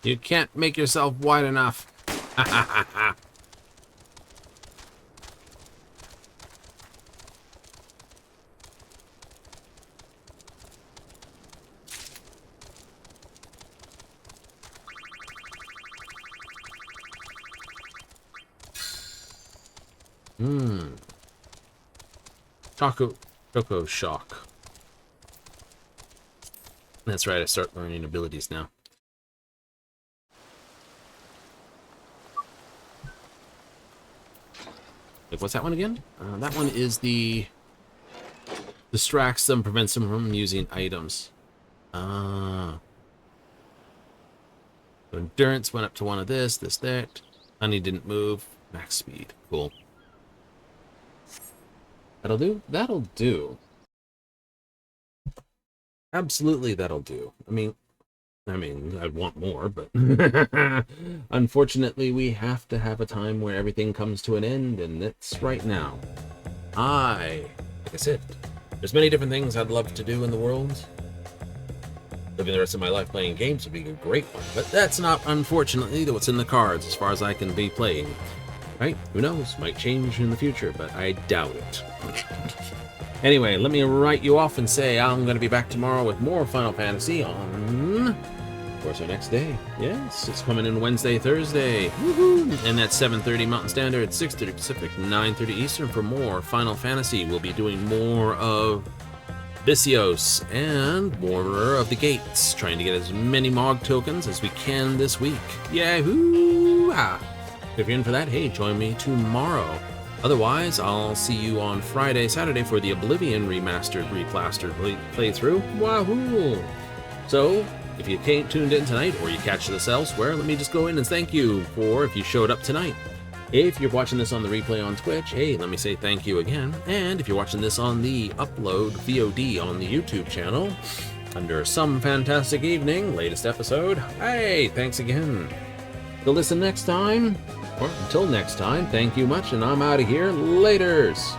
You can't make yourself wide enough. Ha ha ha ha. Choco shock. That's right, I start learning abilities now. Like, what's that one again? That one is the... Distracts them, prevents them from using items. Ah. So endurance went up to one of this, that. Honey didn't move. Max speed. Cool. That'll do? That'll do. Absolutely, that'll do. I mean, I'd want more, but unfortunately, we have to have a time where everything comes to an end, and it's right now. Like I said, there's many different things I'd love to do in the world, living the rest of my life playing games would be a great one. But that's not, unfortunately, what's in the cards as far as I can be playing. Right? Who knows? Might change in the future, but I doubt it. Anyway, let me write you off and say I'm going to be back tomorrow with more Final Fantasy on, of course, our next day. Yes, it's coming in Wednesday, Thursday. Woohoo! And that's 7:30 Mountain Standard, 6:30 Pacific, 9:30 Eastern for more Final Fantasy. We'll be doing more of Vicios and more of the Gates, trying to get as many Mog tokens as we can this week. Yahoo! If you're in for that, hey, join me tomorrow. Otherwise, I'll see you on Friday, Saturday for the Oblivion remastered, replastered playthrough. Wahoo! So, if you tuned in tonight or you catch this elsewhere, let me just go in and thank you for if you showed up tonight. If you're watching this on the replay on Twitch, hey, let me say thank you again. And if you're watching this on the upload VOD on the YouTube channel, under Some Fantastic Evening, latest episode, hey, thanks again. To listen next time, or until next time, thank you much, and I'm out of here. Laters!